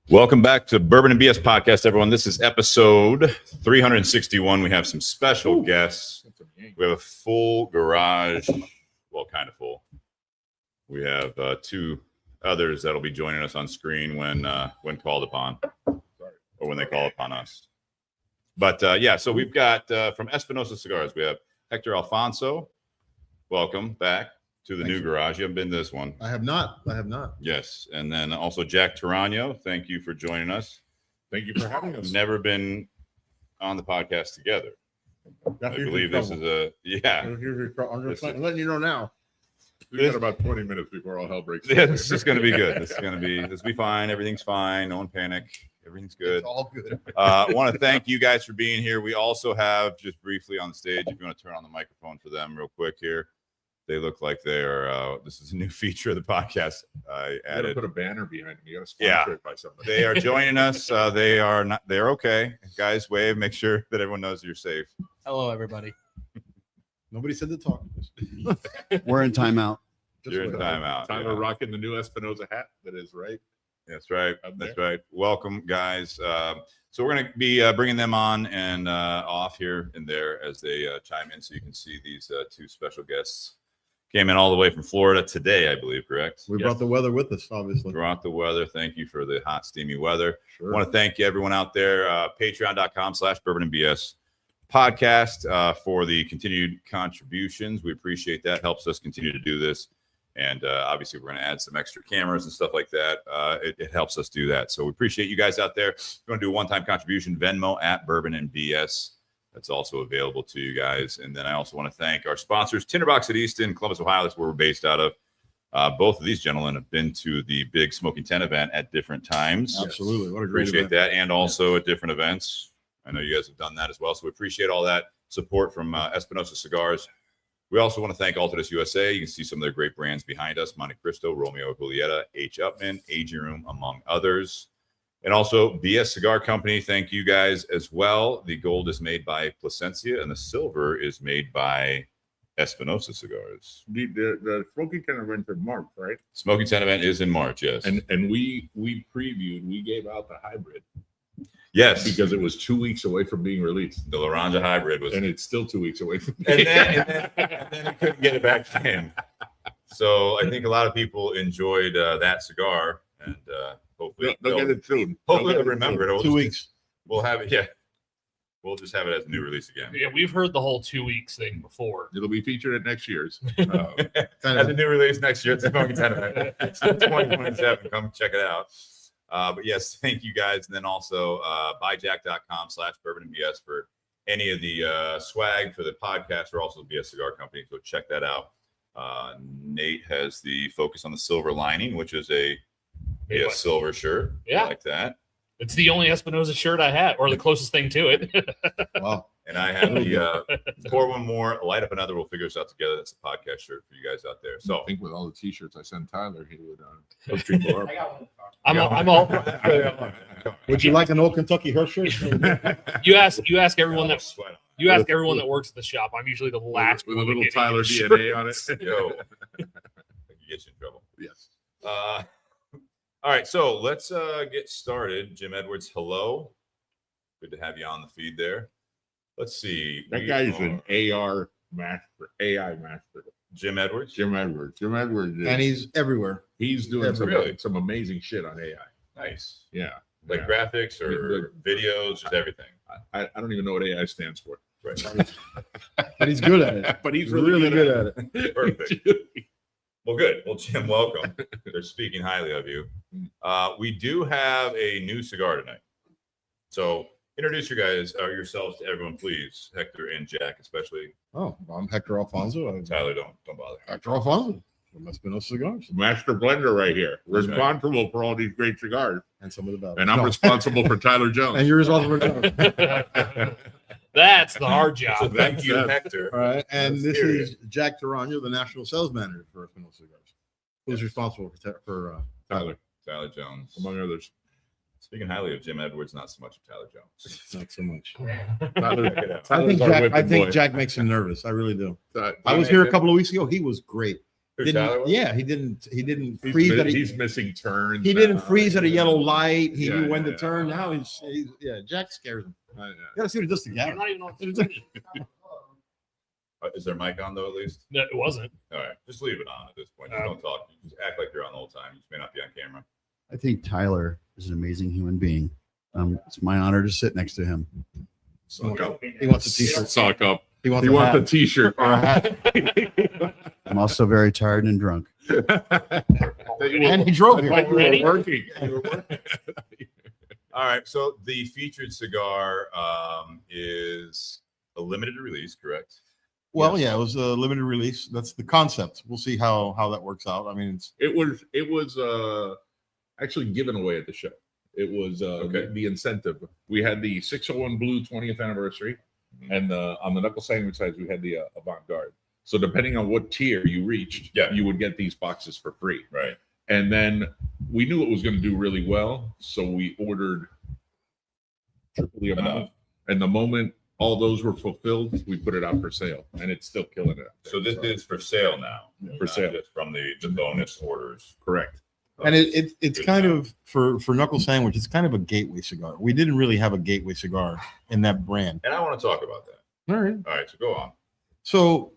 Welcome back to Bourbon and BS Podcast, everyone. This is episode 361. We have some special guests. We have a full garage. Well, kind of full. We have two others that'll be joining us on screen when called upon, or when they call upon us. But so we've got from Espinosa Cigars, we have Hector Alfonso. Welcome back to the new garage. You haven't been to this one. I have not. Yes. And then also Jack Torano. Thank you for joining us. Thank you for having us. Never been on the podcast together. I believe this is a I'm just letting you know now. We got about 20 minutes before all hell breaks loose. Yeah, this is going to be good. This will be fine. Everything's fine. No one panic. Everything's good. It's all good. I want to thank you guys for being here. We also have, just briefly on the stage, if you want to turn on the microphone for them real quick here. They look like they are. This is a new feature of the podcast. I added. Put a banner behind them. You got to sponsor it by somebody. They are joining us. They are not. They're okay. Guys, wave. Make sure that everyone knows you're safe. Hello, everybody. Nobody said to talk. We're in timeout. You're in timeout. Tyler rocking the new Espinosa hat. That is right. That's right. That's right. Welcome, guys. So we're going to be bringing them on and off here and there as they chime in, so you can see these two special guests. Came in all the way from Florida today, I believe, correct? We brought the weather with us, obviously. Brought the weather. Thank you for the hot, steamy weather. Sure. I want to thank everyone out there. Patreon.com/Bourbon and BS podcast for the continued contributions. We appreciate that. Helps us continue to do this. And obviously, we're going to add some extra cameras and stuff like that. It helps us do that. So we appreciate you guys out there. If you want to do a one-time contribution, Venmo @Bourbon and BS. That's also available to you guys. And then I also want to thank our sponsors, Tinder Box at Easton, Columbus, Ohio. That's where we're based out of. Both of these gentlemen have been to the big Smoking 10 event at different times. Absolutely. What a great Appreciate event. that. And also at different events. I know you guys have done that as well. So we appreciate all that support from Espinosa Cigars. We also want to thank Altadis USA. You can see some of their great brands behind us: Monte Cristo, Romeo Julieta, H. Upman, Aging Room, among others. And also BS Cigar Company. Thank you guys as well. The gold is made by Plasencia and the silver is made by Espinosa Cigars. The Smoking 10 event in March, right? Smoking 10 event is in March, yes. And we previewed, we gave out the hybrid. Yes. Because it was 2 weeks away from being released. The Laranja hybrid was. And it's still 2 weeks away from and then we couldn't get it back in. So I think a lot of people enjoyed that cigar. And hopefully they'll get it soon. Hopefully they'll remember it. 2 weeks. We'll have it. Yeah. We'll just have it as a new release again. Yeah, we've heard the whole 2 weeks thing before. It'll be featured at next year's. As a new release next year. It's the Smoking 10 event. It's 2027. Come check it out. But yes, thank you guys. And then also buyjack.com/Bourbon and BS for any of the swag for the podcast, or also the BS Cigar Company. So check that out. Nate has the focus on the silver lining, which is a silver shirt. Yeah. I like that. It's the only Espinosa shirt I have, or the closest thing to it. Wow. And I have the pour one more, light up another. We'll figure this out together. That's a podcast shirt for you guys out there. So I think with all the t-shirts I sent Tyler, he would hook people up. I'm all. Would you like an old Kentucky Hirsch shirt? You ask everyone that works at the shop. I'm usually the last with a one to little get Tyler any DNA on it. Yo, I can get you in trouble. Yes. All right, so let's get started. Jim Edwards, hello. Good to have you on the feed there. Let's see. That guy is an AR master, AI master. Jim Edwards? Jim Edwards. And he's everywhere. He's doing some amazing shit on AI. Nice. Yeah. Like graphics or videos, just everything. I don't even know what AI stands for. Right. But he's good at it. But he's really good at it. Perfect. Well, good. Well, Jim, welcome. They're speaking highly of you. We do have a new cigar tonight. So introduce yourselves to everyone, please. Hector and Jack, especially. Oh, I'm Hector Alfonso. Tyler, don't bother. Hector Alfonso from Espinosa Cigars. Master blender right here. Responsible for all these great cigars. And some of the best. And I'm responsible for Tyler Jones. And you're responsible for Tyler. That's the hard job. So thank you, Hector. All right. And this is Jack Torano, the national sales manager for Espinosa Cigars. Who's responsible for Tyler Jones, among others. Speaking highly of Jim Edwards, not so much of Tyler Jones. Not so much. I I think Jack makes him nervous. I really do. I was here a couple of weeks ago. He was great. Who, Tyler was? Yeah, he didn't He's, freeze at he's missing turns. he didn't now. freeze at a yellow light. He Yeah, knew when yeah, to turn. Now he's yeah. Jack scares him. Yeah. You gotta see what he does to You're Gavin. not even on screen. Is there a mic on though? At least. No, it wasn't. All right, just leave it on at this point. Just don't talk. Just act like you're on the whole time. You just may not be on camera. I think Tyler is an amazing human being. It's my honor to sit next to him. Suck up. He wants a t-shirt. Suck up. He wants He a wants hat. a t-shirt. or a hat. I'm also very tired and drunk. And he drove here. Like Ready? working. All right, so the featured cigar is a limited release, correct? Well, yeah, it was a limited release. That's the concept. We'll see how that works out. I mean, it's It was actually given away at the show. It was the incentive. We had the 601 Blue 20th anniversary, and on the Knuckle Sandwich sides we had the Avant Garde. So depending on what tier you reached, you would get these boxes for free. Right. And then we knew it was going to do really well, so we ordered triple the amount. Enough. And the moment all those were fulfilled, we put it out for sale, and it's still killing it. So this is for sale now. For not sale. just from the bonus orders. Correct. and it's kind of for Knuckle Sandwich. It's kind of a gateway cigar. We didn't really have a gateway cigar in that brand. And I want to talk about that. All right. All right, so go on. So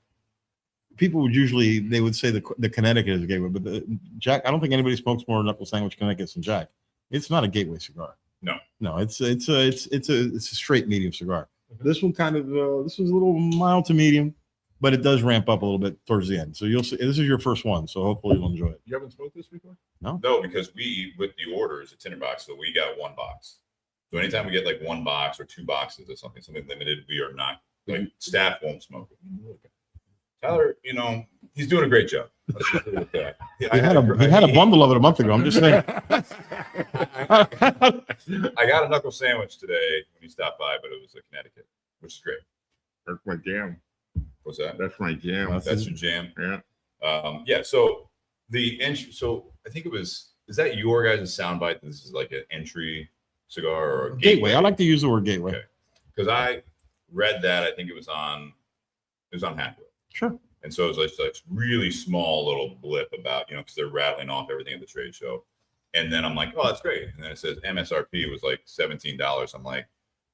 people would usually they would say the Connecticut is a gateway, but the Jack. I don't think anybody smokes more Knuckle Sandwich Connecticut than Jack. It's not a gateway cigar. No, it's a straight medium cigar. This one kind of this was a little mild to medium, but it does ramp up a little bit towards the end. So you'll see. This is your first one, so hopefully you'll enjoy it. You haven't smoked this before? No, because we, with the orders, a Tinder Box, so we got one box. So anytime we get like one box or two boxes or something limited, we are not, like, staff won't smoke it. Tyler, he's doing a great job. Let's just leave it at that. He had a bundle of it a month ago. I'm just saying. I got a knuckle sandwich today when he stopped by, but it was a Connecticut, which is great. That's my jam. What's that? That's my jam. That's your jam. Yeah. So the entry. So I think it was. Is that your guys' soundbite? This is like an entry cigar or a Gateway. I like to use the word gateway. Okay. Because I read that. I think it was on Hackworth. Sure. And so it was like a really small little blip about, because they're rattling off everything at the trade show. And then I'm like, oh, that's great. And then it says MSRP was like $17. I'm like,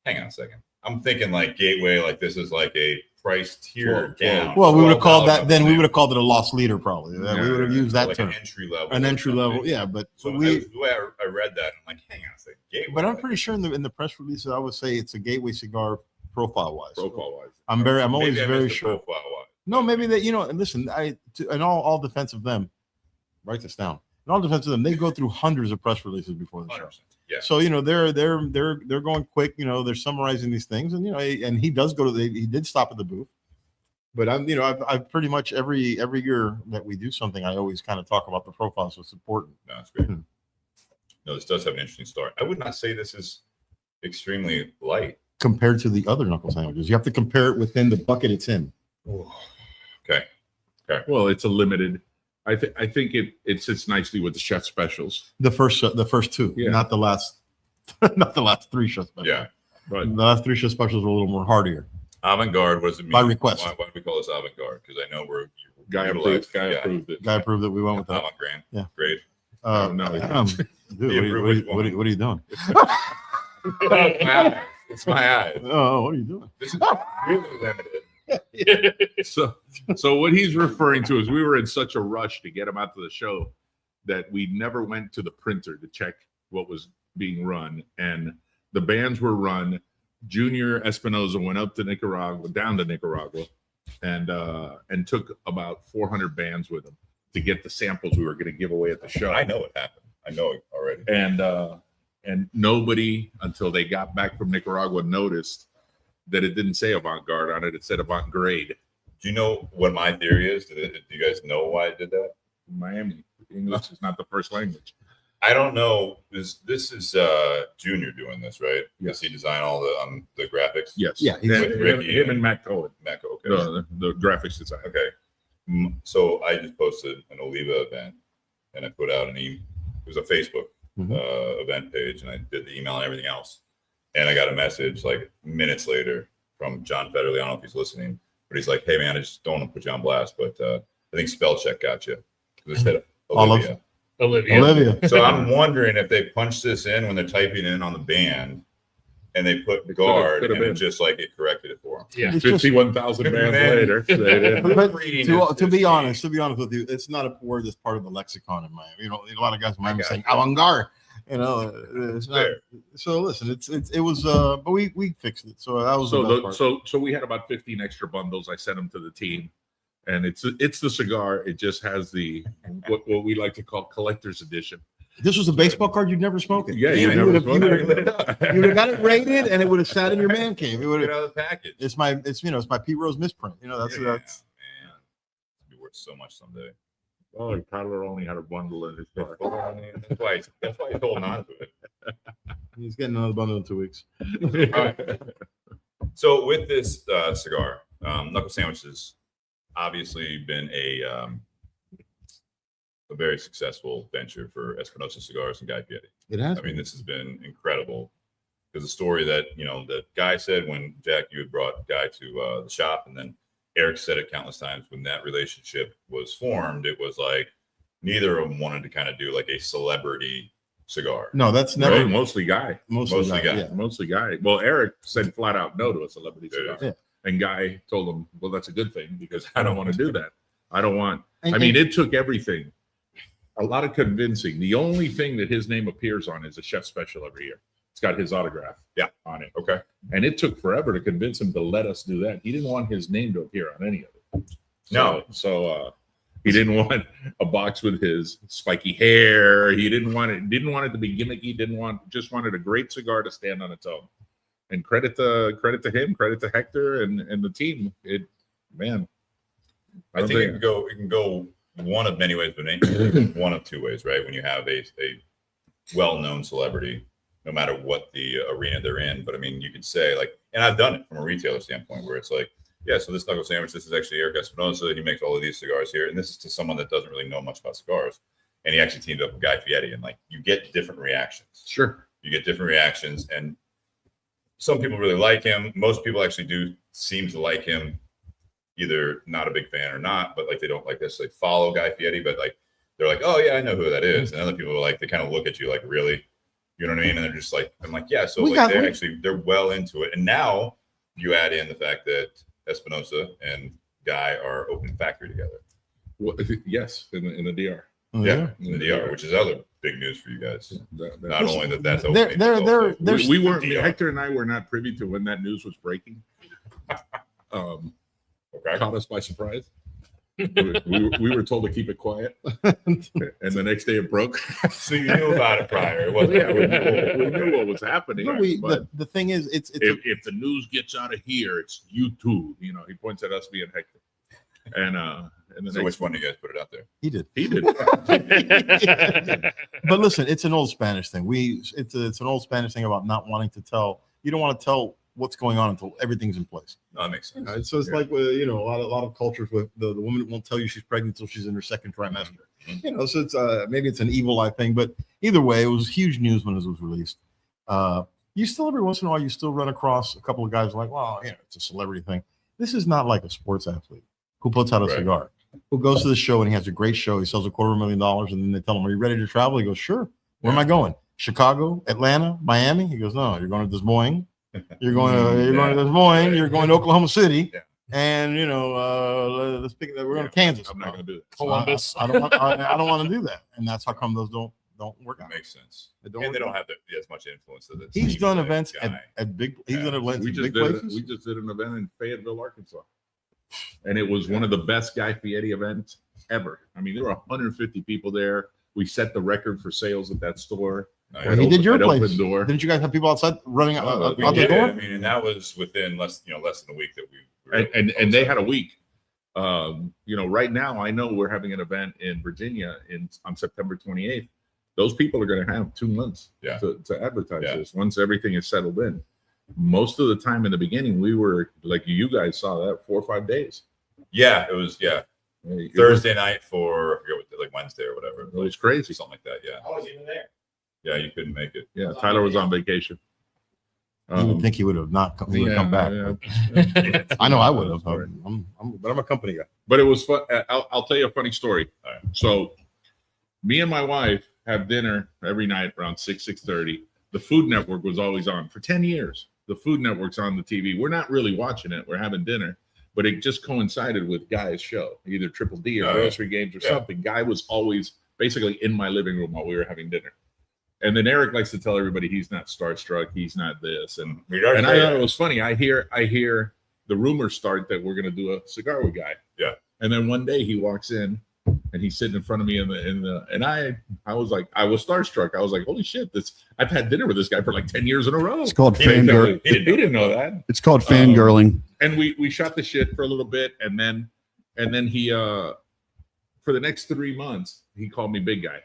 hang on a second. I'm thinking like Gateway, like this is like a price tier down. Well, we would have called that. $12 Then we would have called it a lost leader, probably. Yeah, We would have used that like term. an entry level. An or entry something. level, yeah. But So the way I read that, I'm like, hang on a second. Gateway. But I'm pretty sure in the press releases, I would say it's a gateway cigar profile wise. Profile-wise. I'm always Maybe I very missed the sure. profile wise. No, maybe that listen. In all defense of them, write this down. In all defense of them, they go through hundreds of press releases before the show. 100%. Yeah. So they're going quick. They're summarizing these things, and and he does go to he did stop at the booth. But I've pretty much every year that we do something, I always kind of talk about the profile, so it's important. No, it's great. No, this does have an interesting start. I would not say this is extremely light. Compared to the other knuckle sandwiches, you have to compare it within the bucket it's in. Okay. Well, it's a limited. I think it sits nicely with the chef specials. The first two, Yeah. not the last, not the last three chef specials. Yeah. But The last three chef specials were a little more hardier. Avant Garde, what does it mean? By request. Why do we call this Avant Garde? Because I know we're guy approved it. Guy approved that we went with that. Avant Grand. Yeah. Great. No. Dude, what are you doing? It's my eyes. Oh, what are you doing? This is really limited. So what he's referring to is we were in such a rush to get him out to the show that we never went to the printer to check what was being run, and the bands were run. Junior Espinosa went down to Nicaragua, and took about 400 bands with him to get the samples we were going to give away at the show. I know it happened. I know it already. And nobody until they got back from Nicaragua noticed that it didn't say Avant Garde on it. It said Avant Grade. Do you know what my theory is? Do you guys know why I did that? Miami. English is not the first language. I don't know. This is Junior doing this, right? Yes. Does he design all the graphics? Yes. Yeah, he's- And Ricky him and Matt Cohen, Mac, okay. the graphics design. Okay. So I just posted an Oliva event, and I put out it was a Facebook event page, and I did the email and everything else. And I got a message like minutes later from John Federley. I don't know if he's listening, but he's like, "Hey man, I just don't want to put you on blast, but I think spell check got you. It said Olivia. Olivia. So I'm wondering if they punched this in when they're typing in on the band, and they put guard, and it just like it corrected it for them. Yeah. 51,000 bands later. They did. But to be honest with you, it's not a word that's part of the lexicon in Miami. You know, a lot of guys in Miami saying avant garde. You know, it's not. So listen, it was, but we fixed it. So that was so we had about 15 extra bundles. I sent them to the team, and it's the cigar. It just has the what we like to call collector's edition. This was a baseball card you'd never smoked it. Yeah, you would have got it rated, and it would have sat in your man cave. It would have out of the package. It's my Pete Rose misprint. You know, that's man. It'd be worth so much someday. Oh, Tyler only had a bundle in his car. That's why he's holding on to it. He's getting another bundle in 2 weeks. All right. So with this cigar, Knuckle Sandwich has obviously been a very successful venture for Espinosa Cigars and Guy Fieri. It has. I mean, this has been incredible because the story that that Guy said when Jack, you had brought Guy to the shop, and then Eric said it countless times when that relationship was formed, it was like neither of them wanted to kind of do like a celebrity cigar. No, that's never. Right? Mostly Guy. Mostly Guy. Yeah. Mostly Guy. Well, Eric said flat out no to a celebrity cigar. Yeah. And Guy told him, well, that's a good thing because I don't want to do that. I don't want. It took everything. A lot of convincing. The only thing that his name appears on is a chef special every year. It's got his autograph on it. Okay. And it took forever to convince him to let us do that. He didn't want his name to appear on any of it. So he didn't want a box with his spiky hair. He didn't want it to be gimmicky. Just wanted a great cigar to stand on its own. And credit to him, credit to Hector and the team. I think it can go one of many ways, but one of two ways, right? When you have a well-known celebrity, no matter what the arena they're in. But I mean, you could say like, and I've done it from a retailer standpoint where it's like, yeah, so this Knuckle Sandwich, this is actually Eric Espinosa. He makes all of these cigars here. And this is to someone that doesn't really know much about cigars. And he actually teamed up with Guy Fieri, and like you get different reactions. Sure. You get different reactions. And some people really like him. Most people actually do seem to like him, either not a big fan or not, but like they don't like necessarily follow Guy Fieri, but like they're like, oh yeah, I know who that is. And other people are like, they kind of look at you like, really? You know what I mean? And they're just like, I'm like, yeah. So they're well into it. And now you add in the fact that Espinosa and Guy are opening factory together. Well, yes, in the DR. Yeah, in the DR, which is other big news for you guys. Not only that's opening. We weren't. Hector and I were not privy to when that news was breaking. Caught us by surprise. We were told to keep it quiet, and the next day it broke. So you knew about it prior. It wasn't. Yeah, we knew what was happening. The thing is, if the news gets out of here, it's you too. You know, he points at us being Hector, and so which one do you guys put it out there? He did. But listen, it's an old Spanish thing. It's an old Spanish thing about not wanting to tell. You don't want to tell what's going on until everything's in place. No, that makes sense. So it's like a lot of cultures with the woman won't tell you she's pregnant until she's in her second trimester. Mm-hmm. So it's maybe it's an evil eye thing, but either way, it was huge news when it was released. You still every once in a while you still run across a couple of guys like, well, it's a celebrity thing. This is not like a sports athlete who puts out a cigar, who goes to the show and he has a great show. He sells $250,000, and then they tell him, "Are you ready to travel?" He goes, "Sure." Where am I going? Chicago, Atlanta, Miami? He goes, "No, you're going to Des Moines. You're going to Des Moines. You're going to Oklahoma City, and let's pick. We're going to Kansas. I'm not going to do that. Columbus. I don't want to do that, and that's how come those don't work out. Makes sense. They don't have as much influence as he's done events at big. He's done events at big places. We just did an event in Fayetteville, Arkansas, and it was one of the best Guy Fieri events ever. I mean, there were 150 people there. We set the record for sales at that store. He did your place. Open door. Didn't you guys have people outside running out the door? I mean, and that was within less than a week that we. And they had a week. Right now I know we're having an event in Virginia on September 28th. Those people are going to have 2 months to advertise this once everything is settled in. Most of the time in the beginning, we were like you guys saw that 4 or 5 days. Yeah, it was Thursday night for I forget what, like Wednesday or whatever. It was crazy, something like that. Yeah, I was even there. Yeah, you couldn't make it. Yeah, Tyler was on vacation. You would think he would have not come, he would come back. Yeah. I know I would have. Sorry. But I'm a company guy. But it was fun. I'll tell you a funny story. So, me and my wife have dinner every night around 6:30. The Food Network was always on for 10 years. The Food Network's on the TV. We're not really watching it. We're having dinner, but it just coincided with Guy's show, either Triple D or Grocery Games or something. Guy was always basically in my living room while we were having dinner. And then Eric likes to tell everybody he's not starstruck, he's not this, and I thought it was funny. I hear the rumors start that we're going to do a cigar with Guy. Yeah. And then one day he walks in and he's sitting in front of me and I was like, I was starstruck. I was like, holy shit, I've had dinner with this guy for like 10 years in a row. It's called fangirling. He didn't know that. It's called fangirling. And we shot the shit for a little bit, and then he for the next 3 months he called me big guy.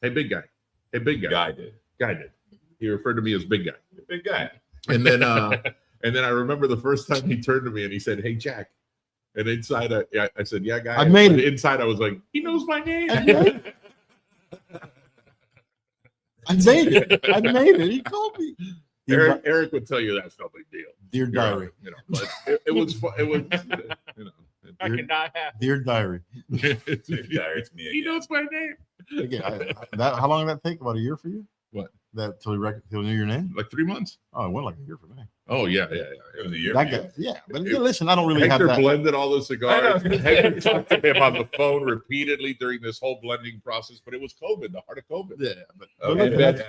Hey big guy. Hey big guy. Guy did. He referred to me as big guy. Big guy. And then I remember the first time he turned to me and he said, "Hey Jack." And inside I said, "Yeah, guy." I made it. Inside I was like, "He knows my name." I made it. He called me. Eric would tell you that's no big deal. Dear diary. But it was fun. It was I cannot have. Dear diary. It's me he again. knows my name. Again, how long did that take? About a year for you? What? That till he knew your name? Like 3 months. Oh, it went like a year for me. Oh yeah. It was a year. That guy, yeah. But listen, I don't really Hector have that. blended all the cigars. Hector talked to him on the phone repeatedly during this whole blending process, but it was COVID, the heart of COVID. Yeah, but Okay,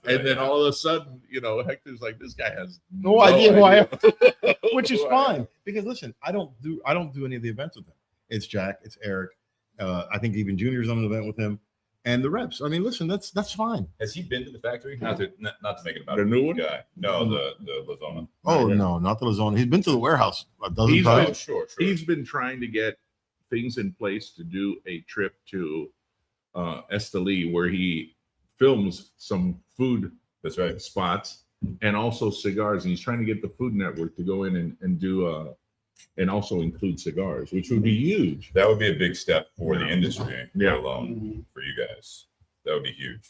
And then all of a sudden, Hector's like, this guy has no idea who I am, which is fine because listen, I don't do any of the events with him. It's Jack, it's Eric. I think even Junior's on an event with him, and the reps. I mean, listen, that's fine. Has he been to the factory? Not to make it about The new one? guy. No, the Lazona. Oh no, not the Lazona. He's been to the warehouse a dozen times. Oh, sure. He's been trying to get things in place to do a trip to Esteli where he films some food That's right. spots and also cigars. And he's trying to get the Food Network to go in and do and also include cigars, which would be huge. That would be a big step for the industry, Yeah. let alone for you guys. That would be huge.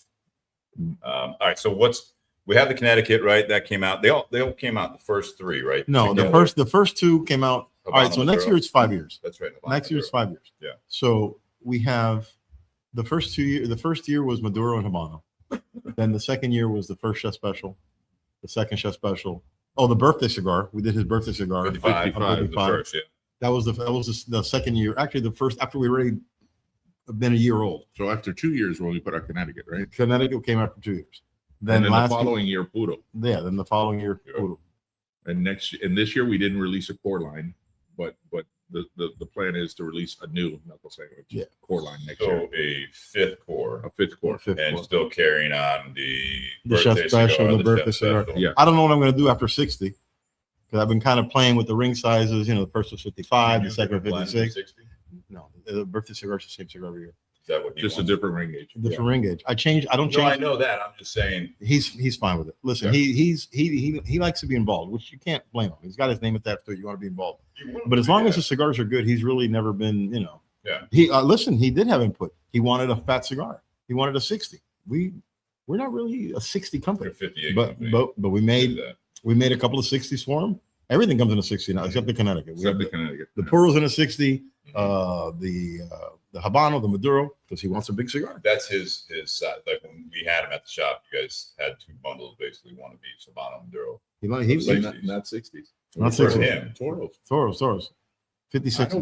All right. So we have the Connecticut, right? That came out. They all came out the first three, right? No, Together. the first two came out. All right, so next year it's 5 years. That's right. Next year it's 5 years. Yeah. So we have the first 2 years. The first year was Maduro and Habano. Then the second year was the first chef special. The second chef special. Oh, the birthday cigar. We did his birthday cigar. 55. 55. The first, yeah. That was the second year. Actually, the first after we already been a year old. So after 2 years, when we put out Connecticut, right? Connecticut came out for 2 years. Then the last following year, Puro. then the following year, Yeah. Puro. And this year we didn't release a core line, but the plan is to release a new Knuckle Sandwich core line next year. So a fifth core, A fifth core. and still carrying on The chef birthday special, cigar, the birthday chef cigar. special. Yeah. I don't know what I'm going to do after 60 because I've been kind of playing with the ring sizes. The first was 55, the second was 56. 60? No, the birthday cigar is the same cigar every year. Is that what he Just a wants? different ring gauge. Different ring gauge. I don't No, I change. know that. I'm just saying. He's fine with it. Listen, Yeah. he likes to be involved, which you can't blame him. He's got his name attached to it. You want to be involved. you want But to as long do as the that. cigars are good, he's really never been, Yeah. He he did have input. He wanted a fat cigar. He wanted a 60. We're not really a 60 You're company, 58 but company. but we Do made that. a couple of 60s for him. Everything comes in a 60 now, except the Connecticut. We have Except the the, Connecticut. the Puro's in a 60. Mm-hmm. The Habano, the Maduro, because he wants a big cigar. That's his side. Like when we had him at the shop, you guys had two bundles, basically one of each, Sabano and Duro. He Like not 60s. Not For 60s. him. Toros. Toros. 56.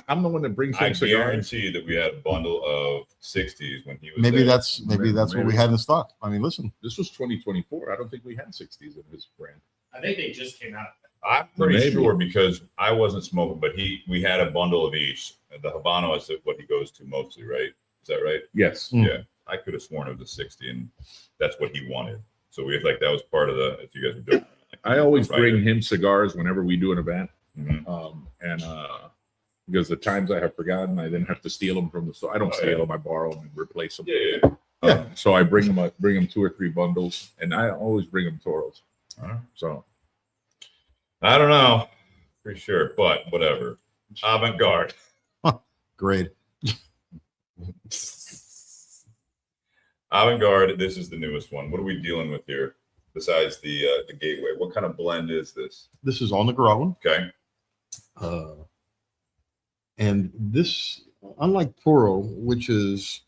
I'm the one that brings I him cigars. guarantee that we had a bundle of 60s when he was Maybe there. that's what we had in stock. I mean, listen, This was 2024. I don't think we had 60s in his brand. I think they just came out. I'm pretty Maybe. sure because I wasn't smoking, but we had a bundle of each. The Habano is what he goes to mostly, right? Is that right? Yes. Mm. Yeah. I could have sworn it was a 60 and that's what he wanted. So we like that was part of the, if you guys were doing. I always Right. bring him cigars whenever we do an event. Mhm. Because the times I have forgotten, I then have to steal them from the store. I don't Oh, steal yeah. them, I borrow them and replace them. Yeah. So I bring them 2 or 3 bundles, and I always bring them Toros. Alright. So I don't know. Pretty sure, but whatever. Avant Garde. great. Avant Garde, this is the newest one. What are we dealing with here? besides the Gateway? What kind of blend is this? This is all Nicaraguan. Okay. And this, unlike Puro, which is,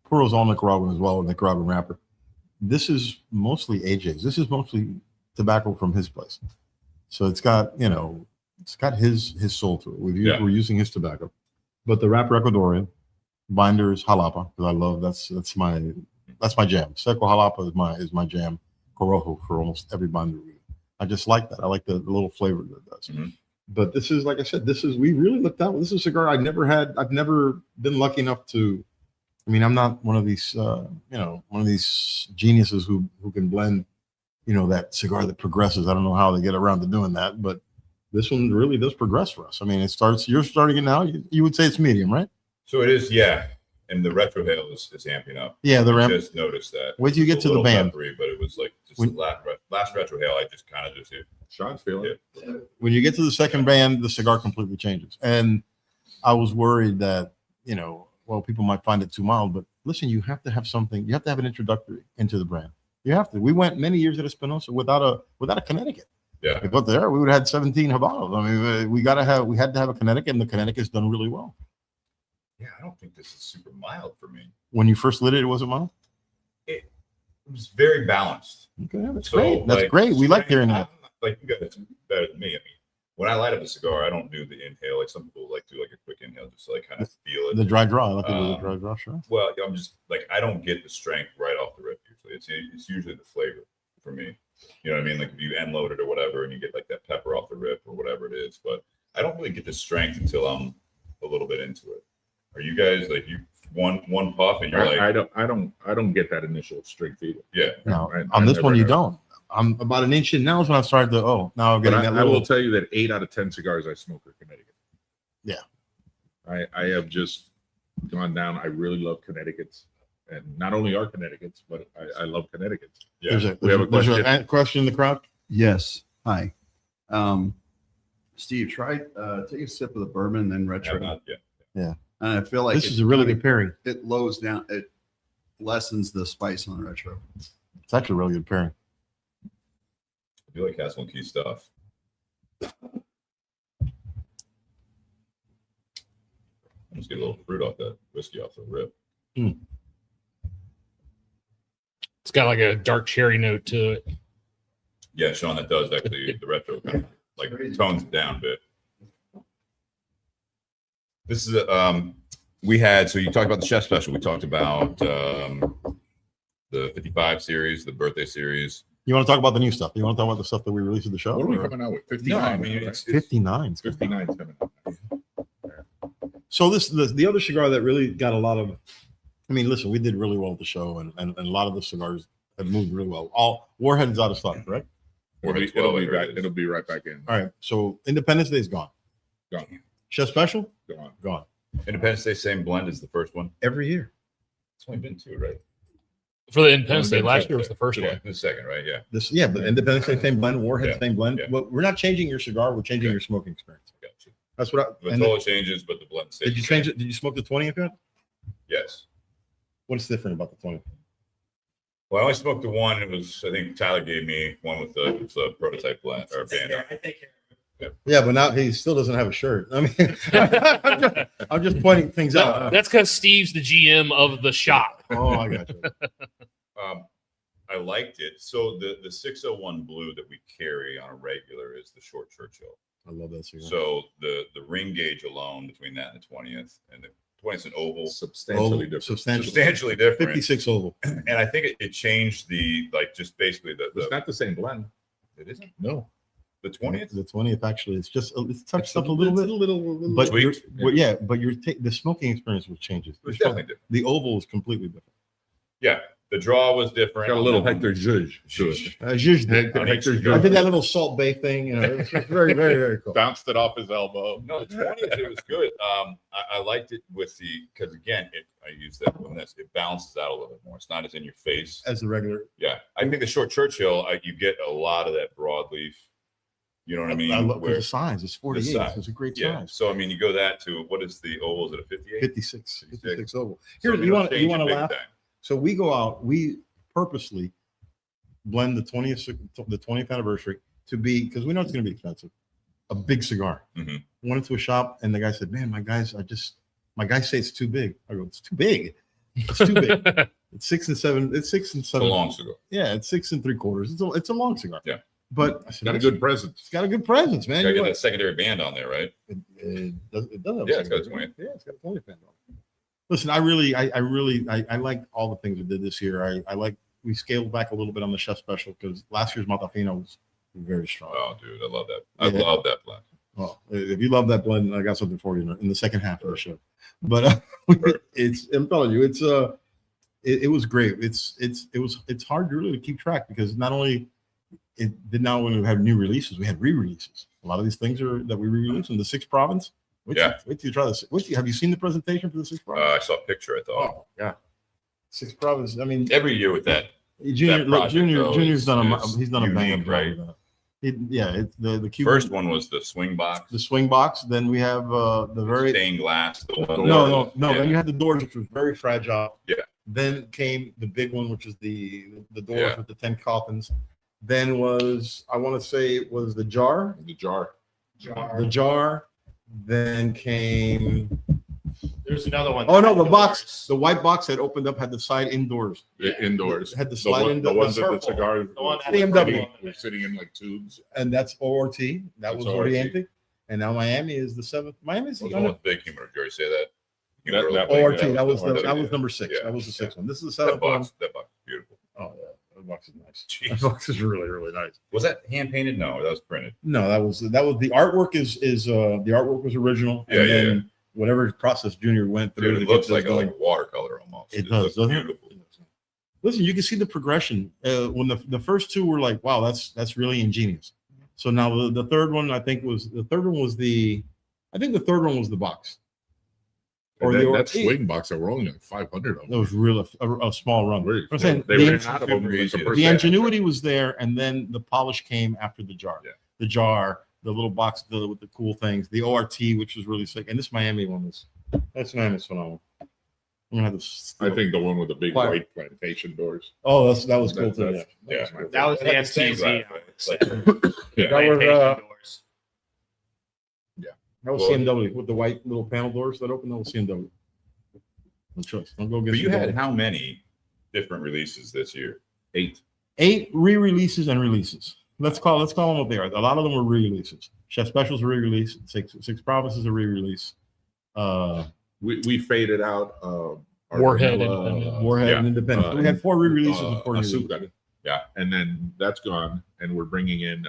Puro's all Nicaraguan as well, a Nicaraguan wrapper. This is mostly AJ's. This is mostly tobacco from his place. So it's got, it's got his soul to it. We're using his tobacco. But the wrapper Ecuadorian, binder is Jalapa, because I love that's my jam. Seco Jalapa is my jam. Corojo for almost every binder. I just like that. I like the little flavor that it does. Mm-hmm. But this is, like I said, we really looked out. This is a cigar I've never been lucky enough to. I mean, I'm not one of these, one of these geniuses who can blend, that cigar that progresses. I don't know how they get around to doing that, but this one really does progress for us. I mean, you're starting it now. You would say it's medium, right? So it is, yeah. And the retrohale is amping up. Yeah, the ramp. Just noticed that. Wait till you get to the band. Peppery, but it was like just the last retrohale. I just kind of just hit. Sean's feeling it. When you get to the second band, the cigar completely changes. And I was worried that, people might find it too mild, but listen, you have to have something. You have to have an introductory into the brand. You have to. We went many years at Espinosa without a Connecticut. Yeah. If we got there, we would have had 17 Habanos. I mean, we had to have a Connecticut, and the Connecticut's done really well. Yeah, I don't think this is super mild for me. When you first lit it, it wasn't mild? It was very balanced. Okay, that's great. That's great. We like hearing that. Like, you guys better than me. I mean, when I light up a cigar, I don't do the inhale. Like some people like to do like a quick inhale, just to like kind of feel it. The dry draw. I like to do the dry draw, sure. Well, I'm just like, I don't get the strength right off the rip usually. It's usually the flavor for me. You know what I mean? Like if you end load it or whatever, and you get like that pepper off the rip or whatever it is. But I don't really get the strength until I'm a little bit into it. Are you guys like one puff and you're like? I don't get that initial strength either. Yeah. No, on this one you don't. I'm about an inch in now is when I started to. Now I'm getting that. I will tell you that 8 out of 10 cigars I smoke are Connecticut. Yeah. I have just gone down. I really love Connecticut's, and not only are Connecticut's, but I love Connecticut's. Yeah. There's a question in the crowd. Yes. Hi. Steve, try take a sip of the bourbon and then retro. Yeah. And I feel like this is a really good pairing. It lows down. It lessens the spice on the retro. It's actually a really good pairing. I feel like Castle and Key stuff. Just get a little fruit off that whiskey off the rip. Mm. It's got like a dark cherry note to it. Yeah, Shawn, that does actually the retro kind of like tones it down a bit. This is we had, so you talked about the chef special. We talked about the 55 series, the birthday series. You want to talk about the new stuff? You want to talk about the stuff that we released at the show? What are we coming out with? 59. No, I mean, it's 59. 59 coming out. So the other cigar that really got a lot of, I mean, listen, we did really well at the show, and a lot of the cigars have moved really well. All Warhead is out of stock, correct? It'll be right back in. All right. So Independence Day is gone. Gone. Chef Special? Gone. Independence Day, same blend as the first one. Every year. It's only been 2, right? For the Independence Day, last year was the first one. The second, right? Yeah. But Independence Day, same blend. Warhead, same blend. Yeah. Well, we're not changing your cigar. We're changing your smoking experience. Gotcha. That's what The total changes, but the blend stays. Did you change it? Did you smoke the 20th yet? Yes. What's different about the 20th? Well, I only smoked the one. It was, I think Tyler gave me one with the prototype blend or band. Yeah, but now he still doesn't have a shirt. I mean, I'm just pointing things out. That's because Steve's the GM of the shop. Oh, I got you. I liked it. So the 601 blue that we carry on a regular is the short Churchill. I love that cigar. So the ring gauge alone between that and the 20th, and the 20th an oval, Substantially different. substantially different. 56 oval. And I think it changed just basically It's not the same blend. It isn't. No. The 20th? The 20th actually, it's touched up a little bit. But tweaked. The smoking experience will change. It was definitely different. The oval is completely different. Yeah. The draw was different. Got a little Hector Zhuzh to it. I did that little Salt Bay thing. It's very, very, very cool. Bounced it off his elbow. No, the 20th, it was good. I liked it because again, I use that on this. It balances out a little bit more. It's not as in your face as the regular. Yeah, I think the short Churchill, you get a lot of that broadleaf. You know what I mean? I love the size. It's 48. It's a great size. So I mean, you go that to what is the oval? Is it a 58? 56 oval. So you want to laugh? time. So we go out. We purposely blend the 20th anniversary to be, because we know it's going to be expensive, a big cigar. Mm-hmm. Went into a shop and the guy said, "Man, my guys say it's too big." I go, "It's too big. It's too big. It's 6 and 7. It's 6 and 7. It's a long cigar. Yeah, it's 6 3/4. It's a long cigar. Yeah. But I said, Got a good presence. It's got a good presence, man. Gotta You're get right. that secondary band on there, right? It does have Yeah, it's got a secondary 20th. band. Yeah, it's got a 20th band on it. Listen, I like all the things we did this year. We scaled back a little bit on the chef special because last year's Matafino was very strong. Oh, dude, I love that. I Yeah. love that blend. Well, if you love that blend, I got something for you in the second half of the show. But I'm telling you, it was great. It's hard to really keep track because not only when we have new releases, we had re-releases. A lot of these things that we re-released in the 6th province. Wait till you try this. Have you seen the presentation for the 6th province? I saw a picture. I thought. Oh yeah, 6th province. I mean, Every year with that. Junior's done is a bang unique, right? right? It's the Cuban, First one was the swing box. the swing box. Then we have the very stained glass. The one no. Yeah. Then you had the doors, which was very fragile. Yeah. Then came the big one, which is the doors Yeah. with the 10 coffins. Then I want to say it was the jar. The jar. The jar. Then came. There's another one. Oh no, the box, the white box that opened up had the side indoors. Indoors. Had the slide the indoor. ones that the purple. cigars The one that BMW. were sitting in like tubes. And that's ORT. That It's was ORT. Oriente. And now Miami is the 7th. Miami's was the one with big humor. Did you already say that? Humor That- really that- big. ORT. That was ORT. number 6. Yeah. That was the 6th one. This is the That 7th one. box. That box is beautiful. Oh yeah, that box is nice. Jeez. That box is really, really nice. Was that hand painted? No, that was printed. No, that was the artwork is the artwork was original. And Yeah, then whatever process Junior went through. Dude, it to looks get like this a going. watercolor almost. It does, looks doesn't it? beautiful. Listen, you can see the progression. When the first two were like, wow, that's really ingenious. So now the third one, I think the third one was the box. Or That the swing box, there were only like 500 of That them. was real a small run. I'm saying They the, ran out of them. Crazy. Like the first the day. ingenuity was there, and then the polish came after the jar. Yeah. The jar, the little box with the cool things, the ORT, which was really sick, and this Miami one was phenomenal. I'm gonna have this. I think the one with the big Fire. white plantation doors. Oh, that was cool too. That's- Yeah. Yeah. my That was the That's the same MTZ. glass, right? It's like- Yeah. That was, doors. That was Well- CMW with the white little panel doors that open. That was CMW. No choice. Don't go get. But you had CMW. how many different releases this year? 8. 8 re-releases and releases. Let's call them what they are. A lot of them were re-releases. Chef Specials a re-release. Six Provinces a re-release. We faded out our Warhead vanilla, Independent. Warhead Yeah. and Independent. We had 4 re-releases and 4 releases. Azúcar. Yeah. And then that's gone, and we're bringing in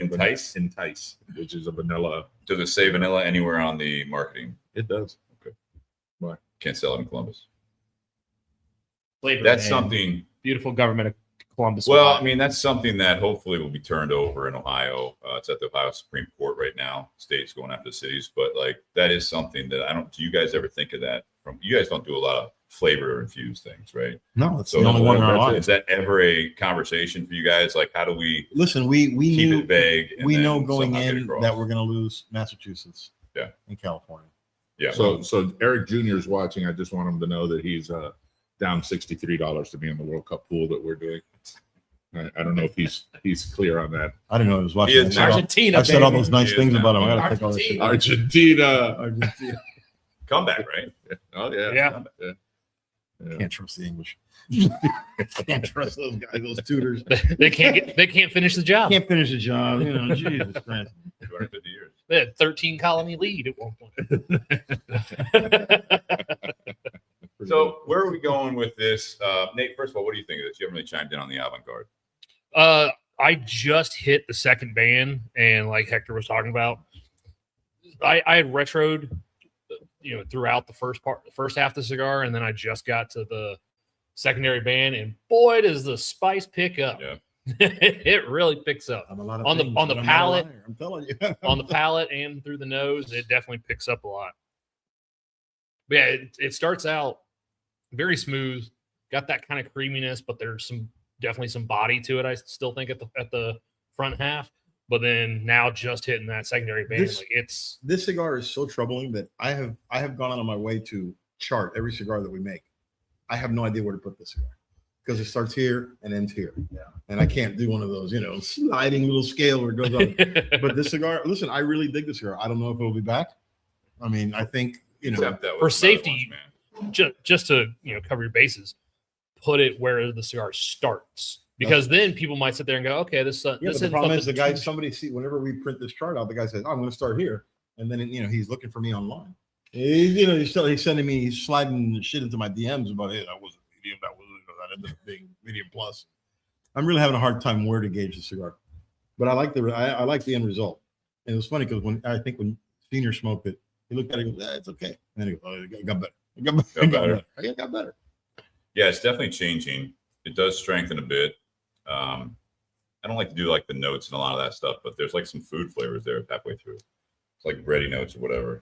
Entice? Entice, which is a vanilla. Does it say vanilla anywhere on the marketing? It does. Can't sell it in Columbus. Flavor That's Man. something. Beautiful government of Columbus. Well, I mean, that's something that hopefully will be turned over in Ohio. It's at the Ohio Supreme Court right now. States going after cities, but like that is something that I don't. Do you guys ever think of that? You guys don't do a lot of flavor infused things, right? No, that's So the only one in our is lives. that ever a conversation for you guys? Like, how do we Listen, we keep knew it vague? And we then know going somehow get in across? that we're going to lose Massachusetts. Yeah. And California. Yeah. So Eric Jr. is watching. I just want him to know that he's down $63 to be in the World Cup pool that we're doing. I don't know if he's clear on that. I didn't know he was He watching. is Argentina. I've said all baby. those nice He is things now. about him. I got to take all this shit. Argentina. Argentina. Comeback, right? Oh yeah. Yeah. Yeah. Can't trust the English. Can't trust those guys, those tutors. They can't finish the job. Can't finish the job. You know, Jesus Christ. 250 years. They had 13 colony lead at one point. So where are we going with this? Nate, first of all, what do you think of this? You haven't really chimed in on the Avant Garde. I just hit the second band, and like Hector was talking about, I had retroed, throughout the first half of the cigar, and then I just got to the secondary band, and boy, does the spice pick up! Yeah. It really picks up I'm a lot of On the- things, on the but I'm not a palate. liar, I'm telling you. on the palate and through the nose. It definitely picks up a lot. But yeah, it starts out very smooth, got that kind of creaminess, but there's definitely some body to it. I still think at the front half, but then now just hitting that secondary band, This- This cigar is so troubling that I have gone out of my way to chart every cigar that we make. I have no idea where to put this cigar because it starts here and ends here. Yeah. And I can't do one of those, sliding little scale where it goes up. But this cigar, listen, I really dig this cigar. I don't know if it'll be back. I mean, I think, Except that for was safety, man. just to cover your bases, put it where the cigar starts, because then people might sit there and go, okay, this but this the problem is the guy, something whenever we print this chart out, the guy says, oh, I'm going to start here. And then, he's looking for me online. He's sending me, he's sliding shit into my DMs about, hey, that wasn't medium, that ended up being medium plus. I'm really having a hard time where to gauge the cigar, but I like I like the end result. And it was funny because when Senior smoked it, he looked at it and goes, it's okay. And then he goes, oh, it got better. It got better. Yeah, it's definitely changing. It does strengthen a bit. I don't like to do like the notes and a lot of that stuff, but there's like some food flavors there halfway through. It's like bready notes or whatever.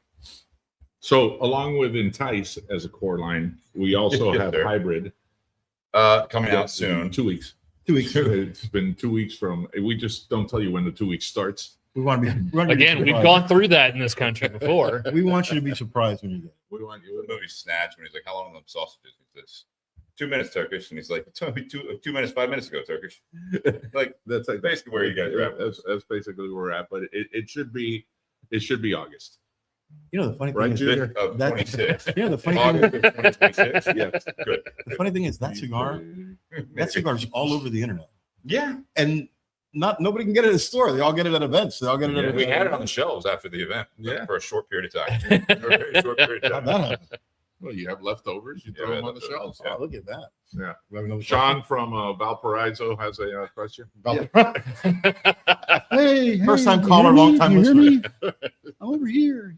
So along with Entice as a core line, we also have Hybrid coming out soon. 2 weeks. 2 weeks. It's been 2 weeks from. We just don't tell you when the 2 weeks starts. We want to be again. We've gone through that in this country before. We want you to be surprised when you get it. We want you. The movie Snatch, when he's like, "How long are the sausages?" He says, 2 minutes, Turkish, and he's like, "It's only 2 minutes, 5 minutes ago, Turkish." Like That's like basically where you guys are at. That's basically where we're at. But it should be August. The funny thing Right, is Junior? Of that- 26. the funny August thing, of 2026. Yes, good. the funny thing is that cigar's all over the internet, Yeah, and nobody can get it at the store. They all get it at events. They all get it at we had it on the shelves after the event. Yeah. For a short period of time. For a very short period of How'd time. that happen? Well, you have leftovers. You Yeah, throw we them had on the leftovers, shelves. yeah. Oh, look at that. Yeah. We have another Shawn from Valparaiso has a question. question. Hey, First hey, time you caller, hear long me? time You hear listener. me? I'm over here.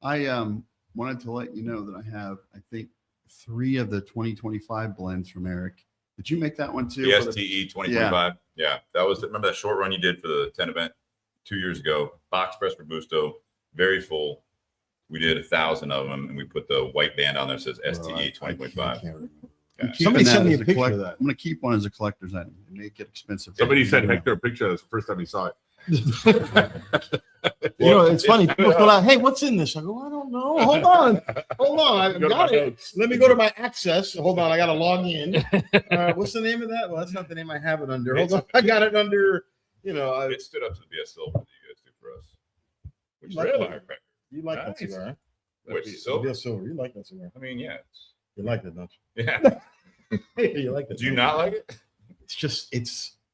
I wanted to let you know that I have, I think, 3 of the 2025 blends from Eric. Did you make that one too? The for STE 2025. Yeah, that was, remember that short run you did for the 10 event 2 years ago? Box press Robusto, very full. We did 1,000 of them, and we put the white band on there that says STE 2025. Yeah. Somebody Keeping sent that me as a picture collect- of that. I'm going to keep one as a collector's item. It may get expensive. Somebody sent Hector a picture. That's the first time he saw it. It's funny. People fill out, hey, what's in this? I go, I don't know. Hold on. I Go to got my it. notes. Let me go to my access. Hold on. I got to log in. What's the name of that? Well, that's not the name I have it under. Hold on. I got it under, It stood up to the BS Silver that you guys do for us. Which is Really? a firecracker. You like that Nice. cigar, huh? Which That'd be- silver? Yeah, silver. You like that cigar. I mean, yeah. You like it, don't Yeah. you? You like it. Do you not like it? It's just,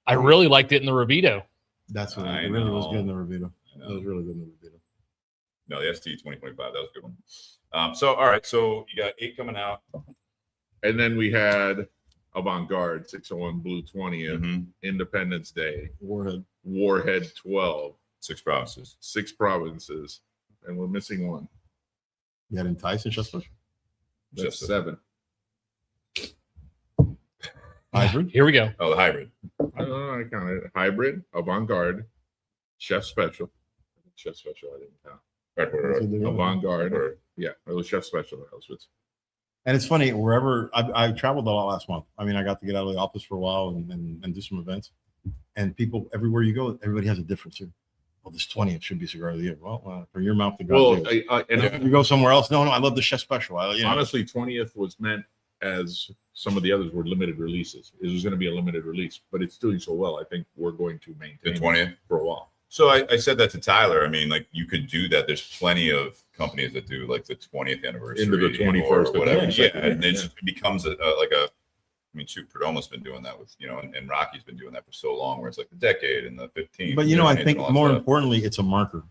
I really liked it in the Revito. that's what I it really was know. good in the Revito. I It know. was really good in the Revito. No, the ST 2025. That was a good one. So, all right. So you got 8 coming out. And then we had Avant Garde 601 Blue 20th, Mhm. Independence Day, Warhead. Warhead 12, 6 provinces. 6 provinces, and we're missing one. You had Entice and Chester? That's Just a- 7. Hybrid? Here we go. Oh, the hybrid. I don't know. I counted Hybrid, Avant Garde, Chef Special. Chef Special, I didn't count. Avant Garde, or yeah, it was Chef Special that I was with. And it's funny, wherever I traveled a lot last month. I mean, I got to get out of the office for a while and do some events. And people, everywhere you go, everybody has a difference here. Well, this 20th should be cigar of the year. Well, from your mouth to God's Well, ears. and Yeah. You go somewhere else. No, I love the Chef Special. honestly, 20th was meant as some of the others were limited releases. It was going to be a limited release, but it's doing so well. I think we're going to maintain The it 20th. for a while. So I said that to Tyler. I mean, like you could do that. There's plenty of companies that do like the 20th anniversary Into the 21st, or whatever. yeah, Yeah, and it just becomes I mean, shoot, Perdomo's been doing that with, and Rocky's been doing that for so long, where it's like the decade and the 15. But I think more importantly, it's a marker.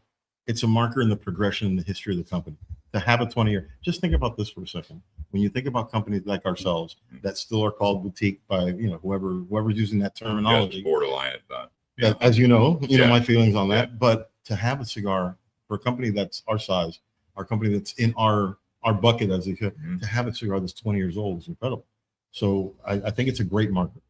It's a marker in the progression in the history of the company. To have a 20-year, just think about this for a second. When you think about companies like ourselves that still are called boutique by whoever's using that terminology, borderline, if not. that, as you know Yeah. my feelings on that. But to have a cigar for a company that's our size, our company that's in our bucket, as they say, Mhm. to have a cigar that's 20 years old is incredible. So I think it's a great marker.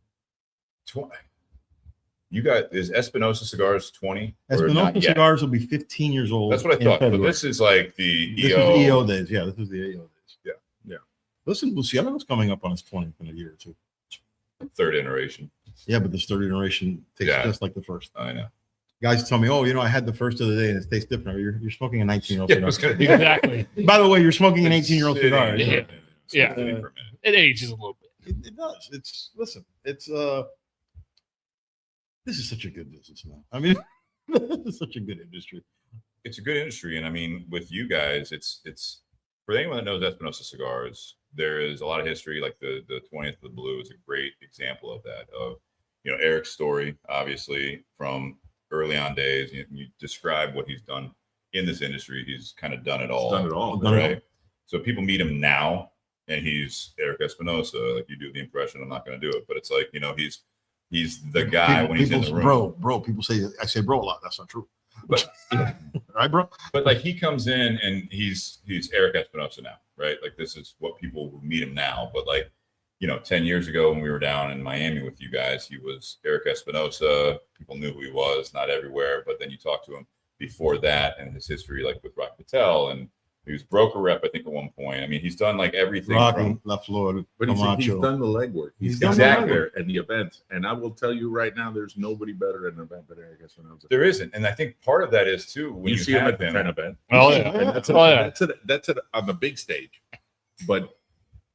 You got, is Espinosa Cigars 20? or Espinosa not yet? Cigars will be 15 years old. That's what I in thought. But February. this is like the This EO. is the EO days. Yeah, this is the EO days. Yeah. Yeah. Listen, Luciano's coming up on his 20th in a year or two. third iteration. Yeah, but this third generation tastes Yeah. just like the first. I know. Guys tell me, I had the first of the day and it tastes different. You're smoking a 19-year-old Yeah, I was cigar. gonna- Exactly. By the way, you're smoking an 18-year-old cigar. Yeah. Yeah. Sitting for a minute. It ages a little bit. It does. Listen, this is such a good business, man. I mean, this is such a good industry. It's a good industry, and I mean, with you guys, it's for anyone that knows Espinosa Cigars, there is a lot of history. Like the 20th of the Blue is a great example of that. Of Eric's story, obviously from early on days. You describe what he's done in this industry. He's kind of done it all. Done it all, right? So people meet him now, and he's Eric Espinosa. Like you do the impression, I'm not going to do it, but it's like he's the guy when he's in the room. Bro. People say I say bro a lot. That's not true. But right, bro. But like he comes in and he's Eric Espinosa now, right? Like this is what people meet him now. But like 10 years ago when we were down in Miami with you guys, he was Eric Espinosa. People knew who he was, not everywhere. But then you talk to him before that and his history, like with Rock Patel, and he was broker rep, I think, at one point. I mean, he's done like everything. Rocky, La Flor, but he's done the legwork. He's done exactly there and the events. And I will tell you right now, there's nobody better at an event than Eric Espinosa. There isn't, and I think part of that is too when you see him at the him, 10 event. Oh yeah, And that's it on the big stage. But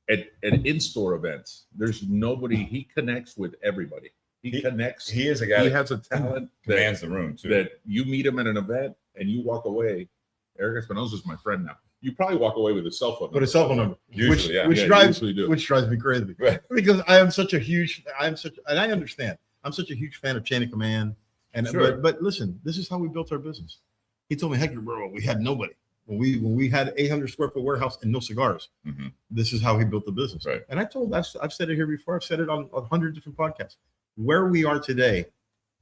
at in-store events, there's nobody. He connects with everybody. He connects. He is a guy. He has a talent that commands the room too. That you meet him at an event and you walk away. Eric Espinosa is my friend now. You probably walk away with his cell phone number. With a cell phone number, Usually, which drives me crazy. Right. Because I am such a huge, and I understand. I'm such a huge fan of chain of command. And Sure. but listen, this is how we built our business. He told me, Hector, bro, we had nobody. When we had 800 square foot warehouse and no cigars, this is how he built the business. Right. And I've said it here before. I've said it on 100 different podcasts. Where we are today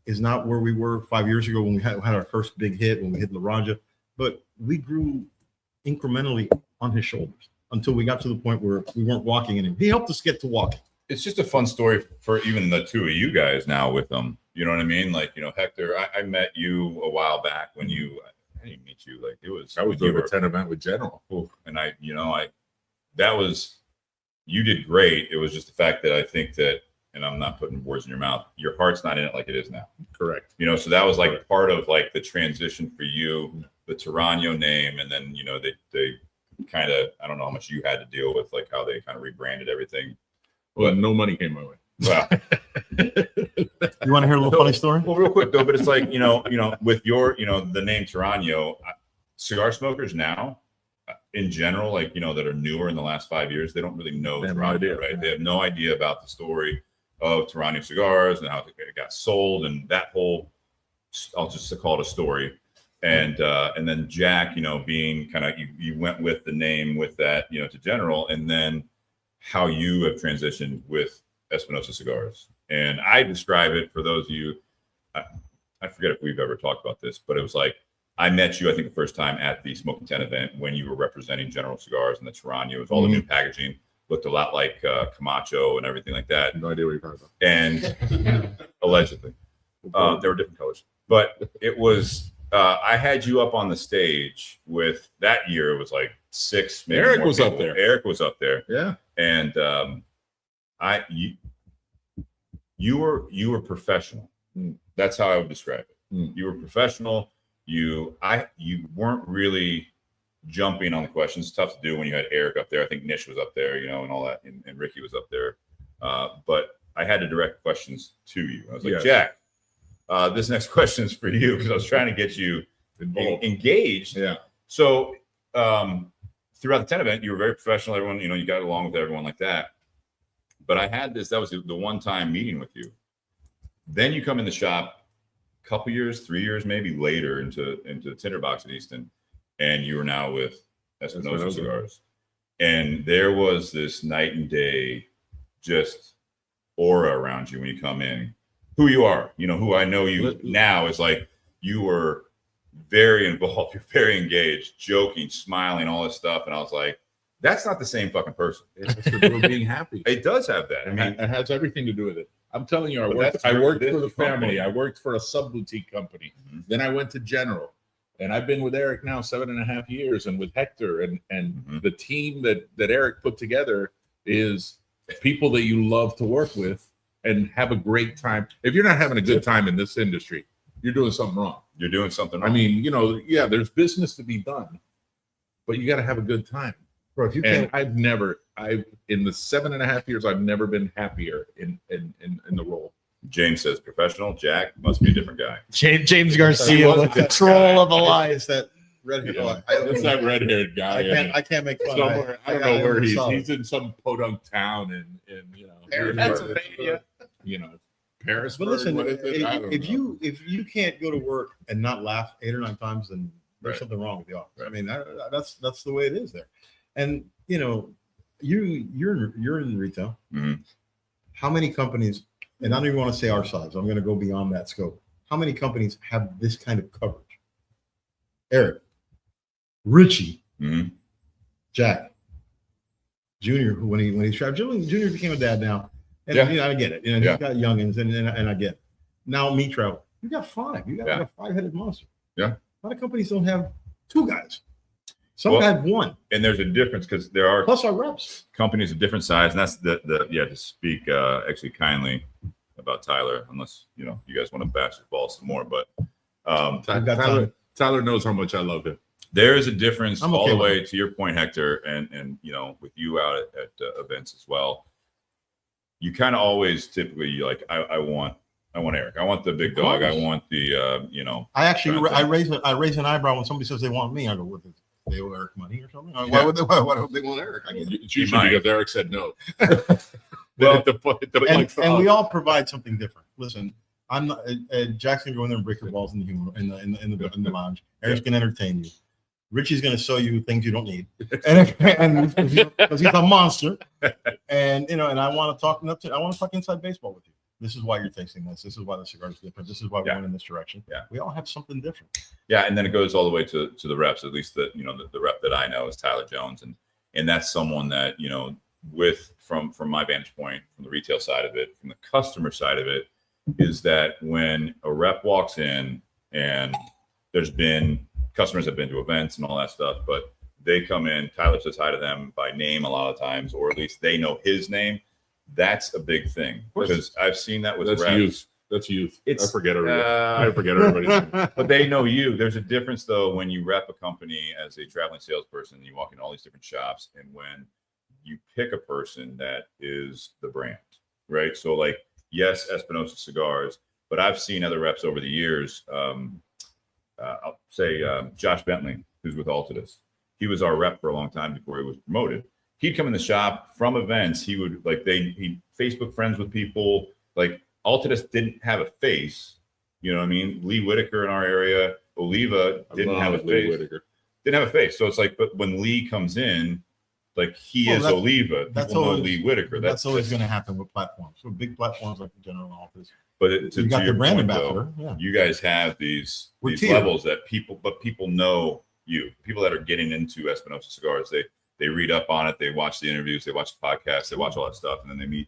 is not where we were 5 years ago when we had our first big hit, when we hit La Ranja, but we grew incrementally on his shoulders until we got to the point where we weren't walking in him. He helped us get to walking. It's just a fun story for even the two of you guys now with them. You know what I mean? Like, Hector, I met you a while back when I didn't meet you. Like I was doing a 10 event with General. And you did great. It was just the fact that I think that, and I'm not putting words in your mouth, your heart's not in it like it is now. Correct. So that was like part of like the transition for you, the Torano name. And then, they kind of, I don't know how much you had to deal with, like how they kind of rebranded everything. Well, no money came my way. Well, You want to hear a little funny story? well, real quick though, but it's like, with your, the name Torano, cigar smokers now, in general, like, that are newer in the last 5 years, they don't really know Torano, right? They have no idea about the story of Torano cigars and how it got sold and that whole, I'll just call it a story. And then Jack, being kind of, you went with the name with that, to General, and then how you have transitioned with Espinosa Cigars. And I describe it for those of you, I forget if we've ever talked about this, but it was like, I met you, I think, the first time at the Smoking 10 event when you were representing General Cigars and the Torano. It was all the new packaging, looked a lot like Camacho and everything like that. No idea what you're talking about. And allegedly, they were different colors. But it was, I had you up on the stage with, that year, it was like 6, maybe Eric more was people. up there. Eric was up there. Yeah. And you were professional. That's how I would describe it. You were professional. You weren't really jumping on the questions. It's tough to do when you had Eric up there. I think Nish was up there, and all that, and Ricky was up there. But I had to direct questions to you. I was like, Jack, this next question is for you, because I was trying to get you engaged. Yeah. So throughout the 10 event, you were very professional. Everyone, you got along with everyone like that. But I had that was the one-time meeting with you. Then you come in the shop a couple years, 3 years maybe later into the Tinder Box at Easton, and you are now with Espinosa Cigars. And there was this night and day just aura around you when you come in. Who you are, who I know you now is like, you were very involved, you're very engaged, joking, smiling, all this stuff. And I was like, that's not the same fucking person. It's to do with being happy. It does have that. I mean, it has everything to do with it. I'm telling you, I But worked that's for the the family. company. I worked for a sub boutique company. Then I went to General, and I've been with Eric now 7.5 years, and with Hector and the team that Eric put together is people that you love to work with and have a great time. If you're not having a good time in this industry, you're doing something wrong. you're doing something wrong. I mean, there's business to be done, but you got to have a good time. Bro, if you And can't, I've in the 7.5 years, I've never been happier in the role. James says professional. Jack must be a different guy. James Garcia with the troll of a lie. it's that red hair. Yeah. It's that red-haired guy. I can't make fun. Somewhere, I don't got know him where in he's. solid. He's in some podunk town in Pennsylvania. Paris. But listen, what is it? I don't if know. you can't go to work and not laugh 8 or 9 times, then there's Right. something wrong with the office. Right. I mean, that's the way it is there. And you're in retail. Mhm. How many companies? And I don't even want to say our size. I'm going to go beyond that scope. How many companies have this kind of coverage? Eric, Richie, Mhm. Jack, Junior, who when he's trapped, Junior became a dad now. And Yeah. I get it. Yeah. He's got youngins, and I get it. Now me travel. You got 5. You got Yeah. like a 5-headed monster. Yeah. A lot of companies don't have 2 guys. Some Well- have 1. And there's a difference because there are Plus our reps. companies of different size, and that's to speak actually kindly about Tyler, unless you guys want to bash his balls some more, but We've got Tyler knows how much I love him. there is a difference I'm all okay the with way to your point, Hector, and with you out at events as well. You kind of always typically like I want Eric, I want the big dog, I course. want the I actually Trying to I raise an eyebrow when somebody says they want me. I go, what? They owe Eric money or something? Why Yeah. would they? Why don't they want Eric? I get it. It's usually might. because Eric said no. Well, And we all provide something different. Listen, I'm not. Jackson go in there and break your balls in the humor in the lounge. Eric's gonna entertain you. Richie's gonna show you things you don't need, and because he's a monster. And and I want to talk I want to talk inside baseball with you. This is why you're tasting this. This is why the cigar is different. This is why we're Yeah. going in this direction. Yeah. We all have something different. Yeah, and then it goes all the way to the reps. At least the rep that I know is Tyler Jones, and that's someone that with from my vantage point, from the retail side of it, from the customer side of it, is that when a rep walks in and there's been customers have been to events and all that stuff, but they come in, Tyler says hi to them by name a lot of times, or at least they know his name. That's a big thing because I've seen that with That's reps. youth. That's youth. I It's forget everybody. I forget everybody's name. But they know you. There's a difference though when you rep a company as a traveling salesperson, you walk into all these different shops, and when you pick a person that is the brand, right? So like, yes, Espinosa Cigars, but I've seen other reps over the years. I'll say Josh Bentley, who's with Altadis. He was our rep for a long time before he was promoted. He'd come in the shop from events. He would he'd Facebook friends with people. Like Altadis didn't have a face. You know what I mean? Lee Whitaker in our area, Oliva didn't have a face. Didn't have a face. So it's like, but when Lee comes in, like he is Oliva. People know Lee Whitaker. That's always going to happen with platforms. So big platforms like the General Office. But You got the brand point, ambassador. though, Yeah. you guys have these We're tiered. levels that people know you. People that are getting into Espinosa Cigars, they read up on it, they watch the interviews, they watch the podcast, they watch all that stuff, and then they meet,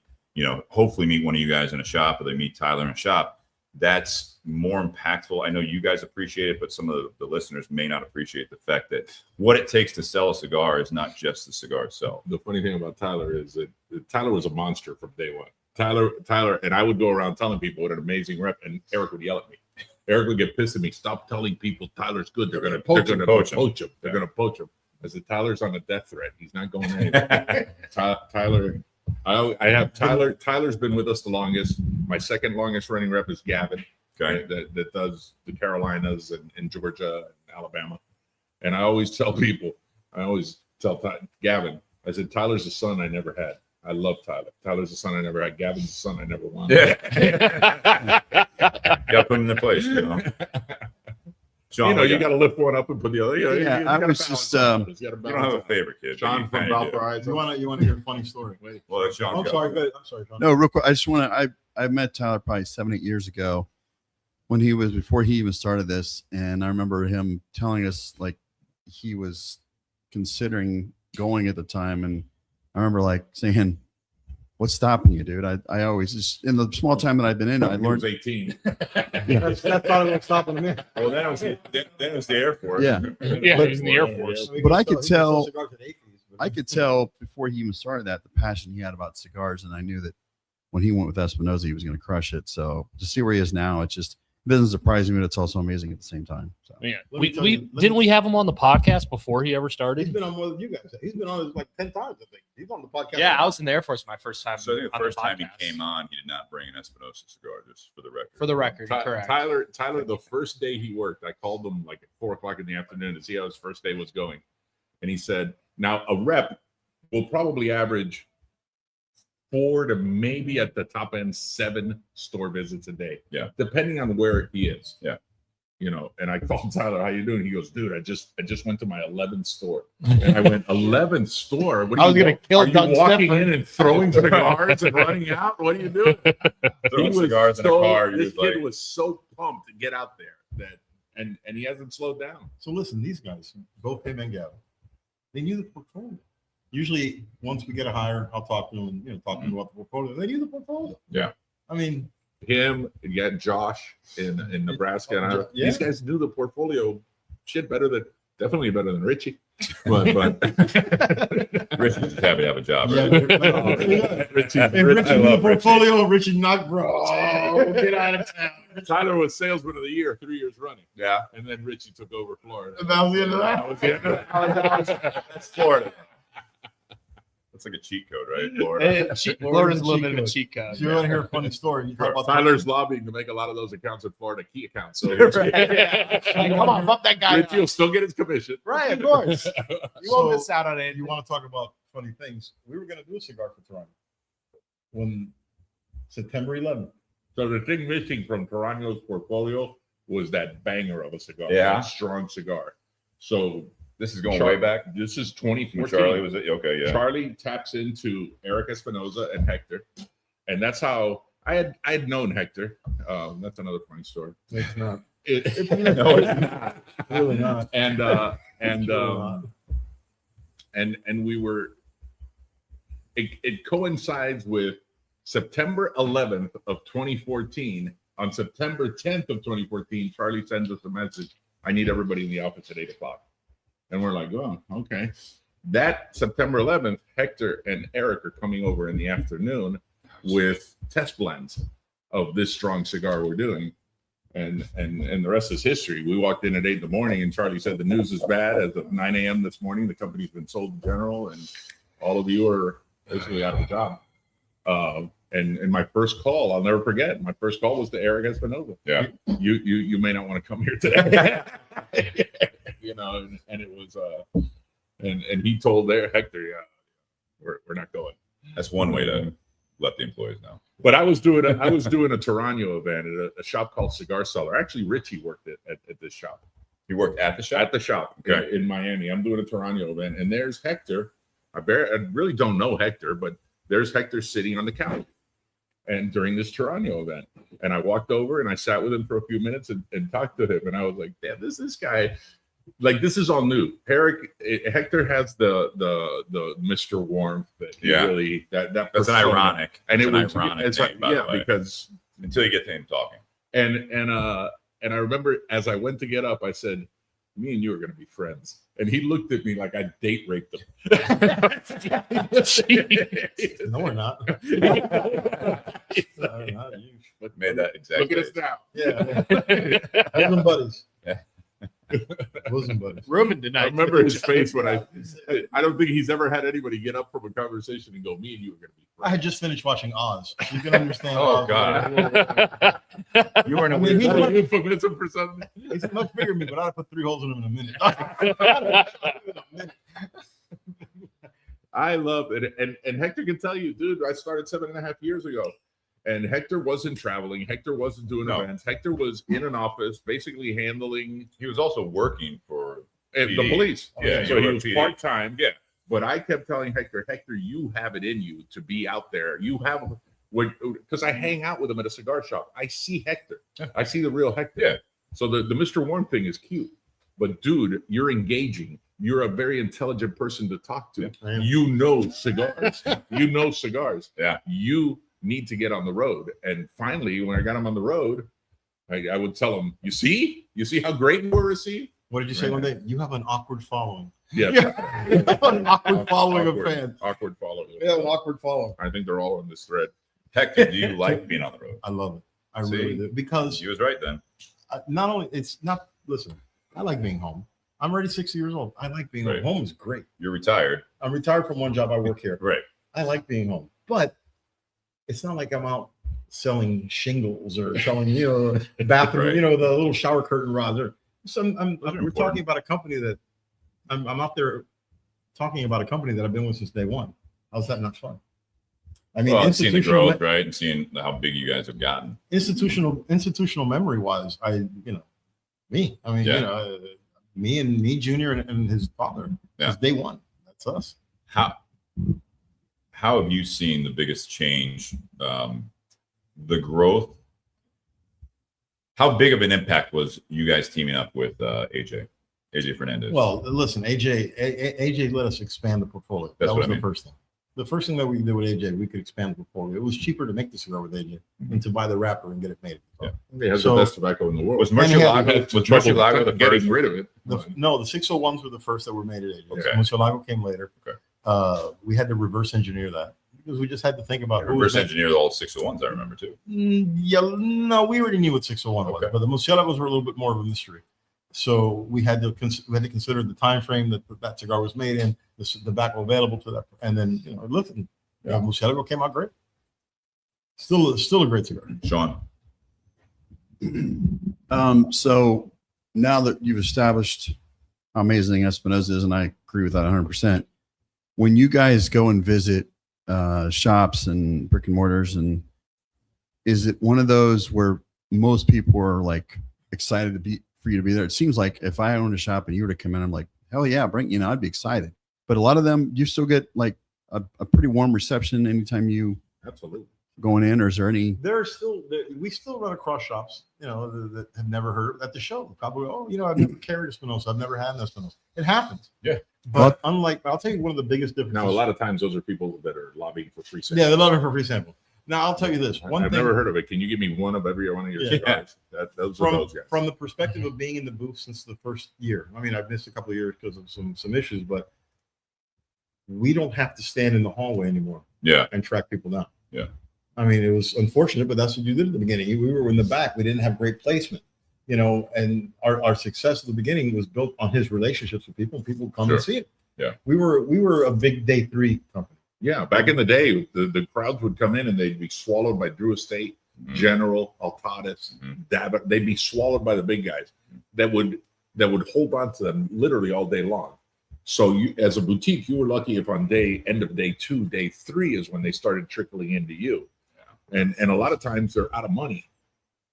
hopefully meet one of you guys in a shop, or they meet Tyler in a shop. That's more impactful. I know you guys appreciate it, but some of the listeners may not appreciate the fact that what it takes to sell a cigar is not just the cigar itself. The funny thing about Tyler is that Tyler was a monster from day one. Tyler, and I would go around telling people what an amazing rep, and Eric would yell at me. Eric would get pissed at me. Stop telling people Tyler's good. They're going to poach him. They're going to poach him. I said, Tyler's on a death threat. He's not going anywhere. Tyler, I have Tyler. Tyler's been with us the longest. My second longest running rep is Gavin, Okay. that does the Carolinas and Georgia and Alabama. And I always tell people, Gavin, I said, Tyler's the son I never had. I love Tyler. Tyler's the son I never had. Gavin's the son I never wanted. Yeah. Got to put them in their place. Sean, you got to lift one up and put the other. Yeah, you I gotta was balance just, it out. You gotta you don't balance have a it out. favorite kid. Shawn from Valparaiso. You want to hear a funny story? Well, let Sean I'm go. sorry. Good. I'm sorry, Sean. No, real quick. I just want to. I met Tyler probably 7-8 years ago before he even started this, and I remember him telling us like he was considering going at the time, and I remember like saying, "What's stopping you, dude?" I always just in the small time that I've been in, I He learned. was 18. That's probably what's stopping him. Well, then it was the Air Force. Yeah. Yeah, he was in the Air Force. But I could tell- I could tell before he even started that the passion he had about cigars, and I knew that when he went with Espinosa, he was going to crush it. So to see where he is now, business surprising, but it's also amazing at the same time. So Yeah, Let me tell we you- let me- didn't we have him on the podcast before he ever started? He's been on more than you guys. He's been on it like 10 times, I think. He's on the podcast. Yeah, I was in the Air Force my first time. So I think the on first time he podcast. came on, he did not bring an Espinosa cigar, just for the record. For the record, correct. Tyler, the first day he worked, I called him like at 4:00 in the afternoon to see how his first day was going. And he said, now a rep will probably average 4 to maybe at the top end 7 store visits a day. Yeah. Depending on where he is. Yeah. You know, and I called Tyler, how you doing? He goes, dude, I just went to my 11th store. And I went, 11th store? What I was you gonna kill Are you Doug walking Sniffer. in and throwing cigars and running out? What are you doing? Throwing He was cigars in a car. He This was kid like, was so pumped to get out there that, and he hasn't slowed down. So listen, these guys, both him and Gavin, they knew the portfolio. Usually, once we get a hire, I'll talk to them and talk to them about the portfolio. They knew the portfolio. Yeah. I mean, Him, you got Josh in Nebraska, and Yeah. these guys knew the portfolio shit definitely better than Richie. But Richie's just happy to have a job. yeah, Right? Richie, if Richie I knew the love Richie. portfolio, Richie knocked bro. oh, get out of town. Tyler was salesman of the year 3 years running, Yeah. and then Richie took over Florida. And that was the end of that. That was the end of that. That's Florida. That's like a cheat code, right? Florida. Florida's a little bit of a cheat code. So you want to hear a funny story? You talk about Tyler's lobbying to make a lot of those accounts in Florida key accounts. So Like, come on, bump that guy. Richie will still get his commission. Right, of course. You won't So, miss out on it. You want to talk about funny things? We were going to do a cigar for Toronto when September 11th. So the thing missing from Torano's portfolio was that banger of a cigar, Yeah. that strong cigar. So This is going way back. This is When 2014. Charlie was it? Okay, yeah. Charlie taps into Eric Espinosa and Hector, and that's how I had known Hector. That's another funny story. It's not. No, it's not. Really not. And we were. It coincides with September 11th of 2014. On September 10th of 2014, Charlie sends us a message. I need everybody in the office at 8:00. And we're like, oh, okay. That September 11th, Hector and Eric are coming over in the afternoon with test blends of this strong cigar we're doing. And the rest is history. We walked in at 8 a.m, and Charlie said the news is bad. As of 9 a.m. this morning, the company's been sold to General, and all of you are basically out of a job. And my first call, I'll never forget. My first call was to Eric Espinosa. Yeah. You may not want to come here today. And it was and he told Hector, yeah, we're not going. That's one way to let the employees know. But I was doing a Torano event at a shop called Cigar Cellar. Actually, Richie worked at this shop. You worked at the shop? At the shop, Okay. in Miami. I'm doing a Torano event, and there's Hector. I really don't know Hector, but there's Hector sitting on the couch. And during this Torano event, and I walked over and I sat with him for a few minutes and talked to him, and I was like, "Damn, this guy, like this is all new." Hector has the Mr. Warmth that he Yeah. really that That's persona. an ironic. and It's it an was ironic it's name, like, by the way. because Until you get to him talking. and I remember as I went to get up, I said, "Me and you are going to be friends." And he looked at me like I date raped him. No, we're not. Made that exact. Look at us face. now. Yeah. Bosom buddies. Yeah. Bosom buddies. Ruben I tonight. remember his face when I don't think he's ever had anybody get up from a conversation and go, "Me and you are going to be I friends." had just finished watching Oz. You can understand. Oh, Oz. God. You weren't I mean, he's Are much, you convincing for something? he's much bigger than me, but I'd have put 3 holes in him in a minute. I love it. And Hector can tell you, dude, I started 7.5 years ago. And Hector wasn't traveling. Hector wasn't doing No. events. Hector was in an office, basically handling He was also working for. the PD. police. Yeah, So you he were was PD. part-time. Yeah. But I kept telling Hector, you have it in you to be out there. You have, because I hang out with him at a cigar shop. I see Hector. I see the real Hector. Yeah. So the Mr. Warm thing is cute. But dude, you're engaging. You're a very intelligent person to talk to. I am. You know cigars. You know cigars. Yeah. You need to get on the road. And finally, when I got him on the road, I would tell him, you see how great you were received? What did you say one day? You have an awkward following. Yeah. You have an awkward following of fans. Awkward following. You have an awkward following. I think they're all on this thread. Hector, do you like being on the road? I love it. I See? really do. Because He was right then. not only it's not. Listen, I like being home. I'm already 60 years old. I like being Right. home. Home is great. You're retired. I'm retired from one job. I work here. Right. I like being home, but it's not like I'm out selling shingles or selling, bathroom, Right. the little shower curtain rods. So Those are we're important. talking about a company that I'm out there talking about a company that I've been with since day one. How's that not fun? I mean, Well, seeing the institutional, growth, right, and seeing how big you guys have gotten. institutional memory wise, me. I mean, Yeah. me, Junior, and his father. Yeah. Since day one. That's us. How have you seen the biggest change? The growth. How big of an impact was you guys teaming up with AJ Fernandez? Well, listen, AJ let us expand the portfolio. That's That what was I the mean. first thing. The first thing that we did with AJ, we could expand the portfolio. It was cheaper to make the cigar with AJ than to buy the wrapper and get it made. Yeah. He has So- the best tobacco in the world. was And he had- Murcielago the getting first? rid of it. No, the 601s were the first that were made at AJ. Okay. Murcielago came later. Okay. We had to reverse engineer that because we just had to think about who was Reverse engineer the old 601s, I remember too. Yeah, no, we already knew what 601 was, Okay. but the Murcielagos were a little bit more of a mystery. So we had to consider the time frame that cigar was made in, the tobacco available to that, and then listen, Murcielago came out great. Still a great cigar. Shawn. So now that you've established how amazing Espinosa is, and I agree with that 100%, when you guys go and visit shops and brick and mortars, and is it one of those where most people are like excited for you to be there? It seems like if I owned a shop and you were to come in, I'm like, hell yeah, I'd be excited. But a lot of them, you still get like a pretty warm reception anytime you Absolutely. going in, or is there any? We still run across shops, that have never heard at the show. Probably, I've never carried Espinosa. I've never had an Espinosa. It happens. Yeah. But I'll tell you one of the biggest differences. Now, a lot of times those are people that are lobbying for free samples. Yeah, they're looking for free sample. Now, I'll tell you this. I've never heard of it. Can you give me one of every one of your Yeah. cigars? Those are from those guys. from the perspective of being in the booth since the first year. I mean, I've missed a couple of years because of some issues, but we don't have to stand in the hallway anymore Yeah. and track people down. Yeah. I mean, it was unfortunate, but that's what you did at the beginning. We were in the back. We didn't have great placement, and our success at the beginning was built on his relationships with people. People come Sure. and see it. Yeah. We were a big day 3 company. Yeah, back in the day, the crowds would come in and they'd be swallowed by Drew Estate, Mhm. General, Altadas, Dabba. They'd be swallowed by the big guys that would hold on to them literally all day long. So you, as a boutique, you were lucky if on end of day 2, day 3 is when they started trickling into you. And a lot of times they're out of money,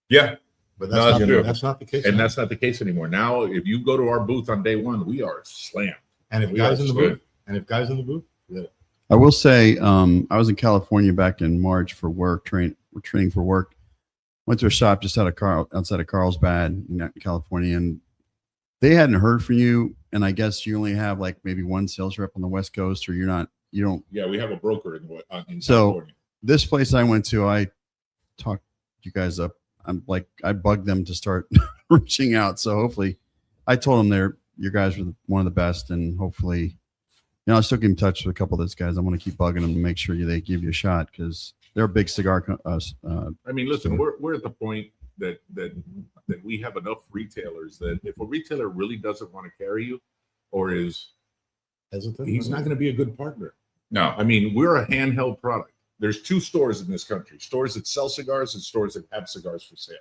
Yeah. But No, that's true. that's not the case. and now. that's not the case anymore. Now, if you go to our booth on day 1, we are slammed. and if we guys are in the good. booth, I will say, I was in California back in March for work, training for work. Went to a shop just outside of Carlsbad in California, and they hadn't heard from you. And I guess you only have like maybe one sales rep on the West Coast, or you don't. Yeah, we have a broker in So- California. This place I went to, I talked you guys up. I bugged them to start reaching out. So hopefully, I told them your guys were one of the best, and hopefully, I still keep in touch with a couple of those guys. I want to keep bugging them to make sure they give you a shot, because they're a big cigar. I mean, listen, we're at the point that we have enough retailers that if a retailer really doesn't want to carry you, or is hesitant. he's not going to be a good partner. No. I mean, we're a handheld product. There's 2 stores in this country: stores that sell cigars and stores that have cigars for sale.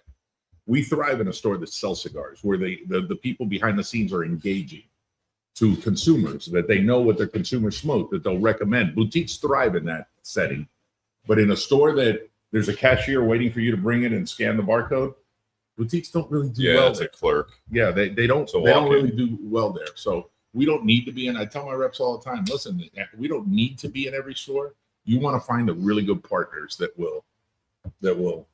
We thrive in a store that sells cigars, where the people behind the scenes are engaging to consumers, that they know what their consumers smoke, that they'll recommend. Boutiques thrive in that setting, but in a store that there's a cashier waiting for you to bring in and scan the barcode, boutiques don't really do Yeah, well it's there. a clerk. Yeah, they don't So they don't walk in. really do well there. So we don't need to be in. I tell my reps all the time, listen, we don't need to be in every store. You want to find the really good partners that will,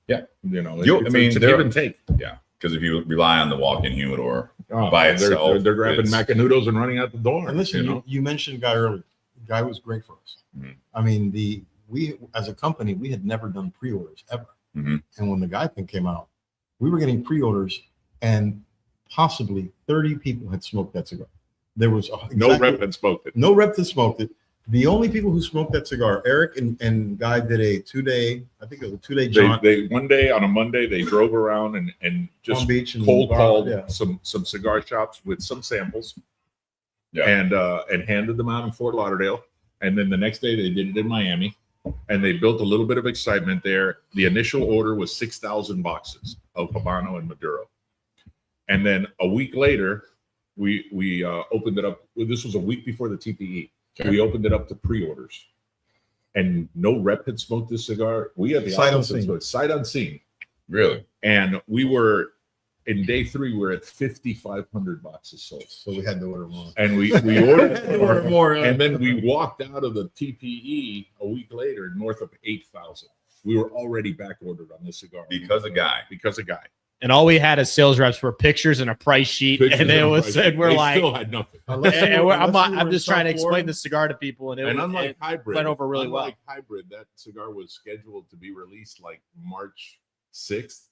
Yeah. it's a they're- give and take. Yeah. Because if you rely on the walk-in humidor, Oh, By they're, itself, they're grabbing it's- macanudos and running out the door. And listen, you know? you mentioned Guy earlier. Guy was great for us. Mhm. I mean, we as a company, we had never done pre-orders ever. Mhm. And when the Guy thing came out, we were getting pre-orders, and possibly 30 people had smoked that cigar. There was No rep had spoken. no rep that smoked it. The only people who smoked that cigar, Eric and Guy did a 2-day, I think it was a 2-day jaunt. They one day on a Monday they drove around and Palm just Beach and cold called yeah. some cigar shops with some samples, Yeah. and handed them out in Fort Lauderdale. And then the next day they did it in Miami, and they built a little bit of excitement there. The initial order was 6,000 boxes of Habano and Maduro, and then a week later we opened it up. This was a week before the TPE. Okay. We opened it up to pre-orders, and no rep had smoked this cigar. We had the Sight opposite, unseen. so it's sight unseen. Really? And we were in day 3, we're at 5,500 boxes sold. So we had to order more. And we ordered more. and then we walked out of the TPE a week later north of 8,000. We were already back ordered on this cigar Because a guy. And all we had as sales reps were pictures and a price sheet, Pictures and it and was price. said we're They like, still had nothing. I'm just trying to explain the cigar to people, and And unlike hybrid, went over really well. unlike hybrid, that cigar was scheduled to be released like March 6th,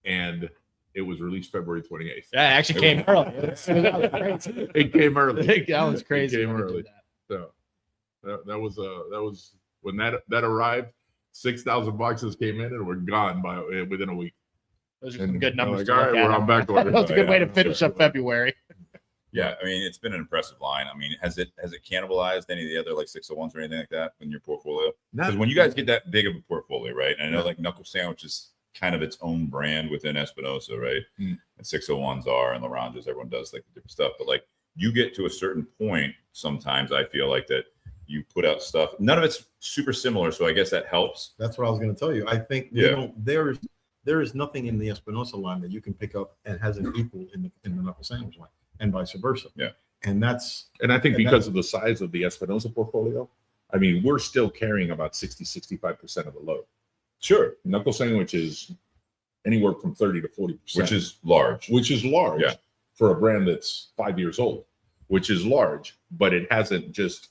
and it was released February 28th. That actually came early. That was crazy. It came early. That was crazy. It came when they early. did that. So that was when that arrived. 6,000 boxes came in and were gone within a week. Those are some And good we're numbers. like, all right, we're on back order. That was a good way to finish up February. Yeah, I mean, it's been an impressive line. I mean, has it cannibalized any of the other like 601s or anything like that in your portfolio? Because when you guys get that big of a portfolio, right? And I know like Knuckle Sandwich is kind of its own brand within Espinosa, right? Mm. And 601s are, and Laranjas, everyone does like the different stuff. But like you get to a certain point, sometimes I feel like that you put out stuff. None of it's super similar, so I guess that helps. That's what I was going to tell you. I think there is nothing in the Espinosa line that you can pick up and has an equal in the Knuckle Sandwich line, and vice versa. Yeah. And that's And I think because of the size of the Espinosa portfolio, I mean, we're still carrying about 60-65% of the load. Sure. Knuckle Sandwich is anywhere from 30 to 40%, Which is large. large for a brand that's 5 years old, which is large, but it hasn't just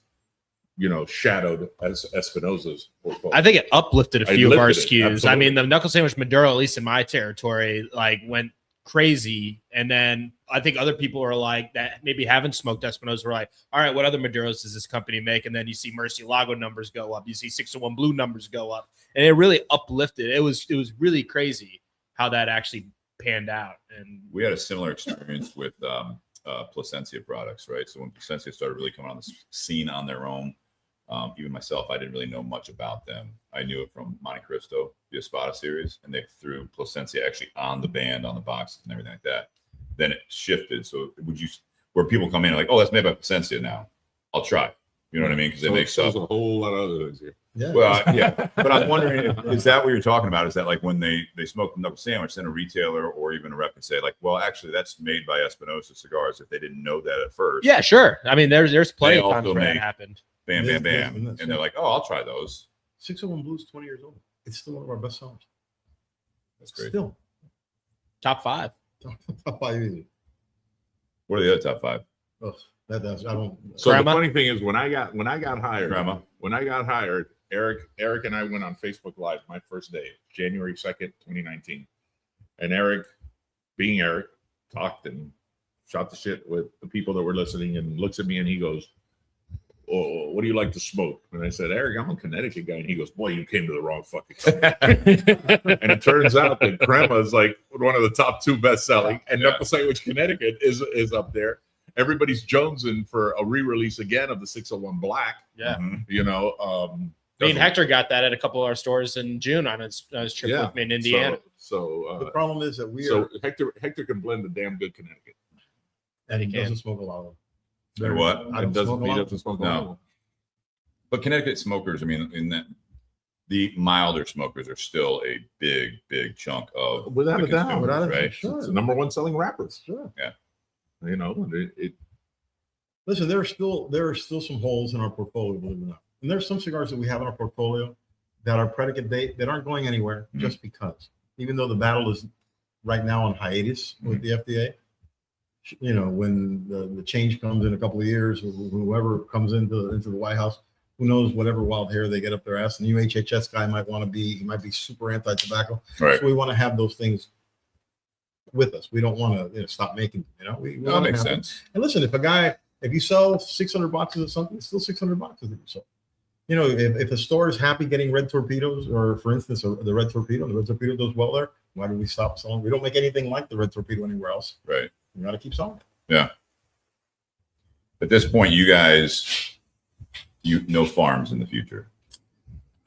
shadowed as Espinosa's portfolio. I think it uplifted a few of our lifted it, SKUs. I absolutely. mean, the Knuckle Sandwich Maduro, at least in my territory, like went crazy. And then I think other people are like that maybe haven't smoked Espinosa were like, all right, what other Maduros does this company make? And then you see Murcielago numbers go up. You see 601 Blue numbers go up. And it really uplifted. It was really crazy how that actually panned out. And We had a similar experience with Placencia products, right? So when Placencia started really coming on the scene on their own, even myself, I didn't really know much about them. I knew it from Monte Cristo, the Espada series, and they threw Placencia actually on the band, on the boxes and everything like that. Then it shifted. So where people come in like, oh, that's made by Placencia now. I'll try. You know what I mean? Because they make stuff. There's a whole lot of other things here. yeah. Well, yeah. But I'm wondering, is that what you're talking about? Is that like when they smoke the Knuckle Sandwich, then a retailer or even a rep can say like, well, actually, that's made by Espinosa Cigars if they didn't know that at first. yeah, sure. I mean, there's plenty They of times also where that make- happened. Bam, bam, bam. Yes, And they're like, oh, I'll try those. 601 Blue is 20 years old. It's still one of our best sellers. That's great. Still. Top 5. Top 5 easy. What are the other top 5? Oh, that's I don't. So Grandma? the funny thing is when I got hired, Grandma. Eric and I went on Facebook Live my first day, January 2nd, 2019. And Eric, being Eric, talked and shot the shit with the people that were listening and looks at me and he goes, oh, what do you like to smoke? And I said, Eric, I'm a Connecticut guy. And he goes, boy, you came to the wrong fucking company. And it turns out that Grandma is like one of the top 2 best selling, and Yeah. Knuckle Sandwich Connecticut is up there. Everybody's jonesing for a re-release again of the 601 Black. Yeah. Mhm. Me and Hector got that at a couple of our stores in June on his trip with me in Indiana. The problem is that we So are, Hector can blend a damn good Connecticut. and he he can. doesn't smoke a lot of them. Or what? I don't smoke a He lot. doesn't smoke a No. lot of them. But Connecticut smokers, I mean, in that the milder smokers are still a big, big chunk of Without the a doubt, consumers, without a doubt, right? sure. It's the number 1 selling rappers. Sure. Listen, there are still some holes in our portfolio, believe it or not. And there's some cigars that we have in our portfolio that are predicate date that aren't going anywhere Mhm. just because. Even though the battle is right now on hiatus with the FDA, when the change comes in a couple of years, whoever comes into the White House, who knows whatever wild hair they get up their ass. The new HHS guy he might be super anti-tobacco. Right. So we want to have those things with us. We don't want to stop making them. We No, that wanna makes have them. sense. And listen, if a guy If you sell 600 boxes of something, it's still 600 boxes that you sell. You know, if a store is happy getting red torpedoes, or for instance, the red torpedo does well there, why do we stop selling? We don't make anything like the red torpedo anywhere else. Right. We got to keep selling it. Yeah. At this point, you guys, no farms in the future.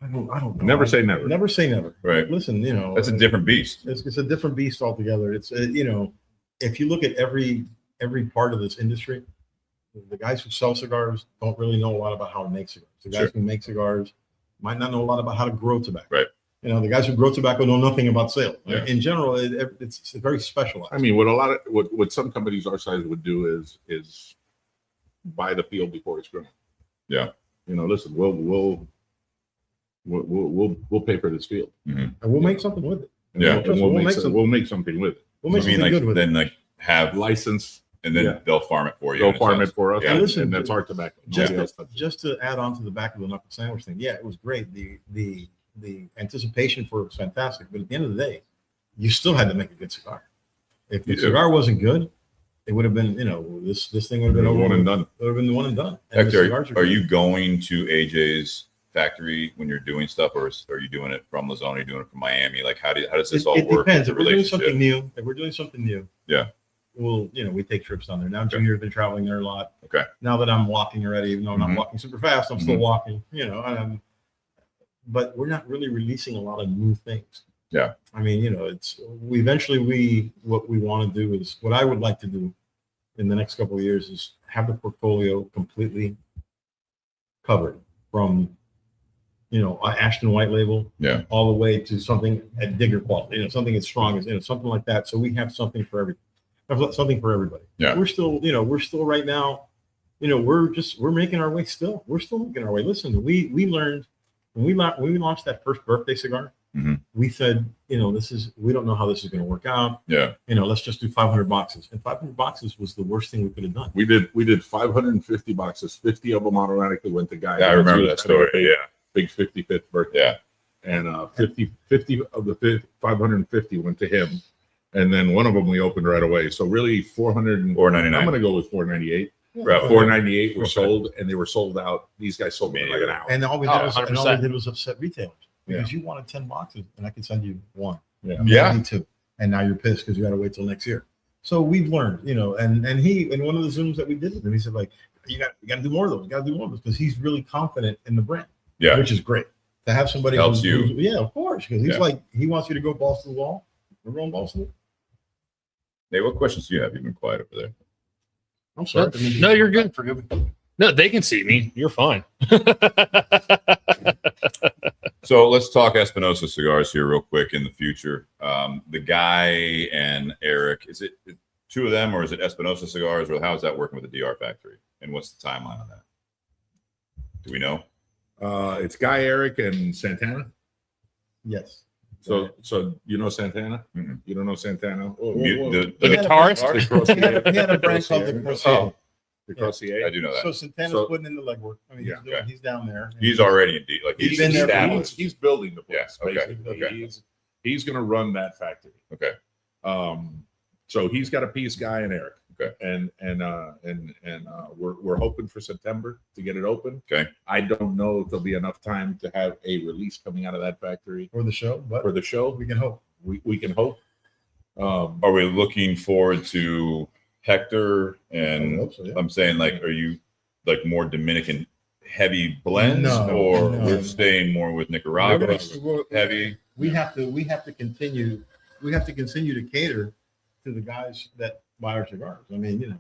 I don't know. Never say never. Never say never. Right. Listen, you know, That's a different beast. it's a different beast altogether. It's you know, if you look at every part of this industry, the guys who sell cigars don't really know a lot about how to make cigars. The guys Sure. who make cigars might not know a lot about how to grow tobacco. Right. You know, the guys who grow tobacco know nothing about sales. Yeah. In general, it's very specialized. I mean, what some companies our size would do is buy the field before it's grown. Yeah. You know, listen, we'll pay for this field. and we'll make something with it. And Yeah. we'll make something with it. We'll make I mean, something like, good with it. then like have License, and then Yeah. they'll farm it for you. they'll in a farm it sense. for us, Yeah. and, Listen, that's our tobacco. Just, Nobody else touches it. just to add on to the back of the knuckle sandwich thing, yeah, it was great. The anticipation for it was fantastic, but at the end of the day, you still had to make a good cigar. If the You do. cigar wasn't good, it would have been, you know, this thing would have been over. one and done. It would have been the one and done. And the Hector, cigars are great. you going to AJ's factory when you're doing stuff, or are you doing it from Lozano? Are you doing it from Miami? Like, how does this all It work? depends. The If we're doing relationship? something new, Yeah. we'll, you know, we take trips down there. Now, Okay. Junior's been traveling there a lot. Okay. Now that I'm walking already, even though I'm Mhm. not walking super fast, I'm still Mhm. walking, you know, but we're not really releasing a lot of new things. Yeah. I mean, you know, what we want to do is, what I would like to do in the next couple of years is have the portfolio completely covered from, you know, Ashton White label, Yeah. all the way to something at digger quality, you know, something as strong as, you know, something like that. So we have something for everybody. Yeah. We're still right now, you know, we're making our way still. We're still making our way. Listen, we learned when we launched that first birthday cigar, Mhm. we said, you know, we don't know how this is going to work out. Yeah. You know, let's just do 500 boxes. And 500 boxes was the worst thing we could have done. We did 550 boxes. 50 of them automatically went to Guy. Yeah, I remember that story. Big, Yeah. big 55th birthday. Yeah. And 50 of the 550 went to him, and then one of them we opened right away. So really 400 and $4.99. I'm going to go with 498. Right. 498 were Okay. sold, and they were sold out. These guys sold them in like an hour. And all we Oh, did was, 100%. upset retailers because you wanted 10 boxes and I could send you one. Yeah. Yeah. Maybe two. And now you're pissed because you got to wait till next year. So we've learned, you know, and he, in one of the Zooms that we did with him, he said, like, you got to do more of those. You got to do more of those because he's really confident in the brand, Yeah. which is great. To have somebody Helps you. yeah, of course, because he's Yeah. like, he wants you to go balls to the wall. We're going balls to the wall. Hey, what questions do you have? You've been quiet over there. I'm sorry. No, you're good. No, they can see me. You're fine. So let's talk Espinosa Cigars here real quick in the future. The guy and Eric, is it two of them, or is it Espinosa Cigars, or how's that working with the DR factory? And what's the timeline on that? Do we know? It's Guy, Eric, and Santana. Yes. So you know Santana? Mhm. You don't know Santana? The The guitarist? He had a brand called the Crossier. Oh, The Crossier. I do know that. So Santana's So- putting in the legwork. I mean, Yeah, he's, okay. he's down there. He's already in deep. Like He's he's been there for established. He's building the place. Yeah, okay, Basically. okay. He's going to run that factory. Okay. So he's got a piece, Guy and Eric. Okay. And we're hoping for September to get it open. Okay. I don't know if there'll be enough time to have a release coming out of that factory For the show, but for the show. we can hope. We can hope. Are we looking forward to Hector? I And hope so, yeah. I'm saying, like, are you like more Dominican heavy blends, No, or no. we're staying more with Nicaragua heavy? We have to continue to cater to the guys that buy our cigars. I mean, you know,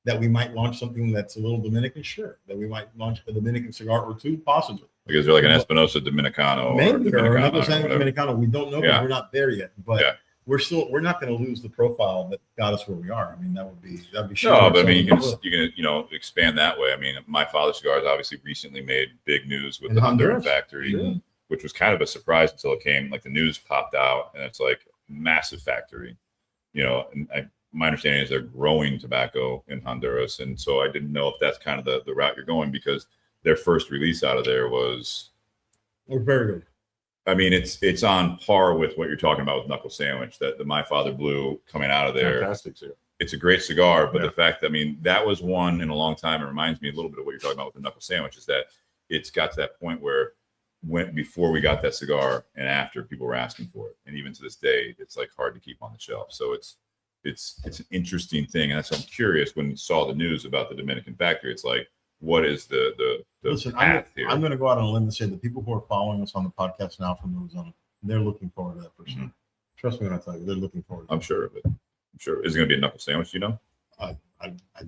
that we might launch something that's a little Dominican, sure. That we might launch a Dominican cigar or two, possibly. Like, is there like an Espinosa Dominicano? Maybe or Dominicana another or Sandwich whatever? Dominicano. We don't know because Yeah. we're not there yet. But Yeah. we're not going to lose the profile that got us where we are. I mean, that'd be No, shooting but I mean, ourselves you can expand that way. I mean, My Father Cigars obviously recently made big news with In the Honduran Honduras. factory, Sure. which was kind of a surprise until it came. Like the news popped out, and it's like massive factory. You know, and my understanding is they're growing tobacco in Honduras, and so I didn't know if that's kind of the route you're going, because their first release out of there was, We're very good. I mean, it's on par with what you're talking about with Knuckle Sandwich. That the My Father Blue coming out of there. Fantastic cigar. It's a great cigar, but Yeah. the fact, I mean, that was one in a long time. It reminds me a little bit of what you're talking about with the Knuckle Sandwich. Is that it's got to that point where before we got that cigar and after, people were asking for it, and even to this day, it's like hard to keep on the shelf. So it's an interesting thing, and that's why I'm curious when you saw the news about the Dominican factory. It's like, what is the Listen, path here? I'm going to go out on a limb and say the people who are following us on the podcast now from Arizona, they're looking forward to that for sure. Trust me when I tell you, they're looking forward to it. I'm sure of it. I'm sure. Is it going to be a Knuckle Sandwich? Do you know? I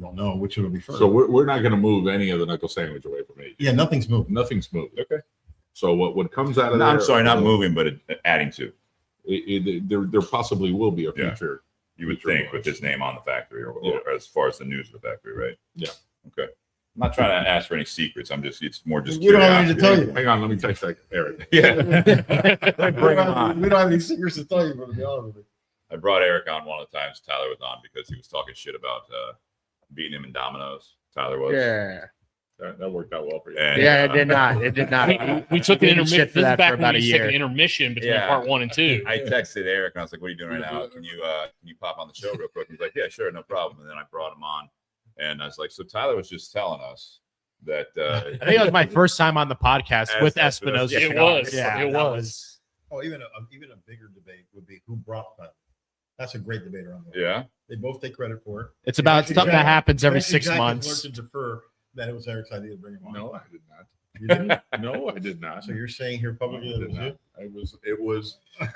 don't know which it'll be first. So we're not going to move any of the Knuckle Sandwich away from me. yeah, nothing's moving. Nothing's moved. Okay. So what comes out of No, there? I'm sorry, not moving, but adding to. There possibly will be a Yeah. future. You would Future think with launch. his name on the factory, or Yeah. as far as the news of the factory, right? Yeah. Okay. I'm not trying to ask for any secrets. It's more just We don't have any to curiosity. tell you. Hang on, let me text that Eric. Yeah. we don't have any secrets to tell you, but to be honest with you. I brought Eric on one of the times Tyler was on because he was talking shit about beating him in dominoes. Tyler was. Yeah. That worked out well for you. And, Yeah, it did not. It did not. We took an Didn't intermission. shit for This is that back for when about we a took an year. intermission between Yeah. part 1 and 2. I texted Eric and I was like, "What are you doing right now? Can you pop on the show real quick?" He's like, "Yeah, sure, no problem." And then I brought him on, and I was like, "So Tyler was just telling us that I think it was my first time on the podcast As with Espinosa Espinosa. Cigars. It was. Yeah, It that was. Oh, even a bigger debate would be who brought that. That's a great debate around there. yeah." They both take credit for it. It's about Actually, something Jack- that happens every actually, 6 Jack has months. learned to defer that it was Eric's idea to bring him on. No, I did not. You didn't? No, I did not. So you're saying here No, I publicly that it did was not. you?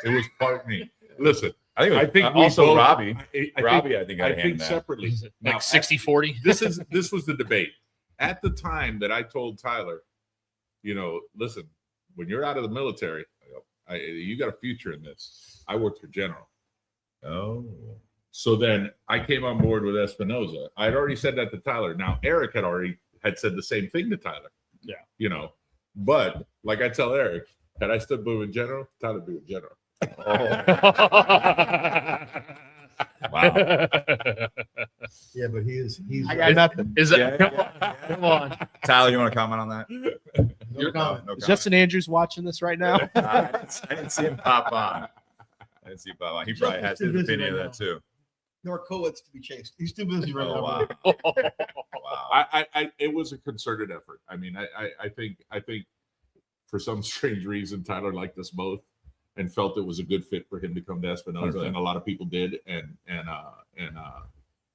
It was part of me. Listen, I think it was, I think we also both- Robbie. I Robbie, I think got I a hand think in that. separately. Like Now, 60-40. this was the debate at the time that I told Tyler, listen, when you're out of the military, you got a future in this. I worked for General. Oh, So then I came on board with Espinosa. I had already said that to Tyler. Now Eric had said the same thing to Tyler. Yeah. But like I tell Eric, had I stood blue in General, Tyler be with General. wow. Yeah, but he's I got nothing. Is that? Yeah. Come on. Tyler, you want to comment on that? no comment. No Is comment. Justin Andrews watching this right now? I didn't see him pop on. I didn't see him pop on. He probably has his Justin's too busy opinion of right that too. Narcotics to be chased. He's too busy right Oh now. wow. Wow. I it was a concerted effort. I mean, I think for some strange reason Tyler liked us both and felt it was a good fit for him to come to Espinosa, 100%. and a lot of people did.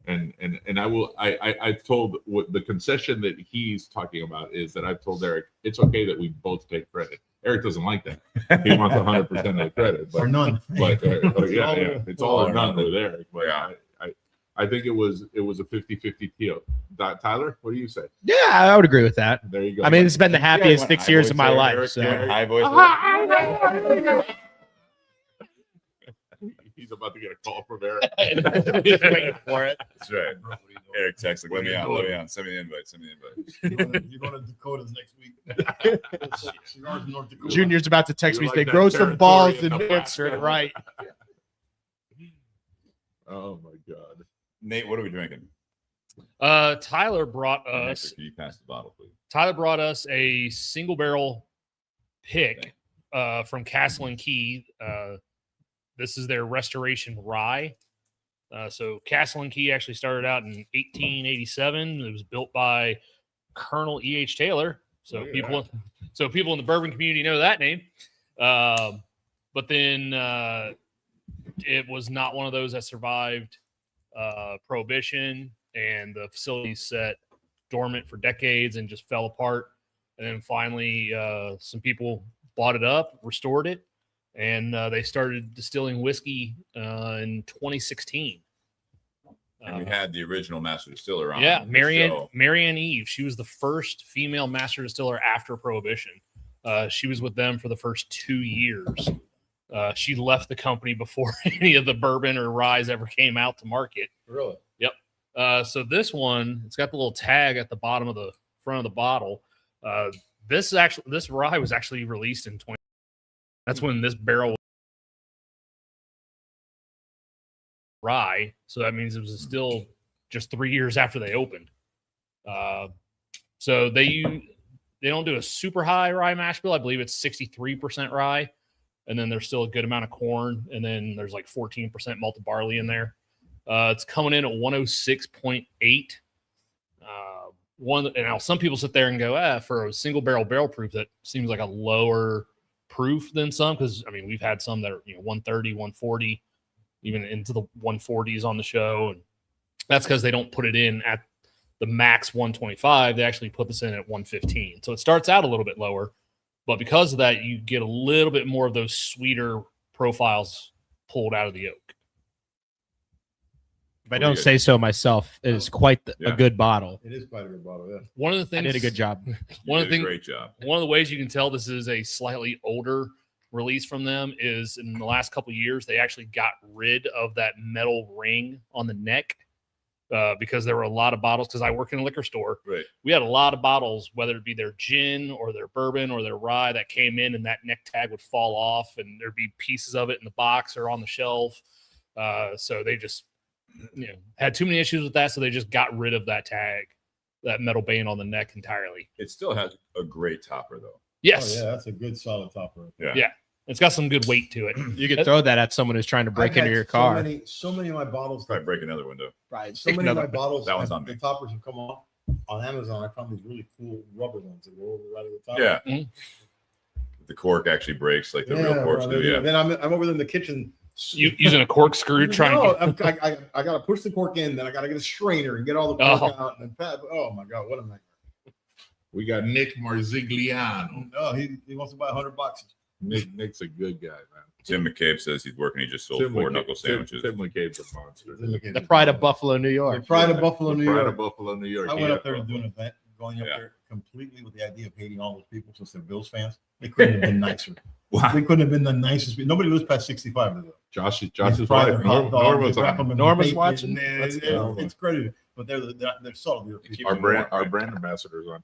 I've told what the concession that he's talking about is that I've told Eric it's okay that we both take credit. Eric doesn't like that. He wants 100% of the credit, Or none. but yeah, it's all or none Yeah. with Eric. But Yeah. I think it was a 50-50 deal. Tyler, what do you say? Yeah, I would agree with that. There you go. I mean, it's been the happiest Yeah, 6 years of my life. Eric, So. high voice. He's about to get a call from Eric. Waiting for it. That's right. Eric texts like, let me on. Send me the invite. You're going to Dakotas next week. Cigars in North Dakota. Junior's about to text You me. like They that grow some territory balls in and Nebraska. answer it right. Oh my God. Nate, what are we drinking? Tyler brought Hector, us. can you pass the bottle, please? Tyler brought us a single barrel pick from Castle and Key. This is their restoration rye. So Castle and Key actually started out in 1887. It was built by Colonel E.H. Taylor. So Look at people in the bourbon community know that name. But then it was not one of those that survived Prohibition, and the facility set dormant for decades and just fell apart. And then finally, some people bought it up, restored it, and they started distilling whiskey in 2016. And we had the original master distiller on. Yeah, the show. Marianne Eve. She was the first female master distiller after Prohibition. She was with them for the first 2 years. She left the company before any of the bourbon or ryes ever came out to market. Really? So this one, it's got the little tag at the bottom of the front of the bottle. This rye was actually released in 20. That's when this barrel rye. So that means it was still just 3 years after they opened. So they don't do a super high rye mash bill. I believe it's 63% rye. and then there's still a good amount of corn, and then there's like 14% malted barley in there. It's coming in at 106.8. And now some people sit there and go, for a single barrel proof, that seems like a lower proof than some, because I mean we've had some that are 130, 140, even into the 140s on the show, and that's because they don't put it in at the max 125. They actually put this in at 115, so it starts out a little bit lower, but because of that, you get a little bit more of those sweeter profiles pulled out of the oak. If I don't say so myself, it is quite a good bottle. It is quite a good bottle. Yeah. One of the things I did a good job. Great job. One of the ways you can tell this is a slightly older release from them is in the last couple of years, they actually got rid of that metal ring on the neck because there were a lot of bottles. Because I work in a liquor store. Right. We had a lot of bottles, whether it be their gin or their bourbon or their rye, that came in and that neck tag would fall off and there'd be pieces of it in the box or on the shelf. So they just had too many issues with that, so they just got rid of that tag, that metal band on the neck entirely. It still has a great topper, though. Yes. Oh, yeah, that's a good solid topper. Yeah. It's got some good weight to it. You could throw that at someone who's trying to break into your car. So many of my bottles. Probably break another window. Right. So many of my bottles. That one's on me. The toppers have come off on Amazon. I found these really cool rubber ones that go over right at the top. Yeah. Mhm. The cork actually breaks like the real corks do. Yeah. Then I'm over there in the kitchen. You using a corkscrew trying to get... I got to push the cork in, then I got to get a strainer and get all the cork out. And oh my God, what a nightmare. We got Nick Marzigliano. Oh, he wants to buy 100 boxes. Nick's a good guy, man. Tim McCabe says he's working. He just sold 4 knuckle sandwiches. Tim McCabe's a monster. The pride of Buffalo, New York. The pride of Buffalo, New Pride York. of Buffalo, New York. I went up there to do an event, going up there completely with the idea of hating all those people since they're Bills fans. They couldn't have been nicer. Wow. They couldn't have been the nicest people. Nobody lives past 65. Josh's His wife. Norma's Norma's watching. It's credited, but they're solid people. Our brand ambassadors on.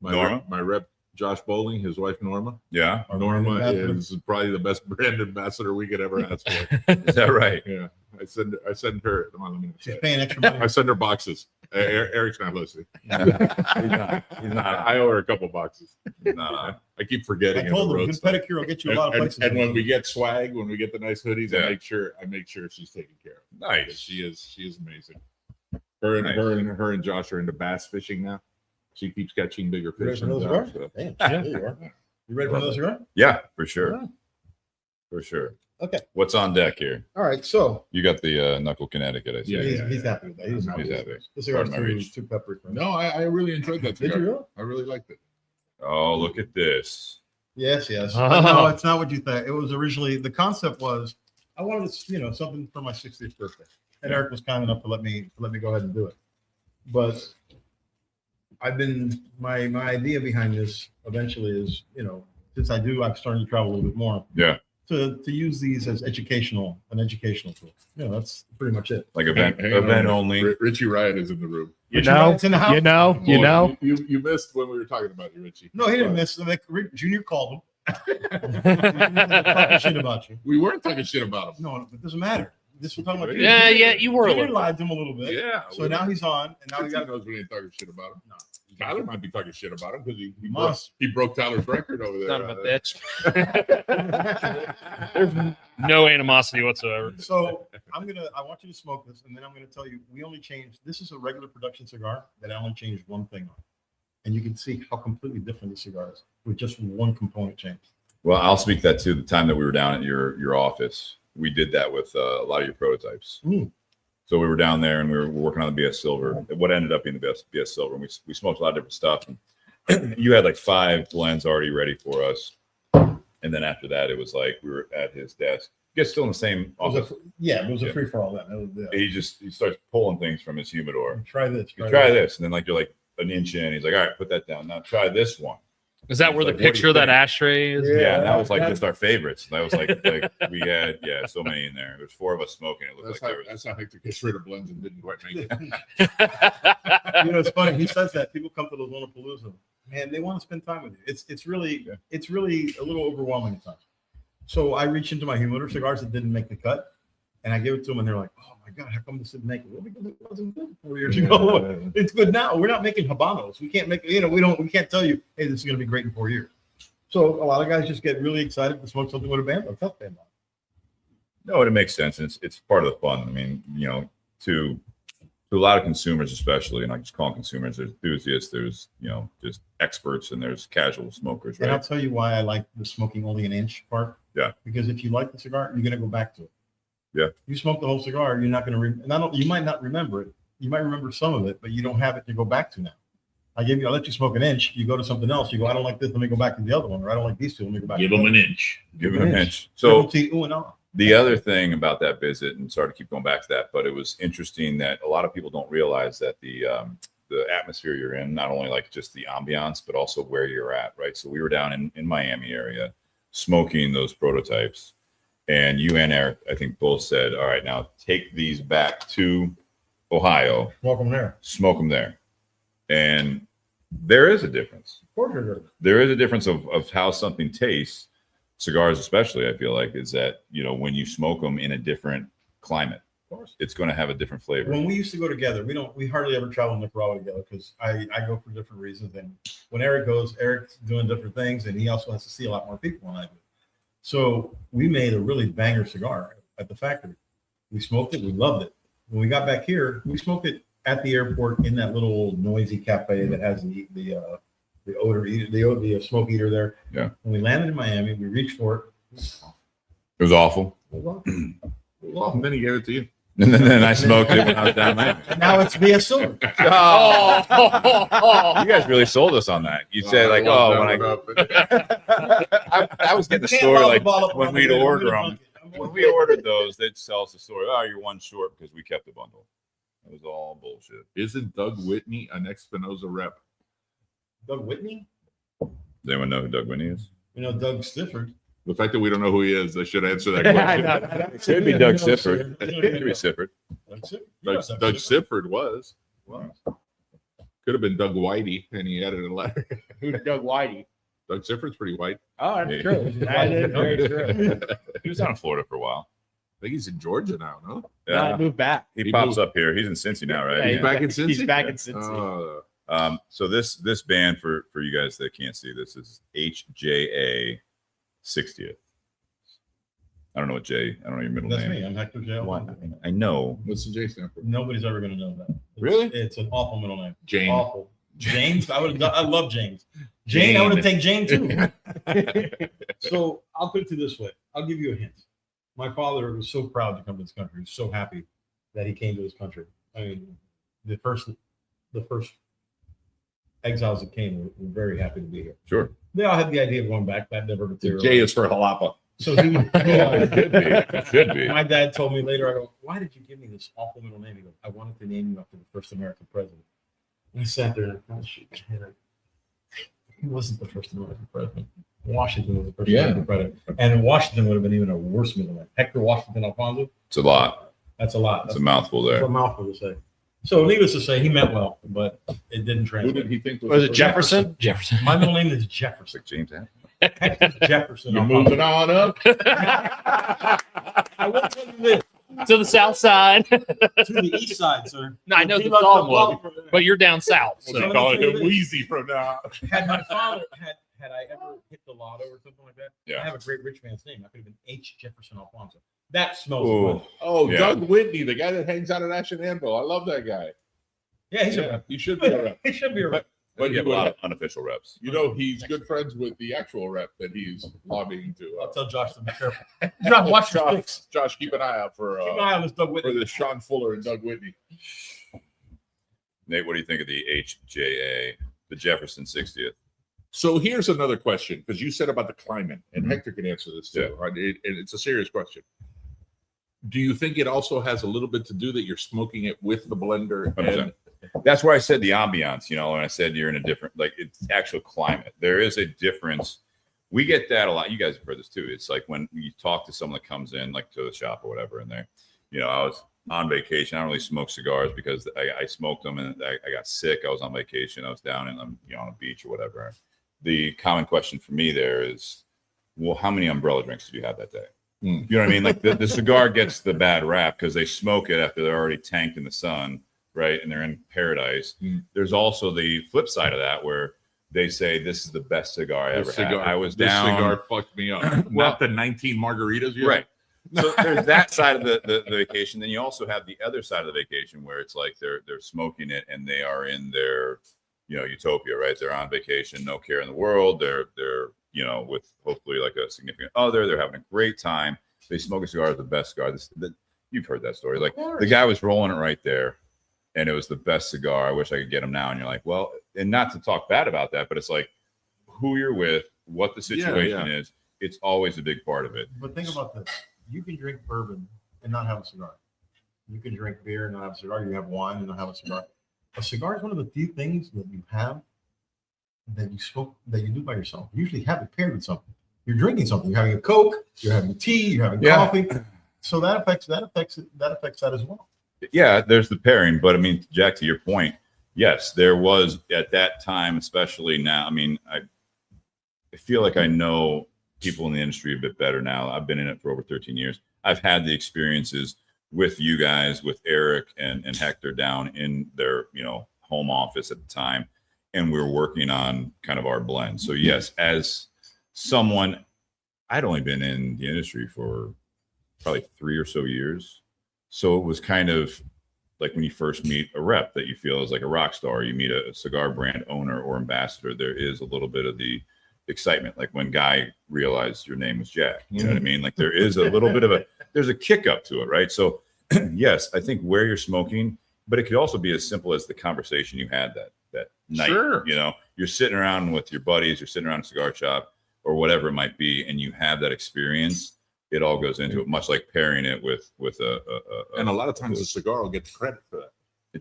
Norma? My rep, Josh Bowling, his wife Norma. Yeah. Our Norma brand ambassador. is probably the best brand ambassador we could ever ask for. Is that right? Yeah, I send her. Come on, let me She's say it. paying extra money. I send her boxes. Eric's not listening. He's not. I owe her a couple boxes. He's not. I keep forgetting. I told in the her, road good stuff. pedicure will get you a lot of places. And when we get swag, when we get the nice hoodies, Yeah. I make sure she's taken care of. Nice. She is amazing. Her and Josh are into bass fishing now. She keeps catching bigger You ready fish. for than another Josh, cigar? so. Damn, there you are. You ready for another cigar? Yeah, for sure. Yeah. For sure. Okay. What's on deck here? All right. So You got the Knuckle Connecticut, I see. Yeah. he's happy with that. He's He's happy. The cigar's Pardon my reach. too peppery for him. No, I really enjoyed that Did cigar. you really? I really liked it. Oh, look at this. Yes. Oh. But no, it's not what you think. It was originally, the concept was I wanted to, something for my 60th birthday. And Eric was kind enough to let me go ahead and do it. But my idea behind this eventually is, since I'm starting to travel a little bit more. Yeah. To use these as an educational tool. That's pretty much it. Like Hang event on. only. Richie Riot is in the room. It's in the house. You missed when we were talking about you, Richie. No, he didn't miss. Junior called him. Talking shit about you. We weren't talking shit about him. No, it doesn't matter. This was talking about you. Yeah, you were a Junior little. lied to him a little bit. Yeah. So now he's on, and now we Richie got. knows we ain't talking shit about him. No. Tyler might be talking shit about him because must. he broke Tyler's record over there. Son of a bitch. There's no animosity whatsoever. So I want you to smoke this, and then I'm gonna tell you we only changed. This is a regular production cigar that I only changed one thing on, and you can see how completely different the cigar is with just one component change. Well, I'll speak that to the time that we were down at your office. We did that with a lot of your prototypes. Mm. So we were down there and we were working on the BS Silver. What ended up being the BS Silver, and we smoked a lot of different stuff. And you had like 5 blends already ready for us. And then after that, it was like we were at his desk. Guess still in the same office. It was a free for all then. He starts pulling things from his humidor. Try this. Try this, and then like you're like an inch in. He's like, all right, put that down. Now try this one. Is that where the Like, what do you picture of that think? ashtray is? Yeah, and that was like just our favorites. That was like we had so many in there. There's 4 of us smoking. It looked That's how Hector gets rid of blends and didn't quite make it. It's funny. He says that people come to those Lollapalooza, man, they want to spend time with you. It's really a little overwhelming at times. So I reach into my humidor cigars that didn't make the cut, and I give it to them, and they're like, "Oh my God, how come this didn't make it?" Well, because it wasn't good 4 years ago. It's good now. We're not making Habanos. We can't make. We can't tell you, "Hey, this is going to be great in 4 years." So a lot of guys just get really excited to smoke something with a tough band on. No, it makes sense. And it's part of the fun. I mean, to a lot of consumers, especially, and I just call them consumers, there's enthusiasts, there's, just experts, and there's casual smokers, right? And I'll tell you why I like the smoking only an inch part. Yeah. Because if you like the cigar, you're going to go back to it. Yeah. You smoke the whole cigar, you're not going to, you might not remember it. You might remember some of it, but you don't have it to go back to now. I let you smoke an inch. You go to something else. You go, I don't like this. Let me go back to the other one. Or I don't like these two. Let me go back. Give to them the an other. inch. Give them an inch. So Ooh and ah. the other thing about that visit, and sorry to keep going back to that, but it was interesting that a lot of people don't realize that the atmosphere you're in, not only like just the ambiance, but also where you're at, right? So we were down in Miami area smoking those prototypes, and you and Eric, I think, both said, all right, now take these back to Ohio, Welcome there. smoke them there. And there is a difference. Of course you're good. There is a difference of how something tastes. Cigars, especially, I feel like, is that, when you smoke them in a different climate, Of course. it's going to have a different flavor. When we used to go together, we hardly ever travel in Nicaragua together because I go for different reasons. And when Eric goes, Eric's doing different things, and he also has to see a lot more people than I do. So we made a really banger cigar at the factory. We smoked it. We loved it. When we got back here, we smoked it at the airport in that little noisy cafe that has the odor, the smoke eater there. Yeah. When we landed in Miami, we reached for it. It was awful. Well, then he gave it to you. And then I smoked it when I was down there. Now it's BS Silver. Oh, you guys really sold us on that. You said like, I was getting the story like when we'd order them. When we ordered those, they'd tell us the story. Oh, you're one short because we kept the bundle. It was all bullshit. Isn't Doug Whitney an Espinosa rep? Doug Whitney? Does anyone know who Doug Whitney is? Doug Stifford. The fact that we don't know who he is, they should answer that question. It could be Doug Sifford. It could be Sifford. Doug Sifford was. Could have been Doug Whitey, and he added a letter. Who's Doug Whitey? Doug Sifford's pretty white. Oh, that's true. That is very true. He was down in Florida for a while. I think he's in Georgia now, no? No, I moved back. He pops up here. He's in Cincy now, right? Yeah, He's back in Cincy? He's back in Cincy. So this band, for you guys that can't see, this is HJA 60th. I don't know what J. I don't know your middle That's name. me. I'm Hector J. I know. What's the J stand for? Nobody's ever going to know that. Really? It's an awful middle name. Jane. Awful. James. I love James. Jane. I would have taken Jane too. So I'll put it to this way. I'll give you a hint. My father was so proud to come to this country. He was so happy that he came to this country. I mean, the first exiles that came were very happy to be here. Sure. They all had the idea of going back. That never The materialized. J is for Jalapa. So he, It could be. It should be. my dad told me later, I go, why did you give me this awful middle name? He goes, I wanted to name you after the first American president. And I sat there and I shoot my head. He wasn't the first American president. Washington was the first American president. And Washington would have been even a worse middle name. Hector Washington Alfonso. It's a lot. That's a lot. It's a mouthful That's there. a mouthful to say. So needless to say, he meant well, but it didn't Who translate. did he think Was it the- Jefferson? Jefferson. My middle name is It's Jefferson. like James Allen. Hector Jefferson. You're Alfonso. moving on up. I will tell you this. To the south side. To the east side, sir. No, I know He the loves Dogwood, Dogwood. but you're down south. So So let me calling tell you him this. Wheezy from now. Had my father had I ever hit the lotto or something like that, Yeah. I have a great rich man's name. I could have been H. Jefferson Alfonso. That smells Ooh. good. Oh, Yeah. Doug Whitney, the guy that hangs out at Ash and Anvil. I love that guy. Yeah, he's Yeah, a he should be a rep. rep. He should be a rep. But you he have a lot would- of unofficial reps. You know, he's good friends with the actual rep that he's lobbying to. I'll tell Josh to be careful. Josh, watch your sticks. Josh, keep an eye out for Keep an eye on this Doug for Whitney. the Shawn Fuller and Doug Whitney. Nate, what do you think of the HJA, the Jefferson 60th? So here's another question, because you said about the climate, and Mhm. Hector can answer this too. Right? And it's a serious question. Do you think it also has a little bit to do that you're smoking it with the blender? 100%. That's where I said the ambiance, and I said you're in a different, like, it's actual climate. There is a difference. We get that a lot. You guys have heard this too. It's like when you talk to someone that comes in, like to the shop or whatever, and they're, I was on vacation. I don't really smoke cigars because I smoked them and I got sick. I was on vacation. I was down in, on a beach or whatever. The common question for me there is, well, how many umbrella drinks did you have that day? You know what I mean? Like the cigar gets the bad rap because they smoke it after they're already tanked in the sun, right? And they're in paradise. There's also the flip side of that where they say this is the best cigar I ever This had. I was this down. cigar fucked me up. Not the 19 margaritas you Right. So there's that side of the vacation. Then you also have the other side of the vacation where it's like they're smoking it and they are in their, utopia, right? They're on vacation, no care in the world. They're with hopefully like a significant other. They're having a great time. They smoke a cigar, the best cigar. You've heard that story. Like the guy was rolling it right there, and it was the best cigar. I wish I could get him now. And you're like, well, and not to talk bad about that, but it's like who you're with, what the situation is. It's always a big part of it. But think about this. You can drink bourbon and not have a cigar. You can drink beer and not have a cigar. You can have wine and not have a cigar. A cigar is one of the few things that you have that you smoke, that you do by yourself. You usually have it paired with something. You're drinking something. You're having a Coke. You're having tea. You're having coffee. So that affects that as well. Yeah, there's the pairing. But I mean, Jack, to your point, yes, there was at that time, especially now. I mean, I feel like I know people in the industry a bit better now. I've been in it for over 13 years. I've had the experiences with you guys, with Eric and Hector down in their, home office at the time. And we're working on kind of our blend. So yes, as someone, I'd only been in the industry for probably 3 or so years. So it was kind of like when you first meet a rep that you feel is like a rock star, you meet a cigar brand owner or ambassador, there is a little bit of the excitement, like when Guy realized your name was Jack. You know what I mean? Like there is a little bit of there's a kick up to it, right? So yes, I think where you're smoking, but it could also be as simple as the conversation you had that night. Sure. You're sitting around with your buddies, you're sitting around a cigar shop or whatever it might be, and you have that experience. It all goes into it, much like pairing it with and a lot of times the cigar will get the credit for that.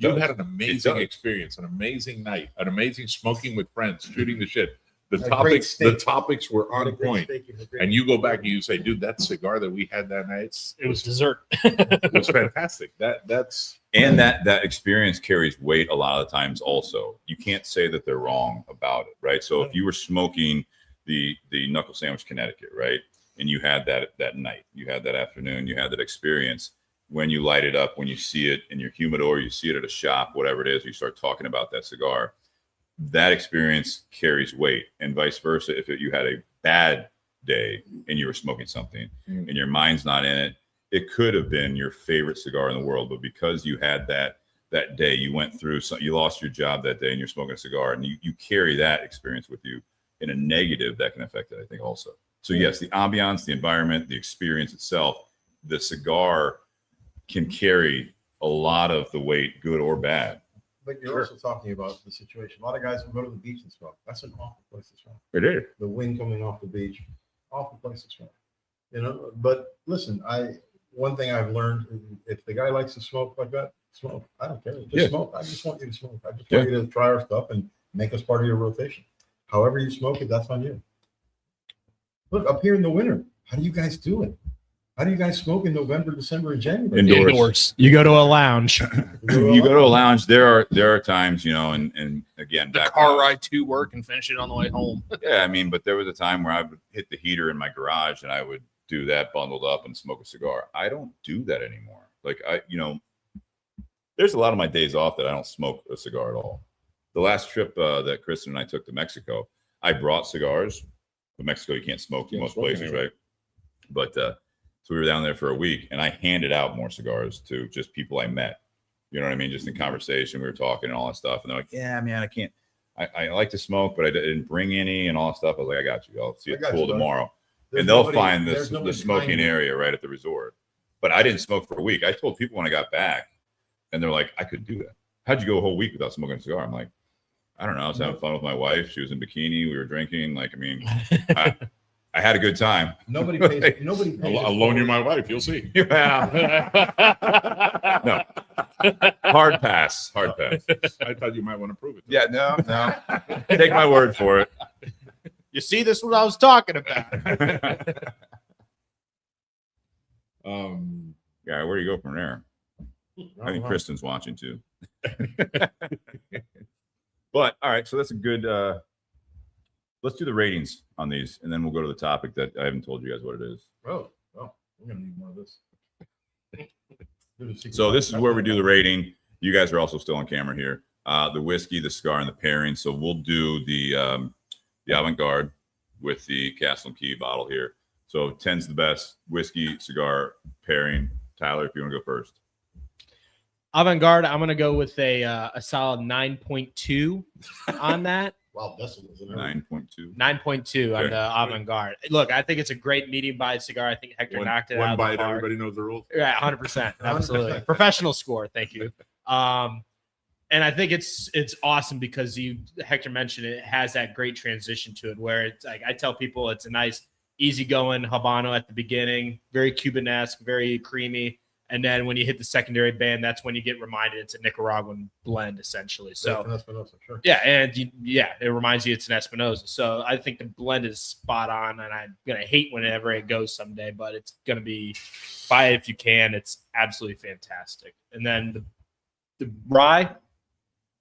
You've had an amazing experience, an amazing night, an amazing smoking with friends, shooting the shit. The topics were on point, and you go back and you say, "Dude, that cigar that we had that night, it was dessert. It was fantastic." That's that experience carries weight a lot of the times. Also, you can't say that they're wrong about it, right? So if you were smoking the Knuckle Sandwich Connecticut, right, and you had that night, you had that afternoon, you had that experience. When you light it up, when you see it in your humidor, you see it at a shop, whatever it is, you start talking about that cigar. That experience carries weight, and vice versa. If you had a bad day and you were smoking something and your mind's not in it, it could have been your favorite cigar in the world, but because you had that day, you went through you lost your job that day and you're smoking a cigar, and you carry that experience with you in a negative that can affect it, I think, also. So yes, the ambiance, the environment, the experience itself, the cigar can carry a lot of the weight, good or bad. But you're also talking about the situation. A lot of guys will go to the beach and smoke. That's an awful place to smoke. It is. The wind coming off the beach, awful place to smoke. But listen, one thing I've learned, if the guy likes to smoke like that, smoke. I don't care. Just smoke. I just want you to smoke. I just want you to try our stuff and make us part of your rotation. However you smoke it, that's on you. Look, up here in the winter, how do you guys do it? How do you guys smoke in November, December, and January? Indoors. You go to a lounge. You go to a lounge. There are times, and again, the car ride to work and finish it on the way home. Yeah, I mean, but there was a time where I would hit the heater in my garage and I would do that bundled up and smoke a cigar. I don't do that anymore. Like there's a lot of my days off that I don't smoke a cigar at all. The last trip that Kristen and I took to Mexico, I brought cigars. But Mexico, you can't smoke in most places, right? But so we were down there for a week, and I handed out more cigars to just people I met. You know what I mean? Just in conversation, we were talking and all that stuff. And they're like, "Yeah, man, I can't. I like to smoke, but I didn't bring any and all that stuff." I was like, "I got you. I'll see you at the pool tomorrow." And they'll find the smoking area right at the resort. But I didn't smoke for a week. I told people when I got back, and they're like, "I couldn't do that. How'd you go a whole week without smoking a cigar?" I'm like, "I don't know. I was having fun with my wife. She was in bikini. We were drinking. Like, I mean, I had a good time." Nobody pays. Nobody pays. I'll loan you my wife. You'll see. Yeah. No. Hard pass. Hard pass. I thought you might want to prove it. Yeah. No. Take my word for it. You see, this is what I was talking about. Yeah. Where do you go from there? I think Kristen's watching too. But all right, so that's a good. Let's do the ratings on these, and then we'll go to the topic that I haven't told you guys what it is. Oh, we're gonna need more of this. So this is where we do the rating. You guys are also still on camera here. the whiskey, the cigar, and the pairing. So we'll do the Avant Garde with the Castle and Key bottle here. So 10's the best whiskey, cigar, pairing. Tyler, if you want to go first. Avant Garde, I'm going to go with a solid 9.2 on that. Wow, decimals in there. 9.2. 9.2 on Okay. the Avant Garde. Look, I think it's a great medium-bodied cigar. I think Hector knocked it out One of the bite, park. everybody knows the rules. Yeah, 100%. Absolutely. Professional score. Thank you. And I think it's awesome because Hector mentioned it has that great transition to it where it's like I tell people it's a nice easygoing Habano at the beginning, very Cuban-esque, very creamy. And then when you hit the secondary band, that's when you get reminded it's a Nicaraguan blend essentially. So Espinosa, sure. yeah, and it reminds you it's an Espinosa. So I think the blend is spot on, and I'm gonna hate whenever it goes someday, but it's gonna be buy it if you can. It's absolutely fantastic. And then the rye,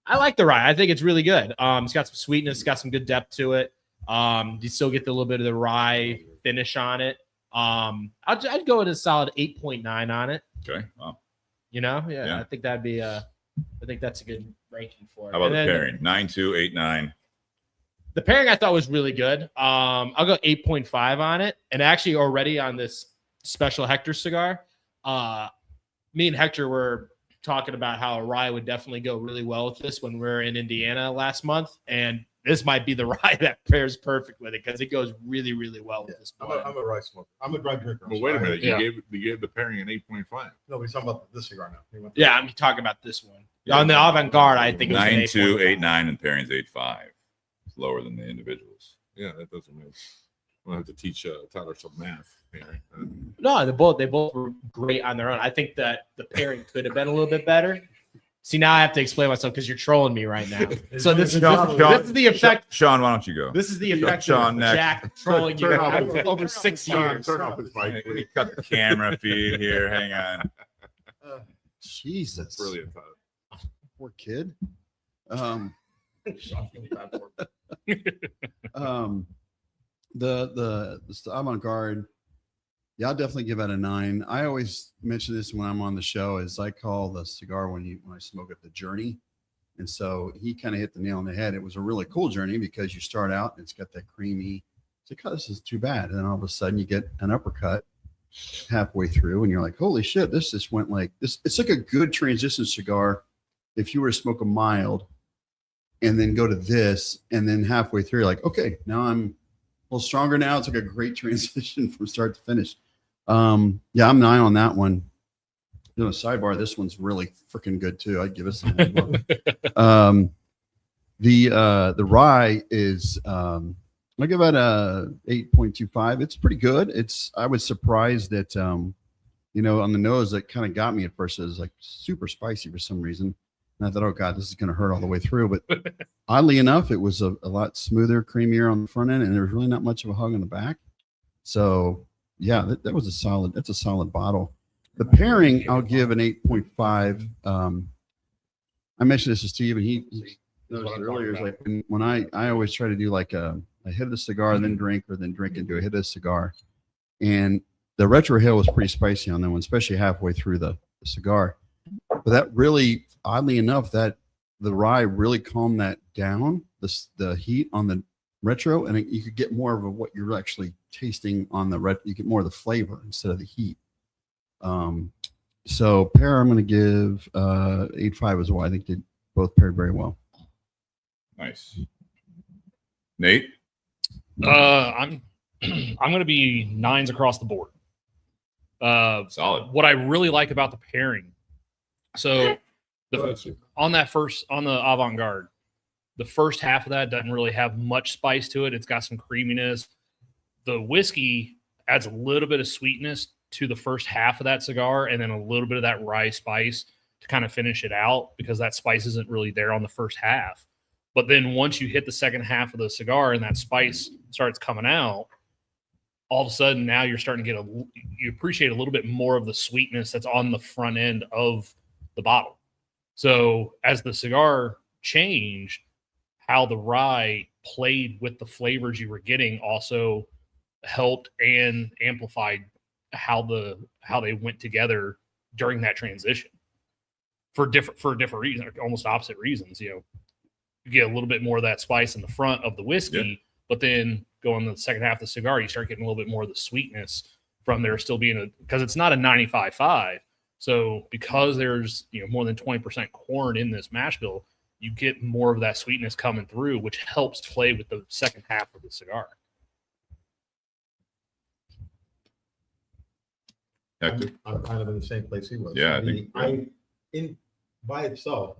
I like the rye. I think it's really good. It's got some sweetness, it's got some good depth to it. You still get the little bit of the rye finish on it. I'd go with a solid 8.9 on it. Okay. Wow. I think that'd be I think that's a good ranking for it. How about And the then pairing? 9.2, 8.9. The pairing I thought was really good. I'll go 8.5 on it. And actually already on this special Hector cigar, me and Hector were talking about how a rye would definitely go really well with this when we were in Indiana last month. And this might be the rye that pairs perfect with it because it goes really, really well with this blend. I'm a rice smoker. I'm a dry drinker. But wait a minute, Yeah. you gave the pairing an 8.5. No, we're talking about this cigar now. Yeah, I'm talking about this one. On the Avant Garde, I think it was an 9.2, 8.5. 8.9, and pairing's 8.5. It's lower than the individuals. Yeah, that doesn't make. We'll have to teach Tyler some math. Here. No, they both were great on their own. I think that the pairing could have been a little bit better. See, now I have to explain myself because you're trolling me right now. So this is the effect. Sean, why don't you go? This is the effect Sean, of next. Jack trolling you Turn off- over 6 years. Turn off his mic. Let me cut the camera feed here. Hang on. Jesus. Brilliant, Tyler. Poor kid. The Avant Garde, yeah, I'll definitely give it a 9. I always mention this when I'm on the show, is I call the cigar when I smoke it the journey. And so he kind of hit the nail on the head. It was a really cool journey because you start out and it's got that creamy. It's like, oh, this is too bad. And then all of a sudden you get an uppercut halfway through and you're like, holy shit, this just went like this. It's like a good transition cigar. If you were to smoke a mild and then go to this and then halfway through, you're like, okay, now I'm a little stronger now. It's like a great transition from start to finish. Yeah, I'm 9 on that one. Doing a sidebar, this one's really freaking good too. I'd give it some. The rye is I give it a 8.25. It's pretty good. I was surprised that on the nose that kind of got me at first. It was like super spicy for some reason. And I thought, oh God, this is going to hurt all the way through. But oddly enough, it was a lot smoother, creamier on the front end, and there was really not much of a hug on the back. So yeah, that's a solid bottle. The pairing, I'll give an 8.5. I mentioned this to Steve, and he noticed it earlier. Is like when I always try to do like a hit of the cigar, then drink, or then drink into a hit of the cigar. And the Retro Hill was pretty spicy on that one, especially halfway through the cigar. But that really, oddly enough, that the rye really calmed that down, the heat on the Retro, and you could get more of what you're actually tasting on the Retro. You get more of the flavor instead of the heat. So pair, I'm going to give 8.5 as well. I think they both paired very well. Nice. Nate? I'm going to be 9s across the board. Solid. What I really like about the pairing, so on the Avant Garde, the first half of that doesn't really have much spice to it. It's got some creaminess. The whiskey adds a little bit of sweetness to the first half of that cigar, and then a little bit of that rye spice to kind of finish it out because that spice isn't really there on the first half. But then once you hit the second half of the cigar and that spice starts coming out, all of a sudden now you're starting to get you appreciate a little bit more of the sweetness that's on the front end of the bottle. So as the cigar changed, how the rye played with the flavors you were getting also helped and amplified how they went together during that transition. for different reasons, almost opposite reasons. You get a little bit more of that spice in the front of the whiskey, but then going to the second half of the cigar, you start getting a little bit more of the sweetness from there still being because it's not a 95.5. So because there's more than 20% corn in this mash bill, you get more of that sweetness coming through, which helps play with the second half of the cigar. Hector? I'm kind of in the same place he was. Yeah, I think by itself,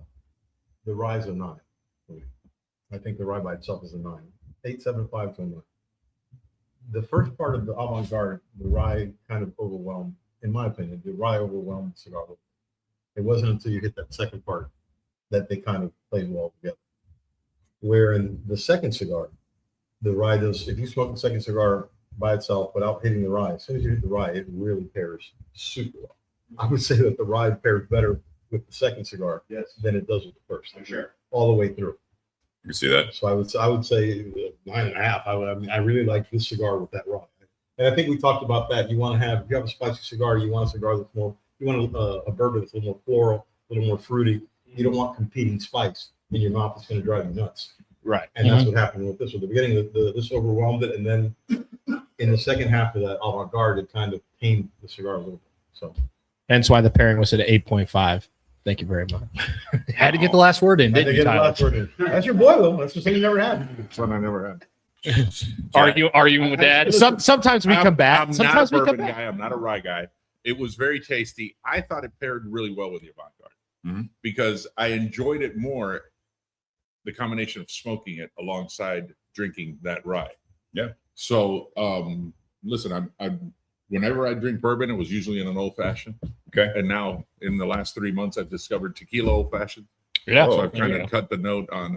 the rye is a 9. I think the rye by itself is a 9. 8.75 to a 9. The first part of the Avant Garde, the rye kind of overwhelmed, in my opinion, the rye overwhelmed the cigar. It wasn't until you hit that second part that they kind of played well together. Where in the second cigar, the rye does, if you smoke the second cigar by itself without hitting the rye, as soon as you hit the rye, it really pairs super well. I would say that the rye pairs better with the second cigar than it does with the first. For sure. All the way through. You see that? So I would say 9.5. I really like this cigar with that rye. And I think we talked about that. If you have a spicy cigar, you want a cigar that's more, you want a bourbon that's a little more floral, a little more fruity. You don't want competing spice in your mouth. It's going to drive you nuts. Right. And that's what happened with this one. At the beginning, this overwhelmed it. And then in the second half of that Avant Garde, it kind of tamed the cigar a little bit. So Hence why the pairing was at 8.5. Thank you very much. Had to get the last word in, didn't you, Tyler? That's your boy, though. That's the thing you never had. Son I never had. Arguing with Dad. Sometimes we come back. I'm Sometimes not we a come bourbon back. guy. I'm not a rye guy. It was very tasty. I thought it paired really well with the Avant Garde because I enjoyed it more, the combination of smoking it alongside drinking that rye. Yeah. So, listen, I'm whenever I drink bourbon, it was usually in an old fashioned. Okay. And now in the last 3 months, I've discovered tequila old fashioned. Yeah. So I've kind of cut the note on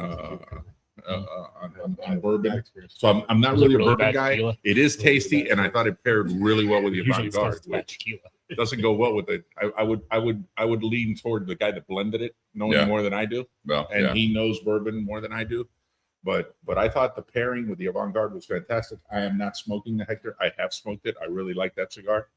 bourbon. So I'm not really a bourbon guy. Tequila. It is tasty, and I thought it paired really well with the Usually Avant it's Garde, supposed to be which tequila. doesn't go well with it. I would lean toward the guy that blended it, knowing Yeah. more than I do, Well, and yeah. he knows bourbon more than I do. But I thought the pairing with the Avant Garde was fantastic. I am not smoking the Hector. I have smoked it. I really like that cigar.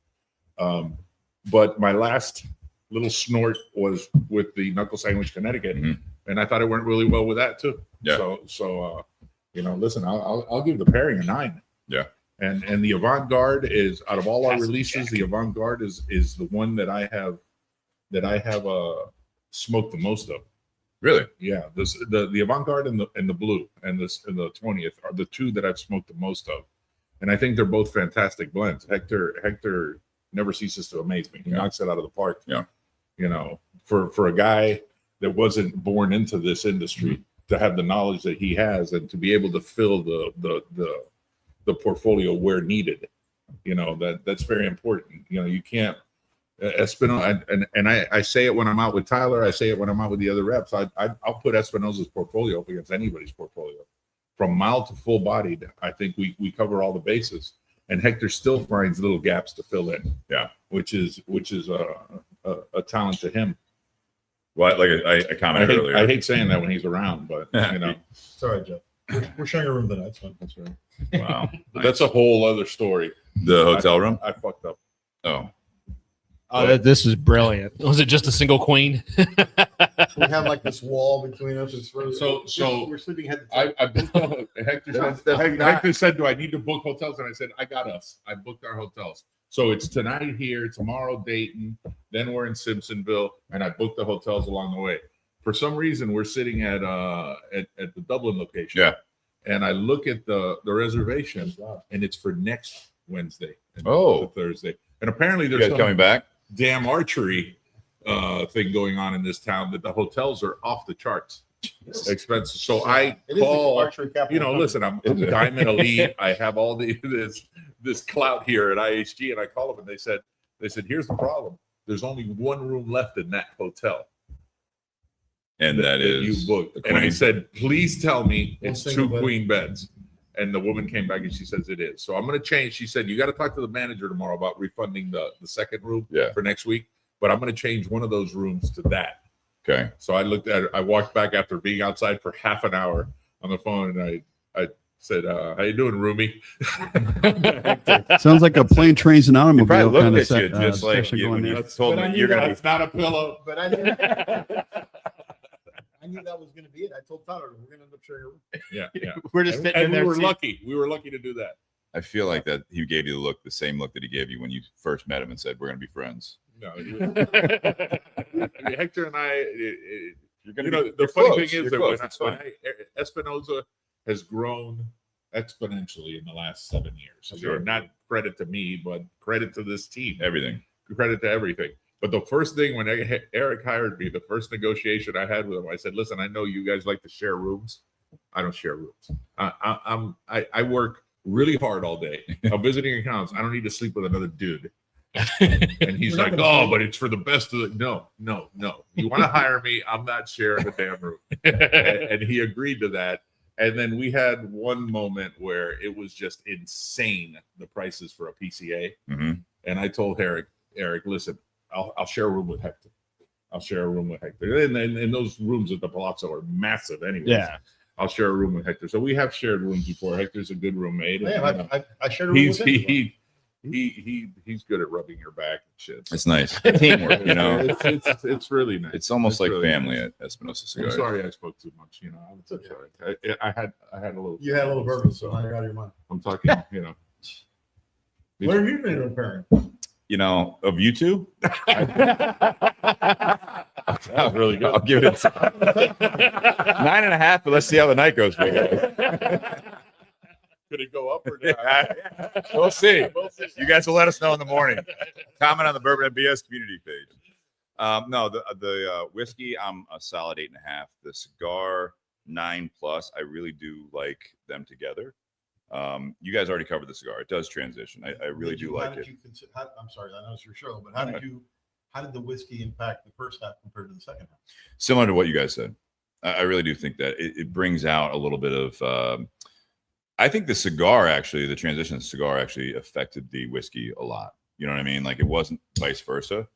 But my last little snort was with the Knuckle Sandwich Connecticut, and I thought it went really well with that too. Yeah. So listen, I'll give the pairing a 9. Yeah. And the Avant Garde is, out of all our Classic releases, Jack. the Avant Garde is the one that I have smoked the most of. Really? Yeah, the Avant Garde and the Blue and the 20th are the two that I've smoked the most of, and I think they're both fantastic blends. Hector never ceases to amaze me. He knocks it out of the park. Yeah. For a guy that wasn't born into this industry to have the knowledge that he has and to be able to fill the portfolio where needed, that's very important. You can't. Espinosa, and I say it when I'm out with Tyler. I say it when I'm out with the other reps. I'll put Espinosa's portfolio up against anybody's portfolio, from mild to full bodied. I think we cover all the bases, and Hector still finds little gaps to fill in. Yeah, which is a talent to him. Well, like I commented earlier. I hate saying that when he's around, but Sorry, Jeff. We're sharing a room tonight. It's fine. That's right. Wow. that's a whole other story. The hotel room? I fucked up. Oh. This was brilliant. Was it just a single queen? We have like this wall between us. So we're sleeping head to toe. I booked, Hector said, do I need to book hotels? And I said, I got us. I booked our hotels. So it's tonight here, tomorrow Dayton, then we're in Simpsonville, and I booked the hotels along the way. For some reason, we're sitting at the Dublin location. Yeah. And I look at the reservation, and it's for next Wednesday. and Oh. Thursday. And apparently You there's guys coming back? damn archery thing going on in this town that the hotels are off the charts expensive. So I It is the call, archery capital. listen, I'm Diamond Elite. I have all this clout here at IHG, and I call them and they said, here's the problem. There's only one room left in that hotel. And that is you booked. the And I queen. said, please tell me One it's single 2 bed. queen beds. And the woman came back and she says it is. So I'm going to change. She said, you got to talk to the manager tomorrow about refunding the second room Yeah. for next week. But I'm going to change one of those rooms to that. Okay. So I looked at it. I walked back after being outside for half an hour on the phone, and I Said, "How you doing, roomie?" Sounds like a plane, trains, and He probably automobile looked kind of at you just like section you, going when you there. told me you're gonna be. That's not a pillow. But I knew that was going to be it. I told Tyler we're going to end up sharing a room. Yeah. We're just And, fitting in and we there. were too. lucky. We were lucky to do that. I feel like that he gave you the look, the same look that he gave you when you first met him and said, "We're gonna be friends." No, I mean, Hector and I. You're gonna You know, be, the you're funny close. thing is You're that close. when It's fine. Espinosa has grown exponentially in the last 7 years. Sure. Not credit to me, but credit to this team. Everything. Credit to everything. But the first thing when Eric hired me, the first negotiation I had with him, I said, "Listen, I know you guys like to share rooms. I don't share rooms. I work really hard all day. I'm visiting accounts. I don't need to sleep with another dude." And he's like, "Oh, but it's for the best of the." No. You want to hire me? I'm not sharing a damn room. And he agreed to that. And then we had one moment where it was just insane, the prices for a PCA. Mhm. And I told Eric, "Listen, I'll share a room with Hector. I'll share a room with Hector." And those rooms at the Palazzo are massive anyways. Yeah. I'll share a room with Hector. So we have shared rooms before. Hector's a good roommate. I shared a room He's with him. he's good at rubbing your back and shit. It's nice teamwork, you know. It's really nice. It's almost like really family nice. at Espinosa I'm Cigars. sorry I spoke too much. You know, I'm so sorry. I had a little. You had a little bourbon, so now you're out of your mind. I'm talking. You know. What have you been repairing? You know, of you two, That's really good. I'll give it 9.5. But let's see how the night goes for you guys. Could it go up or down? We'll see. You guys will let us know in the morning. Comment on the Bourbon and BS community page. No, the whiskey, I'm a solid 8.5. The cigar 9+. I really do like them together. You guys already covered the cigar. It does transition. I really do like it. I'm sorry, I know it's your show, but how did the whiskey impact the first half compared to the second half? Similar to what you guys said. I really do think that it brings out a little bit of. I think the cigar actually, the transition of the cigar actually affected the whiskey a lot. You know what I mean? Like it wasn't vice versa.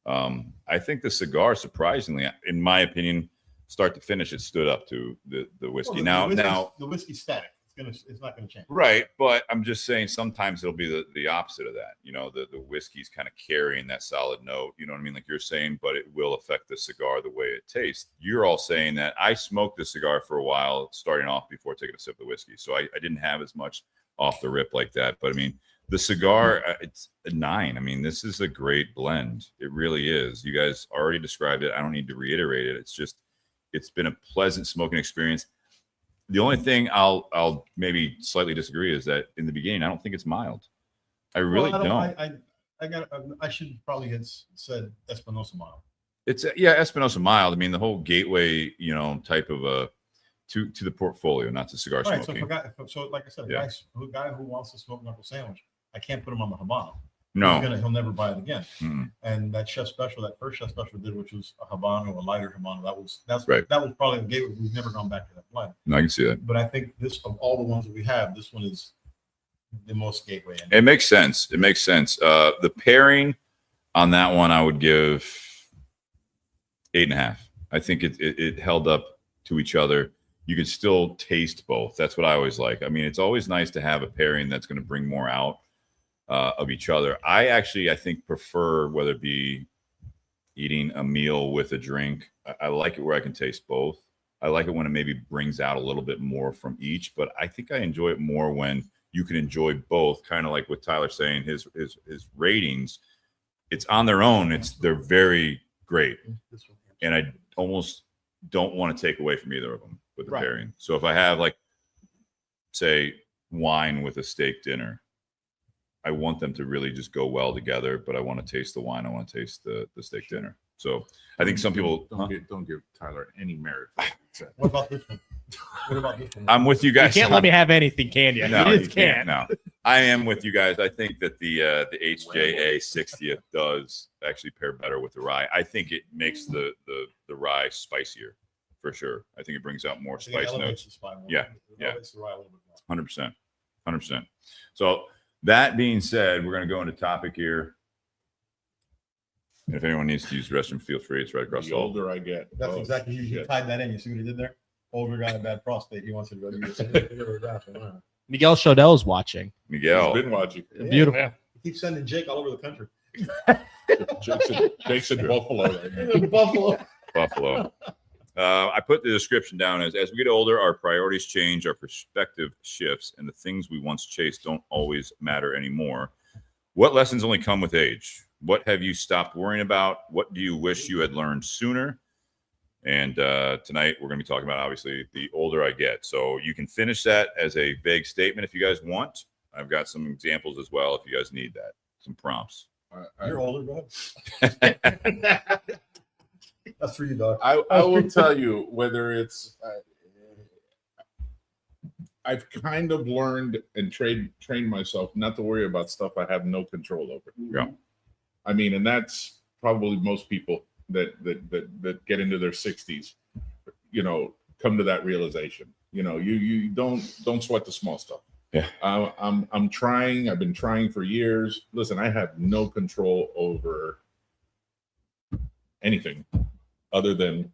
I think the cigar, surprisingly, in my opinion, start to finish, it stood up to the whiskey. Well, the whiskey's static. It's not going to change. Right, but I'm just saying sometimes it'll be the opposite of that. You know, the whiskey's kind of carrying that solid note. You know what I mean? Like you're saying, but it will affect the cigar the way it tastes. You're all saying that. I smoked the cigar for a while, starting off before taking a sip of the whiskey, so I didn't have as much off the rip like that. But I mean, the cigar, it's a 9. I mean, this is a great blend. It really is. You guys already described it. I don't need to reiterate it. It's been a pleasant smoking experience. The only thing I'll maybe slightly disagree is that in the beginning, I don't think it's mild. I really don't. I should probably have said Espinosa mild. It's Espinosa mild. I mean, the whole gateway, you know, type of a to the portfolio, not to cigar Right. smoking. So like I said, Yeah. a guy who wants to smoke Knuckle Sandwich, I can't put him on the Habano. No, He'll never buy it again. Mm-mm. And that chef special, that first chef special did, which was a Habano, a lighter Habano. That Right. was probably a gateway. We've never gone back to that blend. no, I can see that. But I think this, of all the ones that we have, this one is the most gateway. It makes sense. It makes sense. The pairing on that one, I would give 8.5. I think it held up to each other. You could still taste both. That's what I always like. I mean, it's always nice to have a pairing that's going to bring more out of each other. I think prefer, whether it be eating a meal with a drink, I like it where I can taste both. I like it when it maybe brings out a little bit more from each, but I think I enjoy it more when you can enjoy both, kind of like what Tyler's saying, his ratings. It's on their own. They're very great. And I almost don't want to take away from either of them with the Right. pairing. So if I have, like, say, wine with a steak dinner, I want them to really just go well together, but I want to taste the wine. I want to taste the steak dinner. So I think some people don't give Tyler any merit. What about this one? What about this one? I'm with you You guys. can't let me have anything, can you? No, you you just can't. No, I am with you guys. I think that the HJA 60th does actually pair better with the rye. I think it makes the rye spicier for sure. I think it brings out more I think it spice elevates notes. the spine more. Yeah, It yeah. elevates the rye a little bit more. 100%. 100%. So that being said, we're going to go into topic here. And if anyone needs to use the restroom, feel free. It's right across The the hall. older I get, That's oh, exactly, you shit. tied that in. You see what he did there? older guy, bad prostate. He wants to go to Miguel Chodell's watching. Miguel. He's been watching. Beautiful. Yeah. He keeps sending Jake all over the country. Jake's in Buffalo right now. Buffalo. I put the description down as we get older, our priorities change, our perspective shifts, and the things we once chased don't always matter anymore. What lessons only come with age? What have you stopped worrying about? What do you wish you had learned sooner? And tonight we're going to be talking about, obviously, the older I get. So you can finish that as a vague statement if you guys want. I've got some examples as well if you guys need that, some prompts. You're older, go ahead. That's for you, dog. I will tell you whether it's I've kind of learned and trained myself not to worry about stuff I have no control over. Yeah. I mean, and that's probably most people that get into their 60s, you know, come to that realization. You know, you don't sweat the small stuff. Yeah. I'm trying. I've been trying for years. Listen, I have no control over anything other than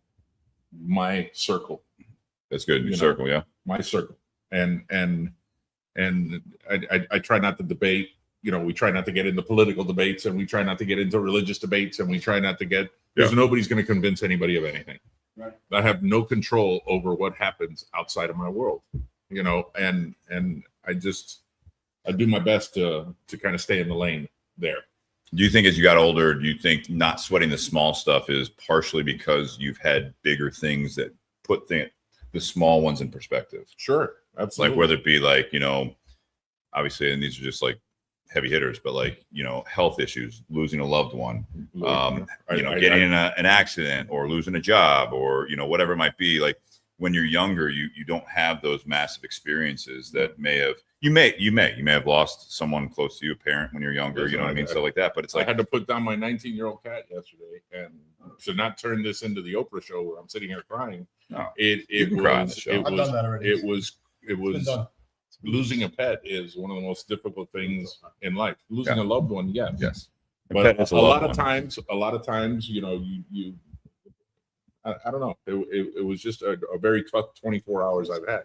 my circle. That's good. Your You know, circle, yeah. My circle. And I try not to debate. You know, we try not to get into political debates, and we try not to get into religious debates, and we try not to get, because nobody's going to convince anybody of anything. Right. I have no control over what happens outside of my world, you know, and I do my best to kind of stay in the lane there. Do you think as you got older, do you think not sweating the small stuff is partially because you've had bigger things that put the small ones in perspective? Sure. Like Absolutely. whether it be like, you know, obviously, and these are just like heavy hitters, but like, you know, health issues, losing a loved one, you know, getting in an accident or losing a job or, you know, whatever it might be. Like when you're younger, you don't have those massive experiences that you may have lost someone close to you, a parent when you're younger, you know what I mean? Stuff like that. But it's I like, had to put down my 19-year-old cat yesterday, and to not turn this into the Oprah show where I'm sitting here crying. No, It can cry on the show. I've done that already. It was It's been done. losing a pet is one of the most difficult things in life. Losing a loved one, yes. yes. But That's a loved lot of one. times, you know, I don't know. It was just a very tough 24 hours I've had,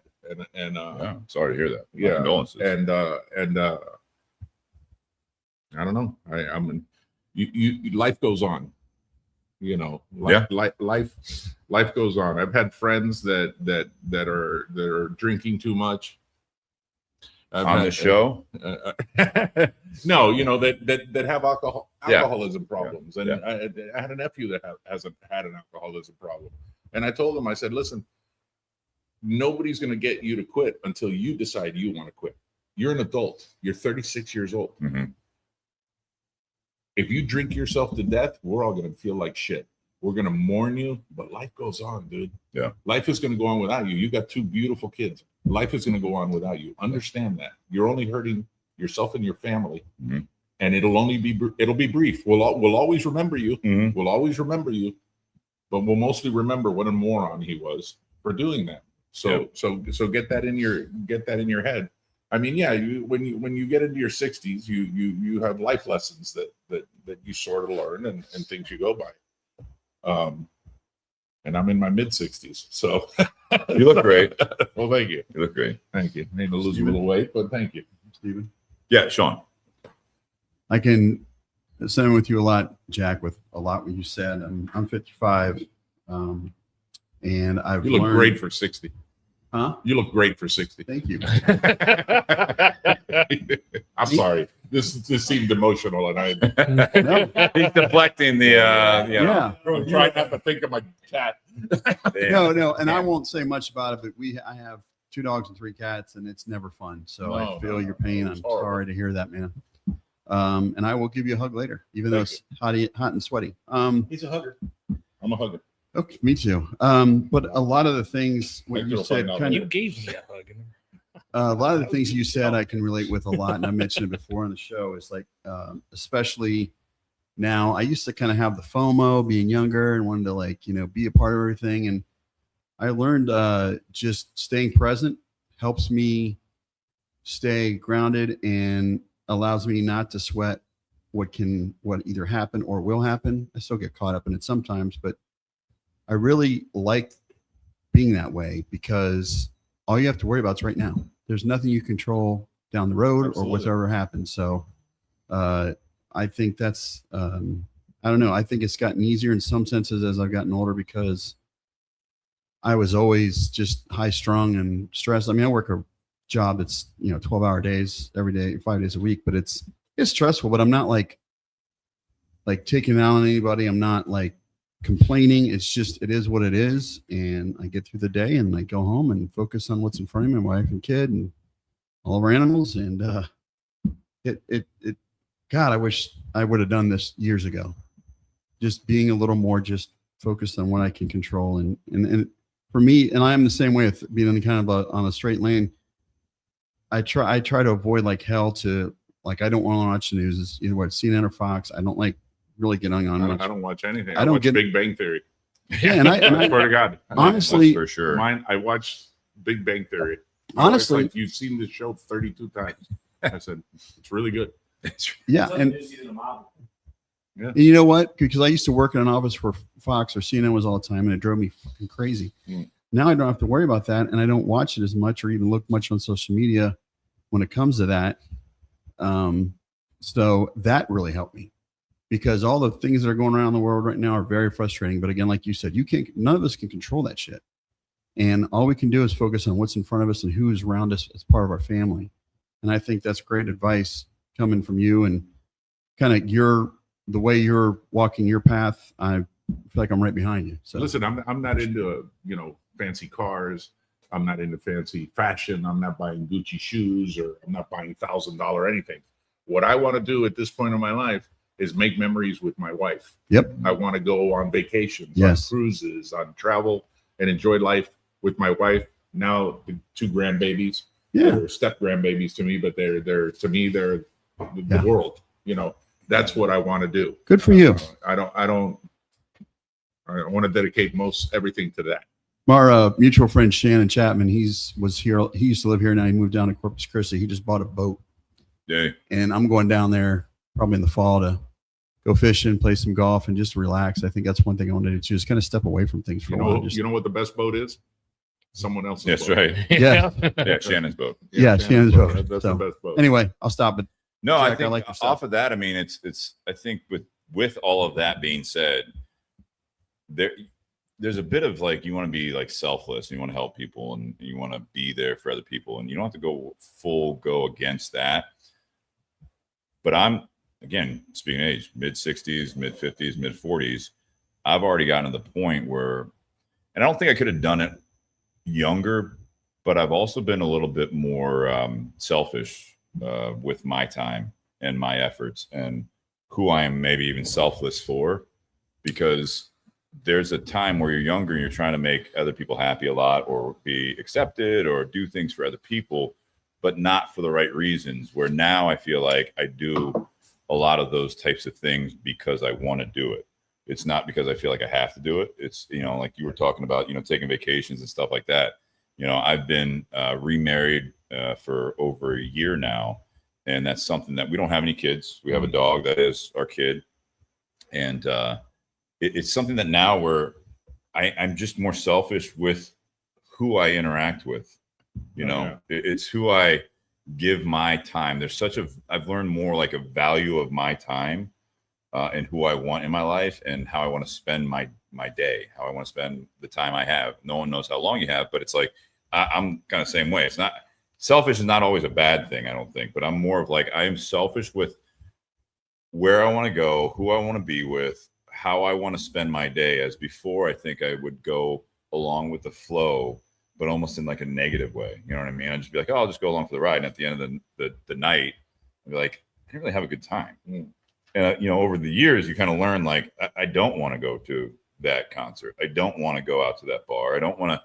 and Yeah, sorry to hear that. My yeah, condolences. and I don't know. Life goes on. You know, life goes on. I've had friends that are drinking too much. On the show? No, you know, that have alcoholism problems. And I had a nephew that hasn't had an alcoholism problem. And I told him, I said, listen, nobody's going to get you to quit until you decide you want to quit. You're an adult. You're 36 years old. Mm-hmm. If you drink yourself to death, we're all going to feel like shit. We're going to mourn you, but life goes on, dude. Yeah. Life is going to go on without you. You got two beautiful kids. Life is going to go on without you. Understand that. You're only hurting yourself and your family. Mm-hmm. And it'll be brief. We'll always remember you. Mm-hmm. We'll always remember you, but we'll mostly remember what a moron he was for doing that. So get that in your head. I mean, yeah, when you get into your 60s, you have life lessons that you sort of learn and things you go by. And I'm in my mid 60s, so You look great. Well, thank you. You look great. Thank you. Need to lose a little weight, but thank you, Stephen. Yeah, Shawn. I can send with you a lot, Jack, with a lot what you said. I'm 55, and I've You look learned, great for 60. Huh? You look great for 60. Thank you. I'm sorry. This seemed emotional, and I He's deflecting the Yeah. tried not to think of my cat. No, and I won't say much about it, but I have 2 dogs and 3 cats, and it's never fun. So I feel your pain. It's I'm horrible. sorry to hear that, man. And I will give you a hug later, even though it's hot and sweaty. He's a hugger. I'm a hugger. Okay, me too. But a lot of the things what Hector you will said, find out kind You of, gave me a hug. a lot of the things you said, I can relate with a lot, and I mentioned it before on the show. Is like, especially now, I used to kind of have the FOMO, being younger and wanted to be a part of everything, and I learned just staying present helps me stay grounded and allows me not to sweat what either happen or will happen. I still get caught up in it sometimes, but I really like being that way, because all you have to worry about is right now. There's nothing you control down the road or whatever happens. So I think that's, I don't know. I think it's gotten easier in some senses as I've gotten older, because I was always just high strung and stressed. I mean, I work a job that's, 12-hour days every day, 5 days a week, but it's stressful, but I'm not like taking it out on anybody. I'm not like complaining. It's just, it is what it is. And I get through the day and I go home and focus on what's in front of me, my wife and kid and all of our animals. And God, I wish I would have done this years ago. Just being a little more just focused on what I can control. And for me, and I am the same way with being in kind of on a straight lane. I try to avoid like hell to, like, I don't want to watch the news. It's either what, CNN or Fox. I don't like really getting on much. I don't watch anything. I don't watch get Big Bang Theory. Yeah, and I swear to God. honestly, for sure. I watched Big Bang Theory. Honestly, like, you've seen this show 32 times. I said, it's really good. yeah, and you know what? Because I used to work in an office where Fox or CNN was all the time, and it drove me fucking crazy. Now I don't have to worry about that, and I don't watch it as much or even look much on social media when it comes to that. So that really helped me, because all the things that are going around the world right now are very frustrating. But again, like you said, none of us can control that shit. And all we can do is focus on what's in front of us and who's around us as part of our family. And I think that's great advice coming from you, and kind of the way you're walking your path. I feel like I'm right behind you. So listen, I'm not into, fancy cars. I'm not into fancy fashion. I'm not buying Gucci shoes, or I'm not buying $1,000 anything. What I want to do at this point in my life is make memories with my wife. Yep. I want to go on vacations, Yes. on cruises, on travel, and enjoy life with my wife. Now, the 2 grandbabies, Yeah. they're step grandbabies to me, but they're to me, they're the Yeah. world. That's what I want to do. Good for you. I want to dedicate everything to that. Our mutual friend Shannon Chapman, he used to live here. Now he moved down to Corpus Christi. He just bought a boat. Yeah. And I'm going down there probably in the fall to go fishing, play some golf, and just relax. I think that's one thing I want to do too, just kind of step away from things for a while. You know what the best boat is? Someone else's That's boat. right. Yeah. Yeah, Shannon's boat. Yeah, Shannon's boat. That's So, the best boat. Anyway, I'll stop. But No, Jack, I I think like your stuff. off of that, I mean, it's I think with all of that being said, there's a bit of like, you want to be like selfless, and you want to help people, and you want to be there for other people, and you don't have to go against that. But I'm, again, speaking of age, mid 60s, mid 50s, mid 40s, I've already gotten to the point where, and I don't think I could have done it younger, but I've also been a little bit more selfish with my time and my efforts and who I am maybe even selfless for, because there's a time where you're younger and you're trying to make other people happy a lot, or be accepted, or do things for other people, but not for the right reasons, where now I feel like I do a lot of those types of things because I want to do it. It's not because I feel like I have to do it. It's, like you were talking about, taking vacations and stuff like that. I've been remarried for over a year now, and that's something that we don't have any kids. We have a dog that is our kid. And it's something that now where I'm just more selfish with who I interact with. It's who I give my time. I've learned more like a value of my time and who I want in my life, and how I want to spend my day, how I want to spend the time I have. No one knows how long you have, but it's like, I'm kind of the same way. It's not, selfish is not always a bad thing, I don't think, but I'm more of like, I am selfish with where I want to go, who I want to be with, how I want to spend my day. As before, I think I would go along with the flow, but almost in like a negative way. You know what I mean? I'd just be like, oh, I'll just go along for the ride. And at the end of the night, I'd be like, I didn't really have a good time. And, over the years, you kind of learn, like, I don't want to go to that concert. I don't want to go out to that bar. I don't want to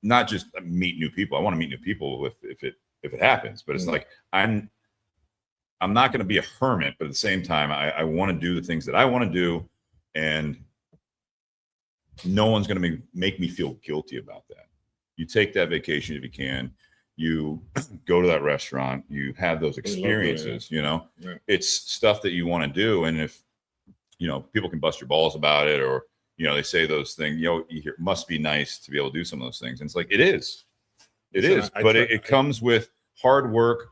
not just meet new people. I want to meet new people if it happens. But it's like, I'm not going to be a hermit, but at the same time, I want to do the things that I want to do, and no one's going to make me feel guilty about that. You take that vacation if you can. You go to that restaurant. You have those experiences. It's stuff that you want to do, and if people can bust your balls about it, or they say those things, you hear, must be nice to be able to do some of those things. And it's like, it is, but it comes with hard work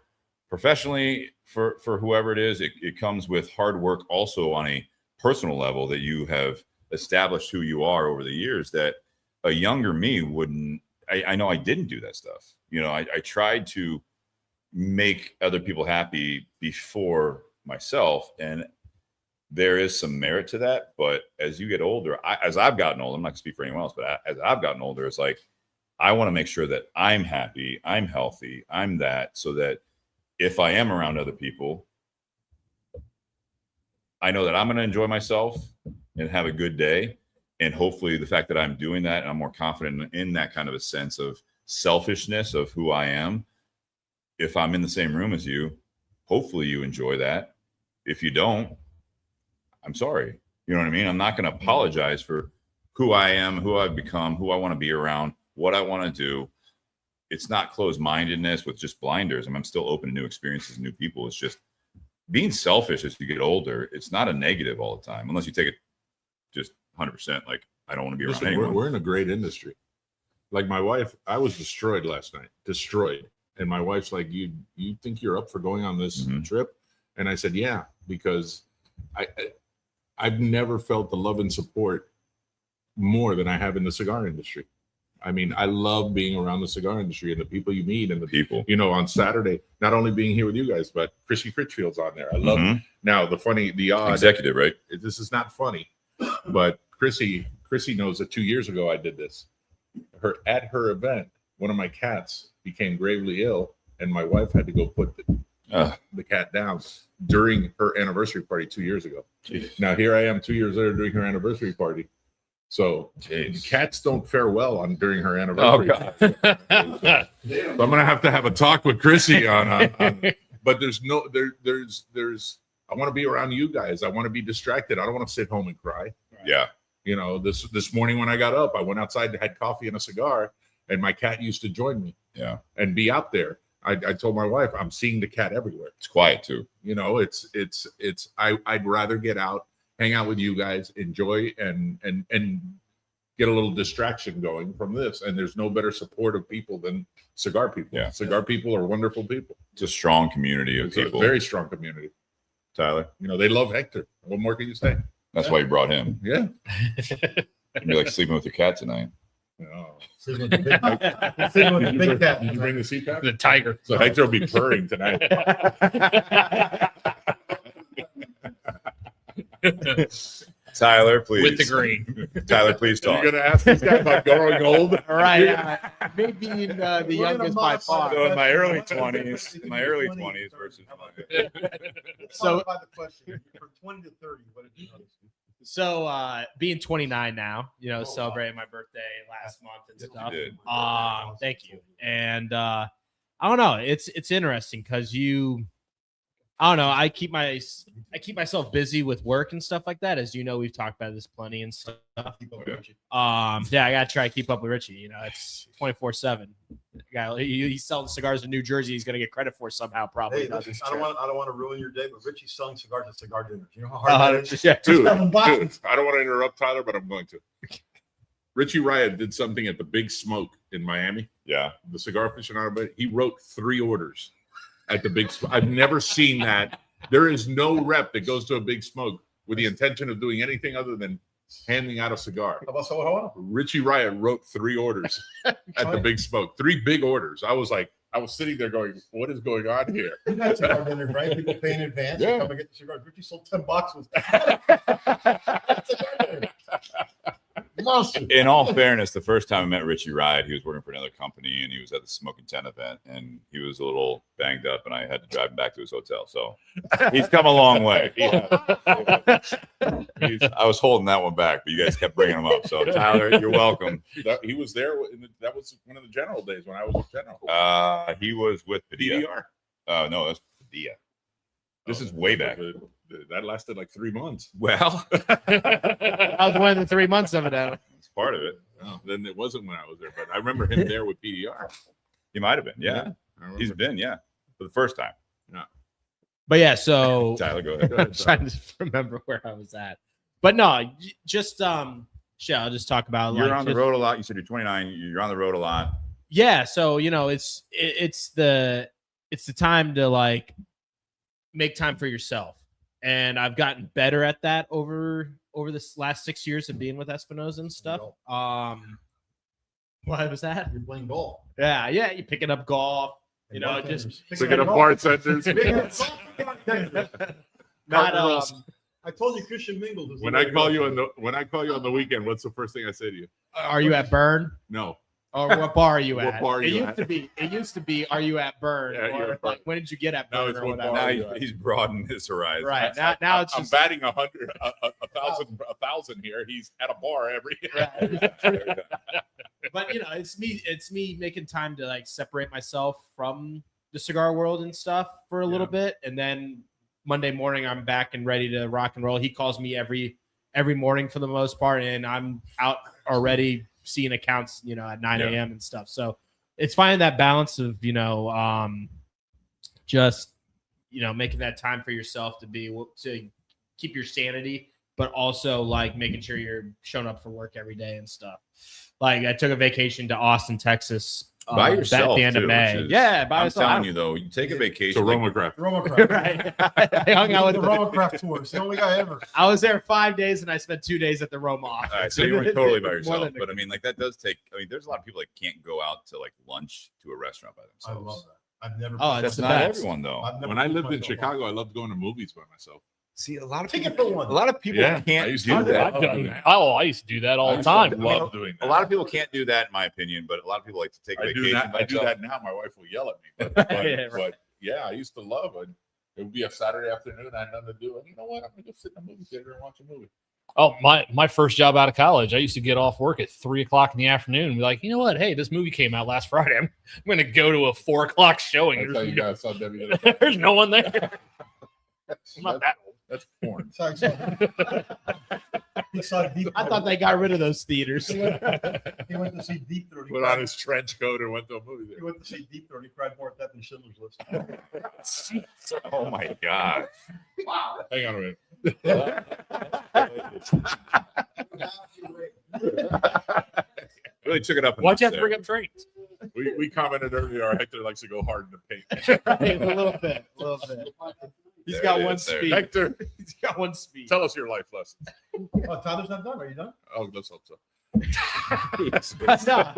professionally for whoever it is. It comes with hard work also on a personal level, that you have established who you are over the years, that a younger me wouldn't. I know I didn't do that stuff. I tried to make other people happy before myself, and there is some merit to that. But as you get older, as I've gotten older, I'm not gonna speak for anyone else, but as I've gotten older, it's like, I want to make sure that I'm happy, I'm healthy, I'm that, so that if I am around other people, I know that I'm going to enjoy myself and have a good day. And hopefully the fact that I'm doing that, and I'm more confident in that kind of a sense of selfishness of who I am. If I'm in the same room as you, hopefully you enjoy that. If you don't, I'm sorry. You know what I mean? I'm not going to apologize for who I am, who I've become, who I want to be around, what I want to do. It's not closed-mindedness with just blinders. I'm still open to new experiences and new people. It's just being selfish as you get older. It's not a negative all the time, unless you take it just 100%. Like, I don't want to be around anyone. We're in a great industry. Like my wife, I was destroyed last night. Destroyed. And my wife's like, you think you're up for going on this trip? And I said, yeah, because I've never felt the love and support more than I have in the cigar industry. I mean, I love being around the cigar industry and the people you meet and the people, on Saturday, not only being here with you guys, but Chrissy Critchfield's on there. I love Now, the odd executive, right? This is not funny, but Chrissy knows that 2 years ago I did this. At her event, one of my cats became gravely ill, and my wife had to go put the cat down during her anniversary party 2 years ago. Jeez. Now here I am 2 years later doing her anniversary party. So cats don't fare well during her anniversary. Oh God! So I'm gonna have to have a talk with Chrissy on but there's I want to be around you guys. I want to be distracted. I don't want to sit home and cry. Yeah. This morning when I got up, I went outside and had coffee and a cigar, and my cat used to join me. Yeah. And be out there. I told my wife, I'm seeing the cat everywhere. It's quiet too. I'd rather get out, hang out with you guys, enjoy and get a little distraction going from this. And there's no better support of people than cigar people. Yeah. Cigar people are wonderful people. It's a strong community of It's people. a very strong community. Tyler, They love Hector. What more can you say? that's why you brought him. Yeah. You'd be like sleeping with your cat tonight. No. Sitting with the big cat. Did you bring the CPAP? The tiger. So Hector will be purring tonight. Tyler, please. With the green. Tyler, please talk. You're gonna ask this guy about growing old? All right. Maybe the youngest by far. So in my early 20s versus So- the question from 20 to 30. What did you notice? So being 29 now, wow. celebrating my birthday last month and Yes, you stuff. did. Thank you. And I don't know. It's interesting because I don't know. I keep myself busy with work and stuff like that. As you know, we've talked about this plenty and stuff. I gotta try to keep up with Richie. It's 24/7. Guy, he's selling cigars in New Jersey. He's gonna get credit for somehow. Probably. Hey, listen, I don't want to ruin your day, but Richie's selling cigars at cigar dinners. You know how hard that is? Yeah. Dude, Seven boxes. I don't want to interrupt Tyler, but I'm going to. Richie Riot did something at the Big Smoke in Miami. Yeah. The cigar aficionado, but he wrote 3 orders at the Big Smoke. I've never seen that. There is no rep that goes to a Big Smoke with the intention of doing anything other than handing out a cigar. How about someone else? Richie Riot wrote 3 orders at the Big Smoke. 3 big orders. I was sitting there going, what is going on here? You got cigar dinners, right? People pay in advance. Yeah. You come and get the cigars. Richie sold 10 boxes. Cigar dinner. Monster. In all fairness, the first time I met Richie Riot, he was working for another company and he was at the Smoking 10 event and he was a little banged up and I had to drive him back to his hotel. So he's come a long way. I was holding that one back, but you guys kept bringing him up. So Tyler, you're welcome. He was there. That was one of the general days when I was with General. He was with Padilla. PDR. No, that's Padilla. This is way back. That lasted like 3 months. Well, I was one of the 3 months of it. it's part of it. Oh, then it wasn't when I was there, but I remember him there with PDR. He might have been. Yeah. I remember. He's been, for the first time. But yeah, so Tyler, go ahead. Go ahead, I'm trying to remember where I was at. But no, just shit, I'll just talk about You're like on the just- road a lot. You said you're 29. You're on the road a lot. Yeah, so it's the time to like make time for yourself, and I've gotten better at that over this last 6 years of being with Espinosa and stuff. What was that? You're playing golf. Yeah, you're picking up golf. You know, just Picking up bartenders. not I told you Christian Mingles. is When the I way to call go. you on the weekend, what's the first thing I say to you? Are you at Burn? No. Or what bar are you What at? bar are it you used at? to be. It used to be. Are you at Burn? Yeah, you're Or at Burn. like, when did you get at Now Burn? it's or what whatever? bar Now are you at? he's broadened his horizon. Right now it's I'm just batting 100, a thousand here. He's at a bar every. Right. But it's me making time to like separate myself from the cigar world and stuff for a little bit, and then Monday morning I'm back and ready to rock and roll. He calls me every morning for the most part, and I'm out already seeing accounts at 9 a.m. and stuff. So it's finding that balance of just making that time for yourself to keep your sanity, but also like making sure you're showing up for work every day and stuff. Like I took a vacation to Austin, Texas By yourself, at the end too, of May. which is- Yeah, by I'm myself. telling you though, you take a vacation. So like- Roma Craft. Romacraft. Right. I hung out with the Romacraft tour. It's the only guy ever. I was there 5 days and I spent 2 days at the Roma office. All right, so you went totally by More yourself, than- but I mean, like that does take. I mean, there's a lot of people that can't go out to like lunch to a restaurant by I themselves. love that. I've never. Oh, That's it's the not best. everyone though. I've never When I pushed lived in myself Chicago, I loved going to movies by myself. See, a lot of Ticket people. for one. A lot of people Yeah, I can't used to do do that. that. I used to do that all the time. I mean, Love doing that. A lot of people can't do that, in my opinion, but a lot of people like to take a I do vacation. that. by I do themselves. that now. My wife will yell at me. Yeah, right. But yeah, I used to love it. It would be a Saturday afternoon. I had nothing to do. And you know what? I'm gonna go sit in a movie theater and watch a movie. Oh, my first job out of college, I used to get off work at 3:00 in the afternoon and be like, you know what? Hey, this movie came out last Friday. I'm going to go to a 4:00 showing. That's how you guys saw Debbie. There's no one there. I'm not that old. That's porn. Sorry, he saw Deep. I thought they got rid of those theaters. He went to see Deep Throat. Put on his trench coat and went to a movie He theater. went to see Deep Throat. He cried more at that than Schindler's List. Oh my god! Hang on a minute. Really took it up. a Why'd you notch have to there. bring up trains? We commented earlier. Hector likes to go hard in the paint. Right, a little bit. He's There got it one is, there. speed. Hector, He's got one speed. tell us your life lessons. Oh, Tyler's not done. Are you done? Oh, let's hope so. No,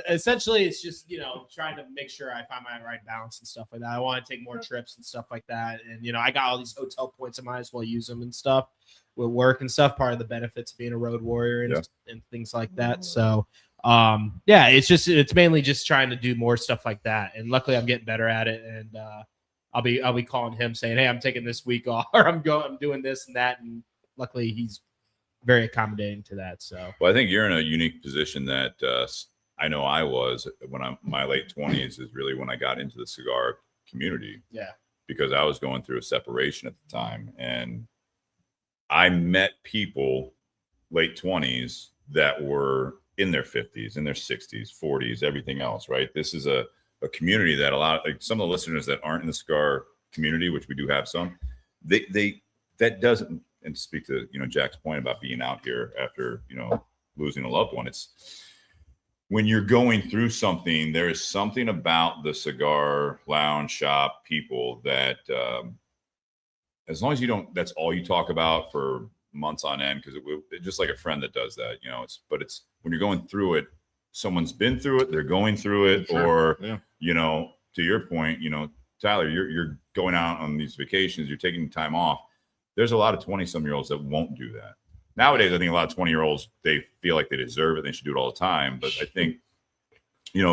essentially, it's just trying to make sure I find my right balance and stuff like that. I want to take more trips and stuff like that, and I got all these hotel points. I might as well use them and stuff with work and stuff. Part of the benefits of being a road warrior and things like that. So, it's mainly just trying to do more stuff like that. And luckily, I'm getting better at it. And I'll be calling him saying, "Hey, I'm taking this week off, or I'm doing this and that." And luckily, he's very accommodating to that. So, Well, I think you're in a unique position that I know I was when I'm my late 20s is really when I got into the cigar community. Yeah. Because I was going through a separation at the time, and I met people late 20s that were in their 50s, in their 60s, 40s, everything else, right? This is a community that some of the listeners that aren't in the cigar community, which we do have some, that doesn't. And to speak to Jack's point about being out here after losing a loved one, it's when you're going through something, there is something about the cigar lounge shop people that as long as you don't, that's all you talk about for months on end, because it's just like a friend that does that, it's when you're going through it, someone's been through it, they're going through it, Sure. or to your point, Tyler, you're going out on these vacations, you're taking time off. There's a lot of 20-some-year-olds that won't do that. Nowadays, I think a lot of 20-year-olds, they feel like they deserve it. They should do it all the time. But I think,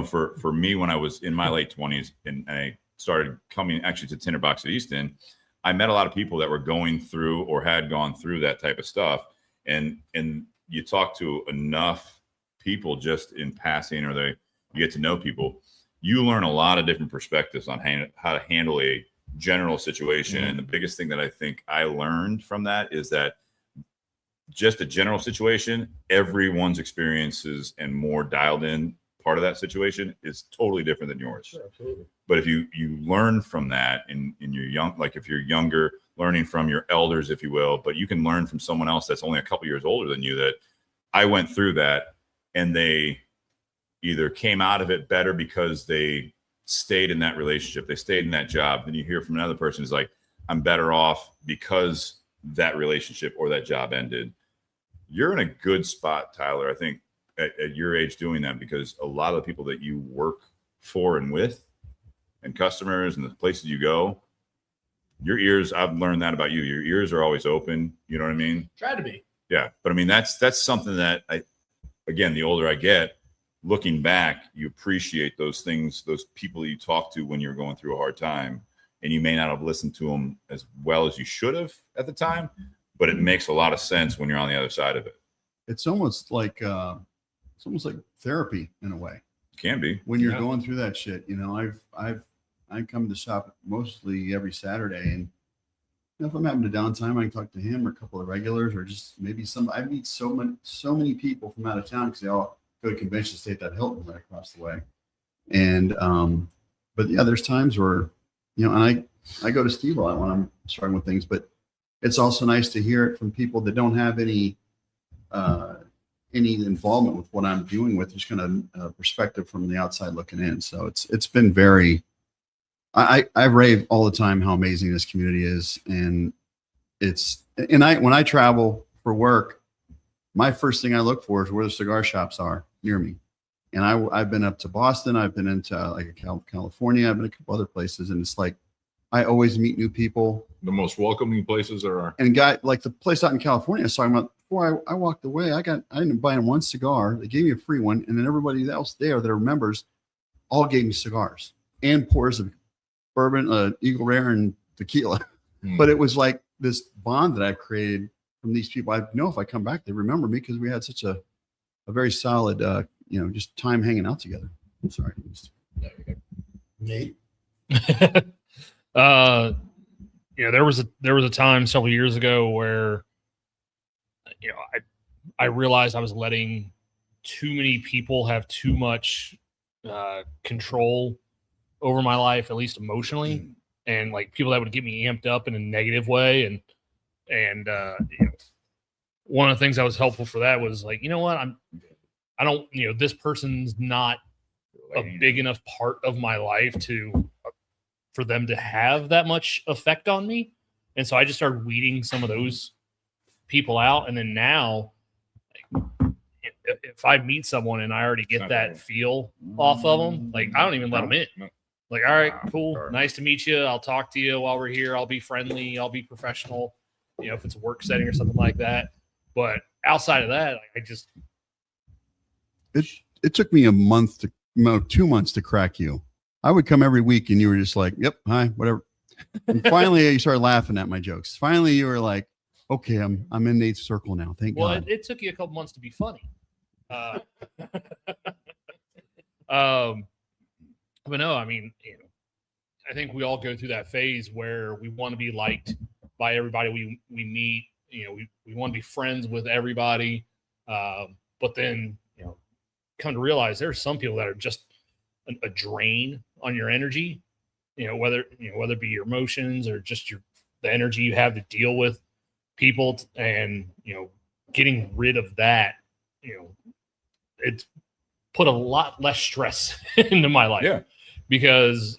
for me, when I was in my late 20s and I started coming actually to Tinder Box at Easton, I met a lot of people that were going through or had gone through that type of stuff. And you talk to enough people just in passing, or you get to know people, you learn a lot of different perspectives on how to handle a general situation. And the biggest thing that I think I learned from that is that just a general situation, everyone's experiences and more dialed in part of that situation is totally different than yours. Sure, absolutely. But if you learn from that in your young, like if you're younger, learning from your elders, if you will, but you can learn from someone else that's only a couple years older than you that I went through that, and they either came out of it better because they stayed in that relationship, they stayed in that job. Then you hear from another person who's like, I'm better off because that relationship or that job ended. You're in a good spot, Tyler, I think, at your age doing that, because a lot of the people that you work for and with and customers and the places you go, your ears, I've learned that about you. Your ears are always open. You know what I mean? Try to be. Yeah. But I mean, that's something that again, the older I get, looking back, you appreciate those things, those people you talk to when you're going through a hard time, and you may not have listened to them as well as you should have at the time, but it makes a lot of sense when you're on the other side of it. It's almost like therapy in a way. Can be. When you're going through that shit, you know, I come to shop mostly every Saturday, and if I'm having a downtime, I can talk to him or a couple of regulars, or just maybe I meet so many people from out of town because they all go to convention, stay at that Hilton right across the way. And but yeah, there's times where, you know, and I go to Steve a lot when I'm struggling with things, but it's also nice to hear it from people that don't have any involvement with what I'm dealing with, just kind of perspective from the outside looking in. So it's been very, I rave all the time how amazing this community is. And when I travel for work, my first thing I look for is where the cigar shops are near me. And I've been up to Boston. I've been into like California. I've been a couple other places. And it's like, I always meet new people. The most welcoming places there are. And like the place out in California I was talking about, before I walked away, I didn't buy them one cigar. They gave me a free one. And then everybody else there that are members all gave me cigars and pours of bourbon, Eagle Rare, and tequila. But it was like this bond that I've created from these people. I know if I come back, they remember me because we had such a very solid, just time hanging out together. I'm sorry. Nate. There was a time several years ago where, I realized I was letting too many people have too much control over my life, at least emotionally, and like people that would get me amped up in a negative way. And one of the things that was helpful for that was like, you know what, I don't, this person's not a big enough part of my life for them to have that much effect on me. And so I just started weeding some of those people out. And then now, if I meet someone and I already get that feel off of them, like I don't even let them in. Like, all right, cool. Nice to meet you. I'll talk to you while we're here. I'll be friendly. I'll be professional, if it's a work setting or something like that. But outside of that, it took me 2 months to crack you. I would come every week and you were just like, yep, hi, whatever. And finally you started laughing at my jokes. Finally you were like, okay, I'm in Nate's circle now. Thank God. It took you a couple months to be funny. But no, I mean, I think we all go through that phase where we want to be liked by everybody we meet. We want to be friends with everybody. But then, come to realize there's some people that are just a drain on your energy, whether it be your emotions or just the energy you have to deal with people, and, getting rid of that, it's put a lot less stress into my life. Yeah. Because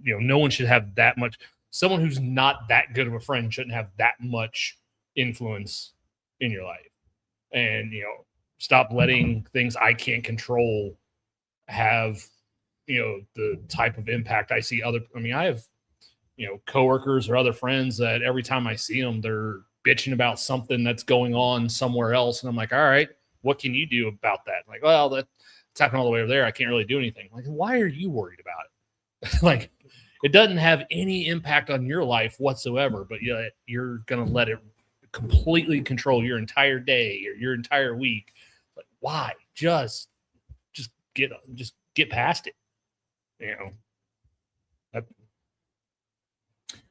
no one should have that much. Someone who's not that good of a friend shouldn't have that much influence in your life. And, stop letting things I can't control have, the type of impact I see I have, coworkers or other friends that every time I see them, they're bitching about something that's going on somewhere else. And I'm like, all right, what can you do about that? Like, well, that's happening all the way over there. I can't really do anything. Like, why are you worried about it? Like, it doesn't have any impact on your life whatsoever, but you're going to let it completely control your entire day or your entire week. Like, why? Just get past it.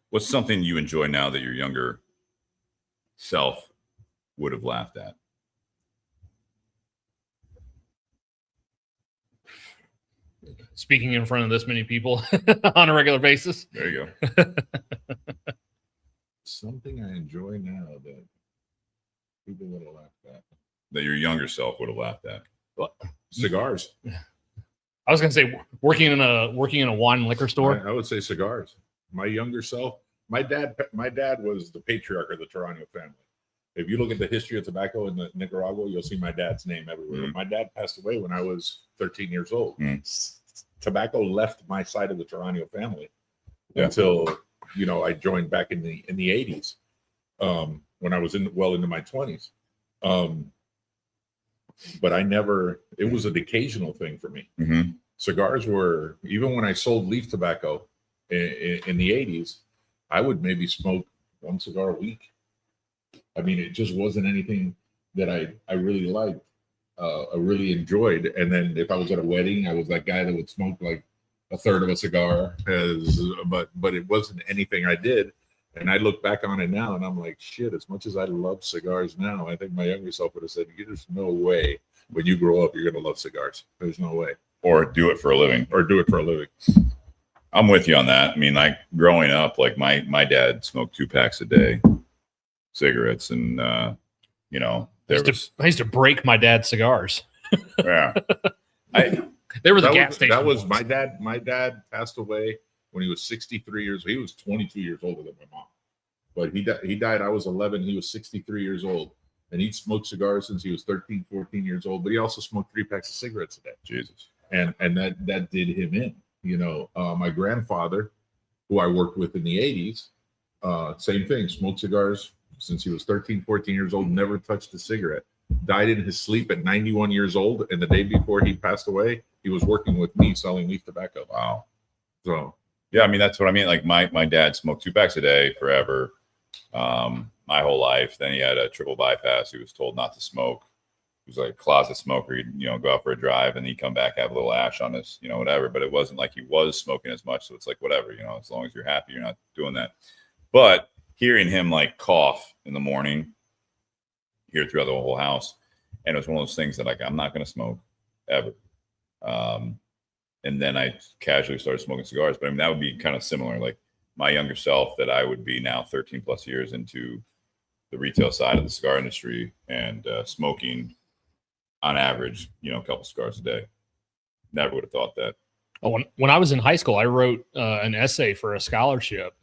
What's something you enjoy now that your younger self would have laughed at? Speaking in front of this many people on a regular basis. There you go. Something I enjoy now that people would have laughed at. that your younger self would have laughed at? Cigars. I was gonna say working in a wine and liquor store. I would say cigars. My younger self, my dad was the patriarch of the Torano family. If you look at the history of tobacco in Nicaragua, you'll see my dad's name everywhere. Mm. My dad passed away when I was 13 years old. Mm. Tobacco left my side of the Torano family Yeah. until I joined back in the 80s, when I was into my 20s. But I never. It was an occasional thing for me. Mm-hmm. Cigars were, even when I sold leaf tobacco in the 80s, I would maybe smoke one cigar a week. I mean, it just wasn't anything that I really liked, I really enjoyed. And then if I was at a wedding, I was that guy that would smoke like a third of a cigar, but it wasn't anything I did. And I look back on it now and I'm like, shit, as much as I love cigars now, I think my younger self would have said, there's no way when you grow up, you're going to love cigars. There's no way. Or do it for a living. I'm with you on that. I mean, like growing up, like my dad smoked 2 packs a day, cigarettes, and I used to break my dad's cigars. yeah. They were the gas station. That was ones. my dad passed away when he was 63 years. He was 22 years older than my mom, but he died. I was 11. He was 63 years old, and he'd smoked cigars since he was 13, 14 years old. But he also smoked 3 packs of cigarettes a day. Jesus. And that did him in. My grandfather, who I worked with in the 80s, same thing, smoked cigars since he was 13, 14 years old, never touched a cigarette. Died in his sleep at 91 years old, and the day before he passed away, he was working with me selling leaf tobacco. Wow. So yeah, I mean, that's what I mean. Like my dad smoked 2 packs a day forever, my whole life. Then he had a triple bypass. He was told not to smoke. He was like a closet smoker. He'd go out for a drive and he'd come back, have a little ash on his, whatever. But it wasn't like he was smoking as much. So it's like whatever, as long as you're happy, you're not doing that. But hearing him like cough in the morning, hear it throughout the whole house, and it was one of those things that like I'm not going to smoke ever. And then I casually started smoking cigars. But I mean, that would be kind of similar. Like my younger self, that I would be now 13 plus years into the retail side of the cigar industry and smoking on average, a couple cigars a day. Never would have thought that. Oh, when I was in high school, I wrote an essay for a scholarship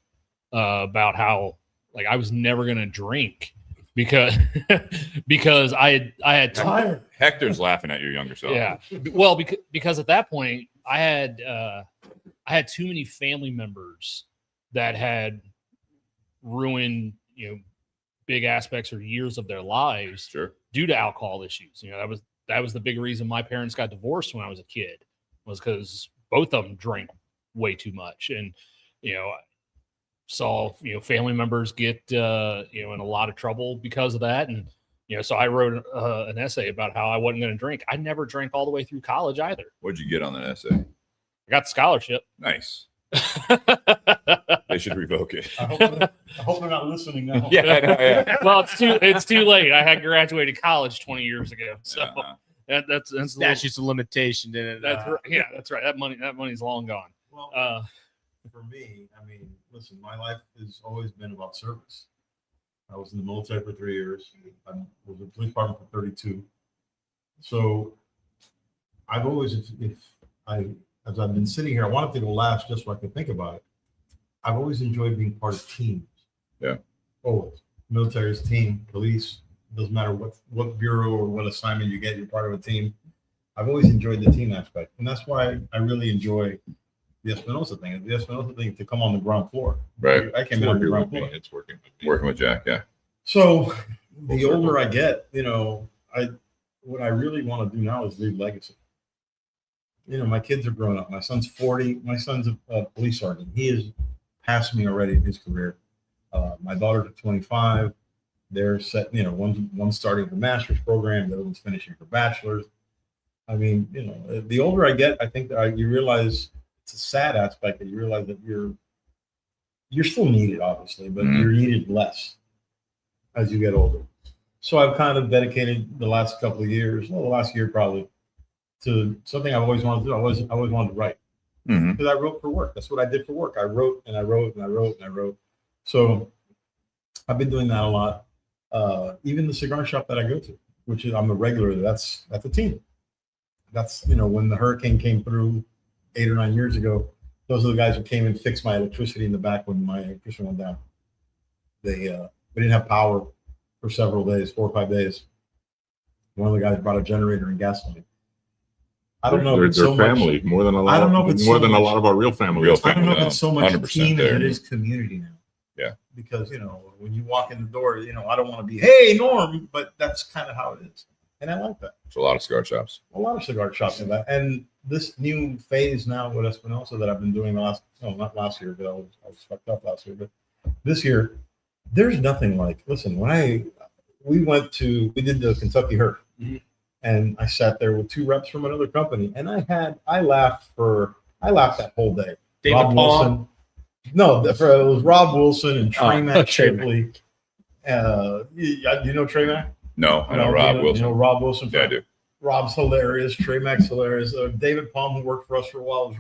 about how like I was never going to drink because I had Tired. Hector's laughing at your younger self. Yeah. Well, because at that point I had too many family members that had ruined, big aspects or years of their lives Sure. due to alcohol issues. That was the big reason my parents got divorced when I was a kid, was because both of them drank way too much. And, saw, family members get, in a lot of trouble because of that. And, so I wrote an essay about how I wasn't going to drink. I never drank all the way through college either. What'd you get on that essay? I got the scholarship. Nice. They should revoke it. I hope they're not listening now. Yeah, I know, yeah. Well, it's too late. I had graduated college 20 years ago. So that's a little- Statutes of limitation didn't. that's right. Yeah, that's right. That money's long gone. Well, for me, I mean, listen, my life has always been about service. I was in the military for 3 years. I was in the police department for 32. So I've always, as I've been sitting here, I wanted to go last just so I could think about it. I've always enjoyed being part of teams. Yeah. Always. Military is team, police, doesn't matter what bureau or what assignment you get, you're part of a team. I've always enjoyed the team aspect. And that's why I really enjoy the Espinosa thing. The Espinosa thing to come on the ground floor. Right. I came in on the ground with me. floor. It's working with me. Working with Jack, yeah. So the older I get, what I really want to do now is leave legacy. My kids are growing up. My son's 40. My son's a police sergeant. He has passed me already in his career. My daughter's at 25. They're set, one's starting her master's program, the other one's finishing her bachelor's. I mean, the older I get, I think that you realize it's a sad aspect that you realize that you're still needed, obviously, but you're needed less as you get older. So I've kind of dedicated the last couple of years, the last year probably, to something I've always wanted to do. I always wanted to write, because I wrote for work. That's what I did for work. I wrote and I wrote and I wrote and I wrote. So I've been doing that a lot. Even the cigar shop that I go to, which is I'm a regular. That's a team. That's when the hurricane came through 8 or 9 years ago. Those are the guys who came and fixed my electricity in the back when my electricity went down. We didn't have power for several days, 4 or 5 days. One of the guys brought a generator and gasoline. I don't know. They're if it's so family more than a lot. I don't know if it's more so than a much- lot of our real family. I don't know if it's so much 100% team as there. it is community now. Yeah. Because when you walk in the door, I don't want to be, hey Norm, but that's kind of how it is, and I like that. There's a lot of cigar shops. A lot of cigar shops in that, and this new phase now with Espinosa that I've been doing not last year, but I was fucked up last year, but this year, there's nothing like. Listen, when we did the Kentucky Hurt, and I sat there with 2 reps from another company, and I laughed that whole day. David Rob Palm. Wilson. No, it was Rob Wilson and Trey Mack Trey Shipley. You know Trey Mack? No, I know Rob Wilson. You know Rob Wilson? Yeah, I do. Rob's hilarious. Trey Mack's hilarious. David Palm, who worked for us for a while,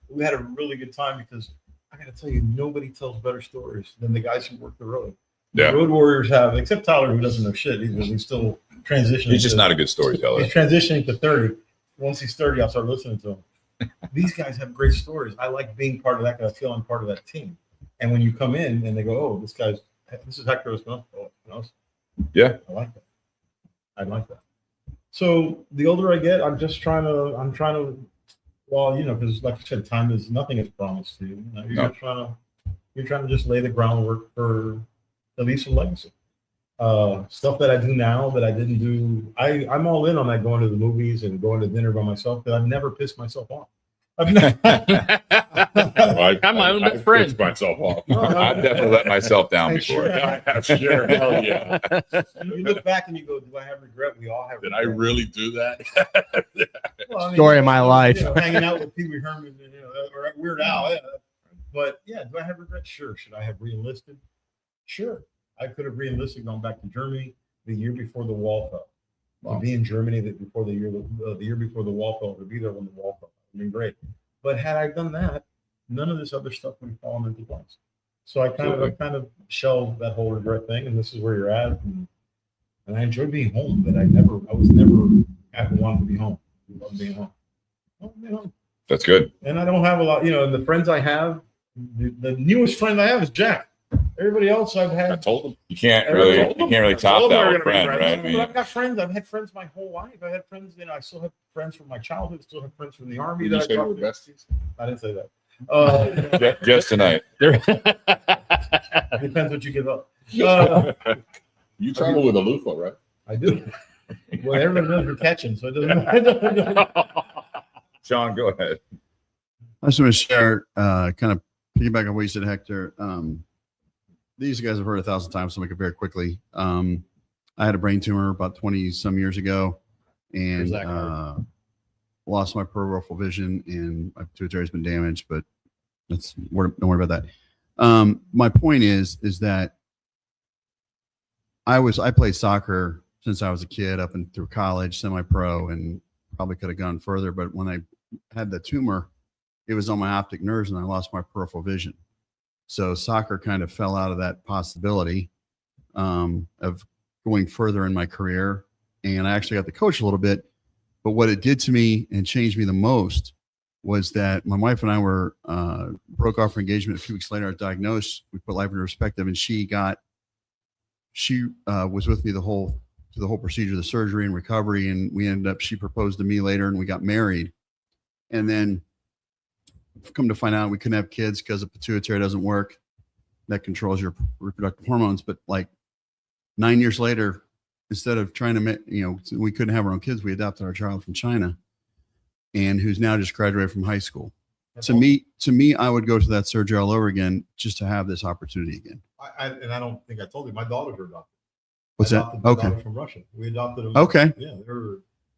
we had a really good time because I got to tell you, nobody tells better stories than the guys who work the road. Yeah. The road warriors have, except Tyler, who doesn't know shit. He's still transitioning. He's just not a good storyteller. He's transitioning to 30. Once he's 30, I'll start listening to him. These guys have great stories. I like being part of that because I feel I'm part of that team. And when you come in and they go, "Oh, this is Hector Espinosa." Oh, Espinosa. Yeah. I like that. I like that. So the older I get, I'm trying to, well, because like I said, nothing is promised to you. You're trying to just lay the groundwork for at least some legacy. Stuff that I do now that I didn't do. I'm all in on that, going to the movies and going to dinner by myself, because I've never pissed myself off. I'm my own best friend. Pissed myself off. I've definitely let myself down before. Sure, hell yeah. You look back and you go, "Do I have regret?" We all have. Did I regret. really do that? Well, I mean, Story of my life. Hanging out with Pee Wee Herman, or Weird Al. Yeah. But yeah, do I have regret? Sure. Should I have re-enlisted? Sure. I could have re-enlisted, gone back to Germany the year before the wall fell. Wow. To be in Germany before the year before the wall fell, to be there when the wall fell. I mean, great. But had I done that, none of this other stuff would have fallen into place. So I kind of shelved that whole regret thing, and this is where you're at. And I enjoy being home, but I was never happy wanted to be home. I love being home. I love being home. That's good. And I don't have a lot, and the friends I have, the newest friend I have is Jack. Everybody else I've had. I told him. You can't really top that with friend, right? I But mean, I've got friends. I've had friends my whole life. I had friends. I still have friends from my childhood. Still have friends from the army. Did you That say I we talked were to. besties? I didn't say that. just tonight. Depends what you give up. You travel with a loofah, right? I do. Well, everybody knows we're catching, so it doesn't. Shawn, go ahead. I just want to share, kind of piggyback on what you said, Hector. These guys have heard 1,000 times, so I'll make it very quickly. I had a brain tumor about 20 some years ago, and lost my peripheral vision, and my pituitary's been damaged, but don't worry about that. My point is that I played soccer since I was a kid up and through college, semi-pro, and probably could have gone further. But when I had the tumor, it was on my optic nerves, and I lost my peripheral vision. So soccer kind of fell out of that possibility of going further in my career. And I actually got to coach a little bit. But what it did to me and changed me the most was that my wife and I were broke off our engagement. A few weeks later, I was diagnosed. We put life into perspective, and she was with me the whole procedure, the surgery and recovery. And she proposed to me later, and we got married. And then come to find out, we couldn't have kids because the pituitary doesn't work. That controls your reproductive hormones. But like 9 years later, instead of trying to, we couldn't have our own kids, we adopted our child from China, and who's now just graduated from high school. To me, I would go to that surgery all over again just to have this opportunity again. And I don't think I told you, my daughters are adopted. What's I that? adopted my Okay. daughters from Russia. We adopted them. Okay. Yeah,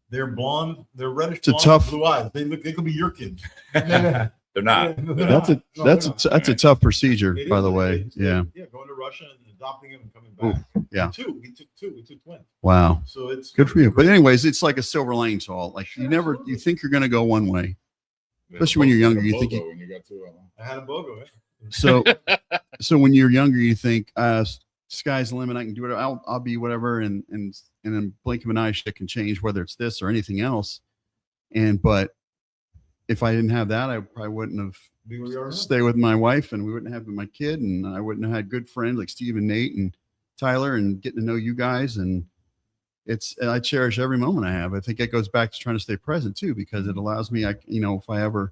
they're blonde. They're reddish It's a blonde, tough- blue eyes. They could be your kids. They're not. That's a tough procedure, It by is. the way. Yeah. Going to Russia and adopting them and coming back. yeah. We took twins. Wow. So it's Good for you. But anyways, it's like a silver lining to all. Like you think you're going to go one way. Especially when you're younger, you think when you got to I had a BOGO. So when you're younger, you think sky's the limit. I can do whatever. I'll be whatever. And then blink of an eye, shit can change, whether it's this or anything else. But if I didn't have that, I probably wouldn't have stayed with my wife, and we wouldn't have my kid, and I wouldn't have had good friends like Steve and Nate and Tyler, and getting to know you guys. And I cherish every moment I have. I think it goes back to trying to stay present too, because it allows me, if I ever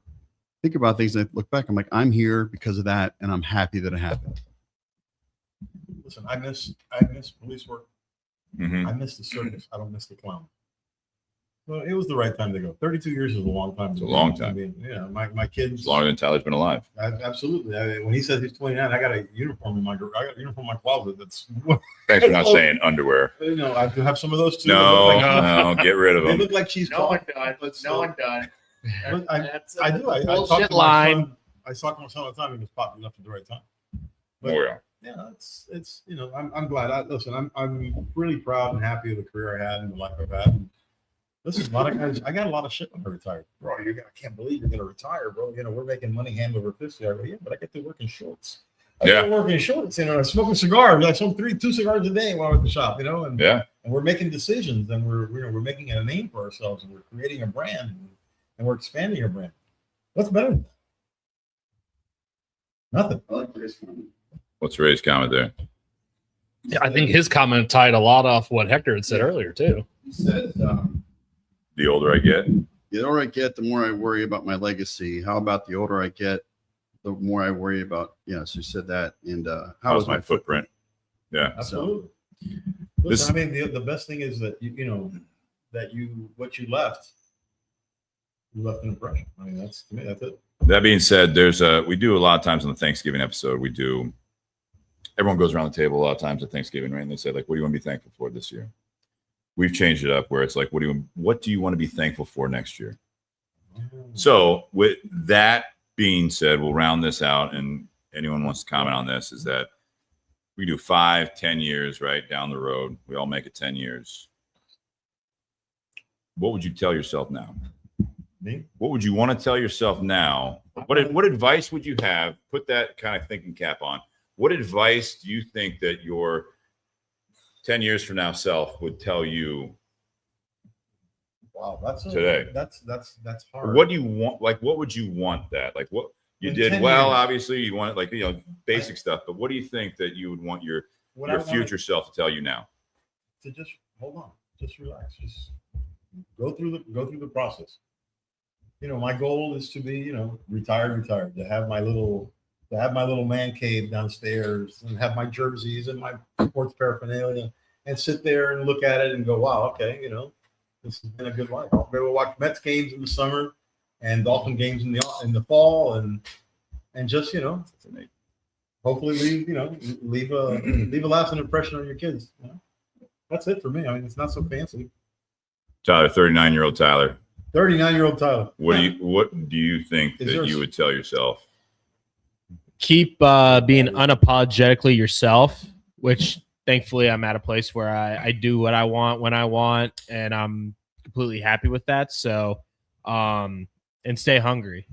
think about things and I look back, I'm like, I'm here because of that, and I'm happy that it happened. Listen, I miss police work. Mhm. I miss the circus. I don't miss the clown. Well, it was the right time to go. 32 years is a long time. It's a long time. I mean, my kids. It's longer than Tyler's been alive. Absolutely. When he says he's 29, I got a uniform in my closet. That's. Thanks for not saying underwear. I do have some of those too. No, get rid of They them. look like cheese. No one does. No one does. I do. I talk bullshit to my line. son. I talk to my son all the time. He was popping up at the right time. But, Oh, yeah. yeah, it's I'm glad. I'm really proud and happy of the career I had and the life I've had. And listen, a lot of guys, I got a lot of shit when I retired. Bro, I can't believe you're gonna retire, bro. We're making money hand over fist here. Yeah, but I get to work in shorts. I get to work in shorts, smoking cigars. I smoked 2 cigars a day while I'm at the shop, and Yeah. and we're making decisions, and we're making a name for ourselves, and we're creating a brand, and we're expanding our brand. What's better than that? Nothing. I like this one. What's Ray's comment there? Yeah, I think his comment tied a lot off what Hector had said earlier too. He said, The older I get, the older I get, the more I worry about my legacy. How about the older I get, the more I worry about, so you said that. And how's my footprint? Yeah. Absolutely. This- Listen, I mean, the best thing is that what you left an impression. I mean, that's it. That being said, we do a lot of times on the Thanksgiving episode, everyone goes around the table a lot of times at Thanksgiving, right? And they say, like, what do you want to be thankful for this year? We've changed it up where it's like, what do you want to be thankful for next year? So with that being said, we'll round this out, and anyone wants to comment on this, is that we do 5-10 years right down the road. We all make it 10 years. What would you tell yourself now? Me? What would you want to tell yourself now? What advice would you have? Put that kind of thinking cap on. What advice do you think that your 10 years from now self would tell you? Wow, that's today. That's hard. What do you want? Like, what would you want that? Like, what you In did 10 well, years. obviously, you want basic stuff. But what do you think that you would want your future self to tell you now? To just hold on, just relax, just go through the process. My goal is to be, retired, to have my little man cave downstairs and have my jerseys and my sports paraphernalia and sit there and look at it and go, wow, okay, this has been a good life. I'll be able to watch Mets games in the summer and Dolphin games in the fall and just, hopefully leave a lasting impression on your kids. That's it for me. I mean, it's not so fancy. Tyler, 39-year-old Tyler. 39-year-old Tyler. What do you think that you would tell yourself? Keep being unapologetically yourself, which thankfully I'm at a place where I do what I want when I want, and I'm completely happy with that. So, and stay hungry.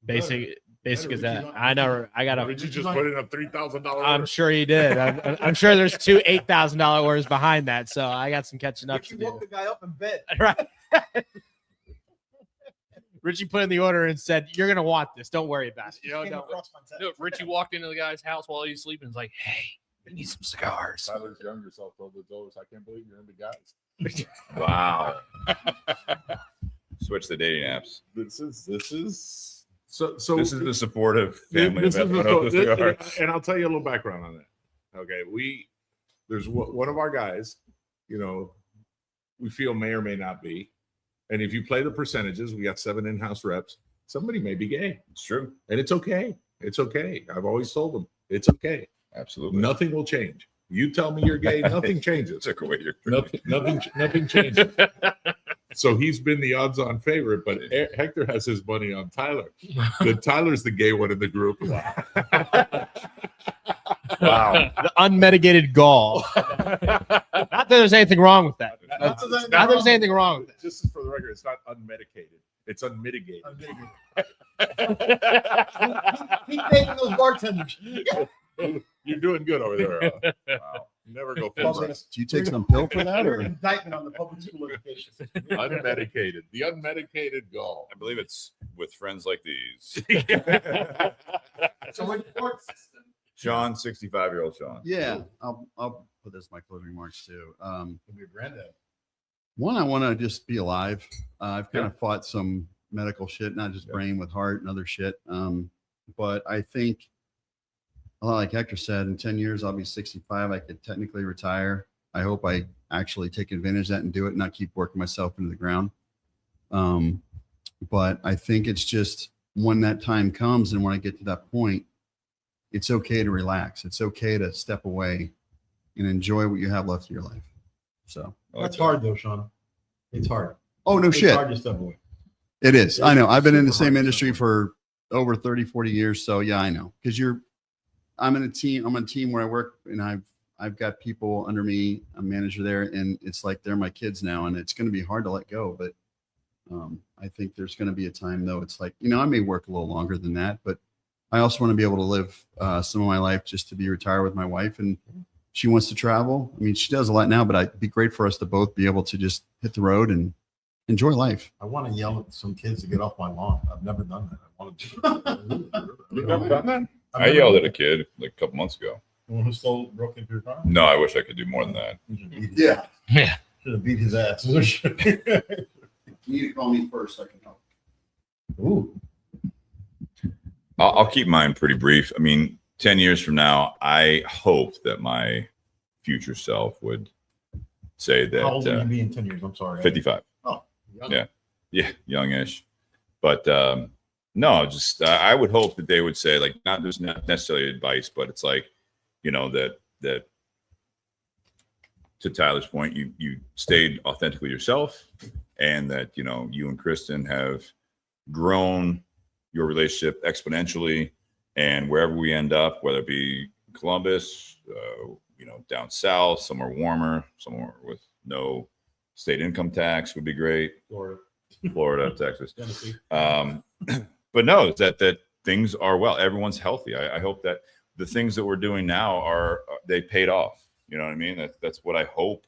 Basic as that. I know. I got Did you just put in a $3,000? I'm sure he did. I'm sure there's 2 $8,000 orders behind that. So I got some catching up to You woke do. the guy up in bed. Right. Richie put in the order and said, "You're gonna want this. Don't worry about it." Came across my No, Richie walked into the guy's house while he was sleeping. And was like, "Hey, I need some cigars." Tyler's younger self told the Joes, I can't believe you're into guys. Wow. Switch the dating apps. This is So this is the supportive family this is investment of the cigars. and I'll tell you a little background on that. Okay, there's one of our guys, we feel may or may not be, and if you play the percentages, we got 7 in-house reps. Somebody may be gay. It's true. And it's okay. It's okay. I've always told them it's okay. Absolutely. Nothing will change. You tell me you're gay, nothing changes. Took away your Nothing changes. So he's been the odds-on favorite, but Hector has his money on Tyler. Tyler's the gay one in the group. Wow. The unmitigated gall. Not that there's anything wrong with that. Not that there's anything wrong with that. Just for the record, it's not unmedicated. It's unmitigated. Keep taking those bartenders. You're doing good over there. Wow. Never go full Public- rest. Do you take some pill for that, or indictment on the public school education system. Unmedicated. The unmedicated gall. I believe it's with friends like these. So in court system. Shawn, 65-year-old Shawn. yeah? I'll put this in my closing remarks too. Your granddad. One, I want to just be alive. I've kind of fought some medical shit, not just brain with heart and other shit. But I think, like Hector said, in 10 years, I'll be 65. I could technically retire. I hope I actually take advantage of that and do it, not keep working myself into the ground. But I think it's just when that time comes and when I get to that point, it's okay to relax. It's okay to step away and enjoy what you have left of your life. So That's hard though, Shawn. It's hard. oh, no It's shit. hard to step away. It is. I know. I've been in the Super same hard industry stuff. for over 30, 40 years. So yeah, I know. Because I'm in a team. I'm on a team where I work, and I've got people under me, a manager there, and it's like they're my kids now, and it's going to be hard to let go. But I think there's going to be a time though. It's like, I may work a little longer than that, but I also want to be able to live some of my life just to be retired with my wife, and she wants to travel. I mean, she does a lot now, but it'd be great for us to both be able to just hit the road and enjoy life. I want to yell at some kids to get off my lawn. I've never done that. I want to. You've never done that? I yelled at a kid like a couple months ago. The one who stole, broke into your car. No, I wish I could do more than that. Yeah. Yeah. Should have beat his ass. You need to call me first so I can help. Ooh. I'll keep mine pretty brief. I mean, 10 years from now, I hope that my future self would say that How old will you be in 10 years? I'm sorry. 55. Oh, Yeah. Yeah, youngish. But no, just I would hope that they would say, like, not just not necessarily advice, but it's like, that to Tyler's point, you stayed authentically yourself, and that you and Kristen have grown your relationship exponentially, and wherever we end up, whether it be Columbus, down south, somewhere warmer, somewhere with no state income tax would be great. Florida, Texas. Tennessee. But no, that things are well. Everyone's healthy. I hope that the things that we're doing now they paid off. You know what I mean? That's what I hope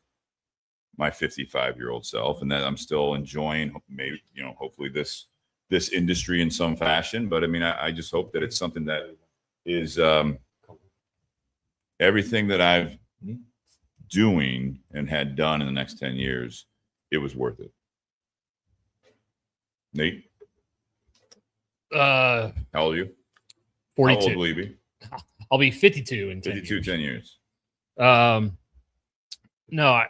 my 55-year-old self, and that I'm still enjoying maybe, hopefully this industry in some fashion. But I mean, I just hope that it's something that is everything that I've doing and had done in the next 10 years, it was worth it. Nate, how old are you? 42. How old will you be? I'll be 52 in 10 52, years. 10 years. No,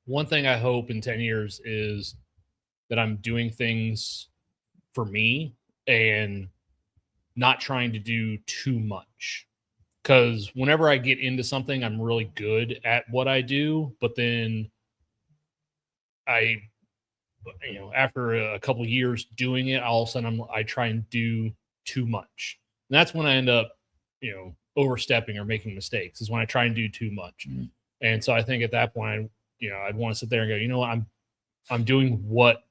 one thing I hope in 10 years is that I'm doing things for me and not trying to do too much. Because whenever I get into something, I'm really good at what I do, but then after a couple of years doing it, all of a sudden I try and do too much. And that's when I end up, overstepping or making mistakes, is when I try and do too much. Mm-hmm. And so I think at that point, I'd want to sit there and go, you know what, I'm doing what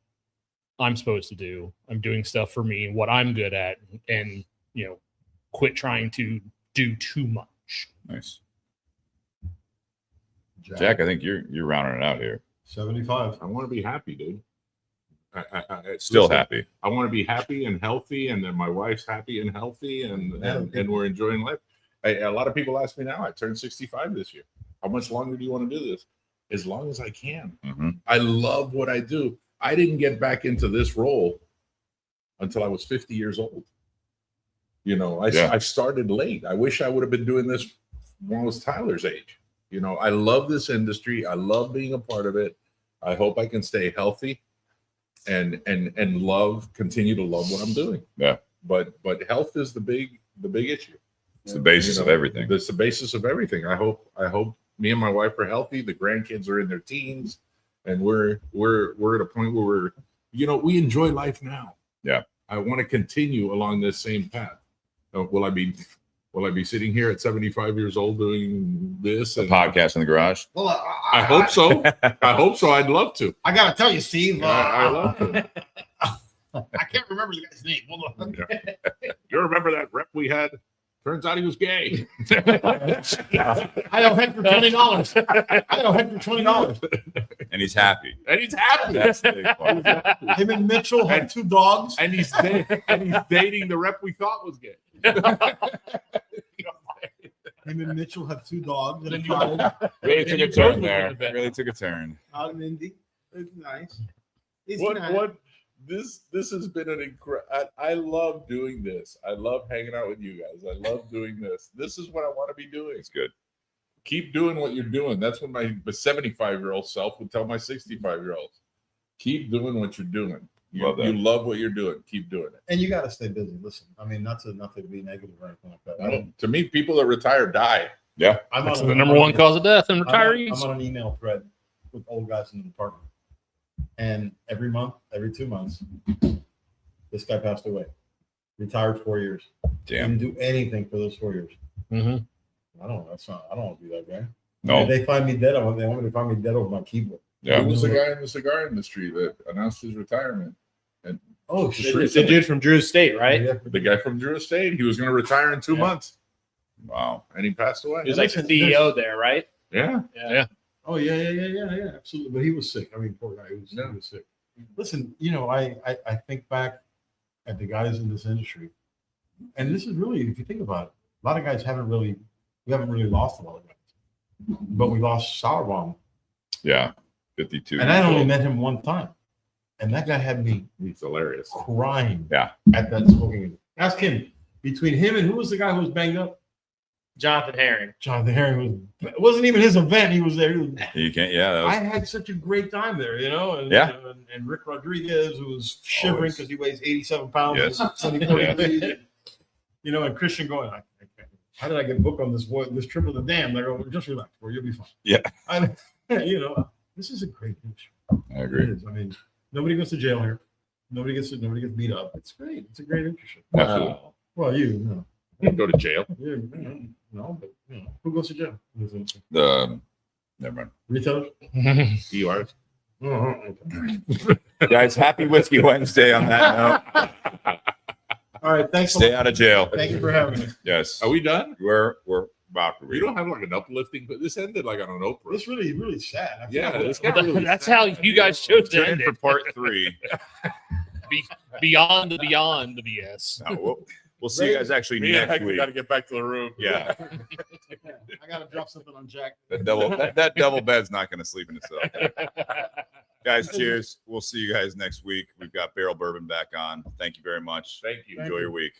I'm supposed to do. I'm doing stuff for me, what I'm good at, and quit trying to do too much. Nice. Jack, I think you're rounding it out here. 75. I want to be happy, dude. Still listen, happy. I want to be happy and healthy, and then my wife's happy and healthy, and we're enjoying life. A lot of people ask me now. I turned 65 this year. How much longer do you want to do this? As long as I can. Mm-hmm. I love what I do. I didn't get back into this role until I was 50 years old. I started late. I wish I would have been doing this when I was Tyler's age. I love this industry. I love being a part of it. I hope I can stay healthy and continue to love what I'm doing. Yeah. But health is the big issue. It's the basis of everything. It's the basis of everything. I hope me and my wife are healthy. The grandkids are in their teens, and we're at a point where we enjoy life now. Yeah. I want to continue along this same path. Will I be sitting here at 75 years old doing this? A podcast in the garage. Well, I hope so. I hope so. I'd love to. I got to tell you, Steve. I love to. I can't remember the guy's name. Hold on. You remember that rep we had? Turns out he was gay. I owe Hector $20. I owe Hector $20. And he's happy. And he's happy. That's the big part. Him and Mitchell had 2 dogs. And he's dating the rep we thought was gay. Him and Mitchell have 2 dogs. And Really took a turn there. Really took a turn. out in Indy. It's nice. It's What nice. what this has been an incredible. I love doing this. I love hanging out with you guys. I love doing this. This is what I want to be doing. It's good. Keep doing what you're doing. That's what my 75-year-old self would tell my 65-year-old. Keep doing what you're doing. Love that. You love what you're doing. Keep doing it. And you got to stay busy. Listen, I mean, not to be negative or anything like that. To me, people that retire die. Yeah. I'm That's on the number one cause of death in retirees. I'm on an email thread with old guys in the department. And every month, every 2 months, this guy passed away. Retired 4 years. Damn. Didn't do anything for those 4 years. Mm-hmm. I don't want to be that guy. No. If they find me dead, they want me to find me dead over my keyboard. Yeah. Who was the guy in the cigar industry that announced his retirement? And Oh, Just shit. It's the dude from Drew Estate, right? Yeah. the guy from Drew Estate, he was going to retire in 2 Yeah. months, Wow. and he passed away. He was like the CEO there, right? Yeah. Oh, yeah, absolutely. But he was sick. I mean, poor guy. He was sick. Listen, I think back at the guys in this industry, and this is really, if you think about it, a lot of guys haven't really lost a lot of guys, but we lost Sauerbomb, Yeah. 52. and I only met him one time, and that guy had me He's hilarious. crying. Yeah. At that smoking. Ask him. Between him and who was the guy who was banged up? Jonathan Herring. Jonathan Herring it wasn't even his event. He was there. You can't. Yeah. That I was, had such a great time there, and, Yeah. and Rick Rodriguez, who was shivering Always. because he weighs 87 pounds. Yes. And Christian going, how did I get booked on this trip of the damn? They go, just relax, bro, you'll be fine. Yeah. This is a great industry. I agree. It is. I mean, nobody goes to jail here. Nobody gets beat up. It's great. It's a great industry. Absolutely. Well, you Go to jail. no, but who goes to jail? Never mind. Retailers? You are. Okay. Guys, happy Whiskey Wednesday on that note. All right, thanks. Stay out of jail. Thank you for having me. Yes. Are we done? We're about to We don't have like an uplifting, but this ended like on an Oprah. It's really, really sad. I feel Yeah, like- this got really That's sad. how you guys chose to Tune in end for it. part 3. Beyond the BS. No, we'll see you guys actually next week. got to get back to the room. Yeah. I gotta drop something on Jack. That double bed's not going to sleep in itself. Guys, cheers. We'll see you guys next week. We've got Barrel Bourbon back on. Thank you very much. Thank you. Enjoy your week.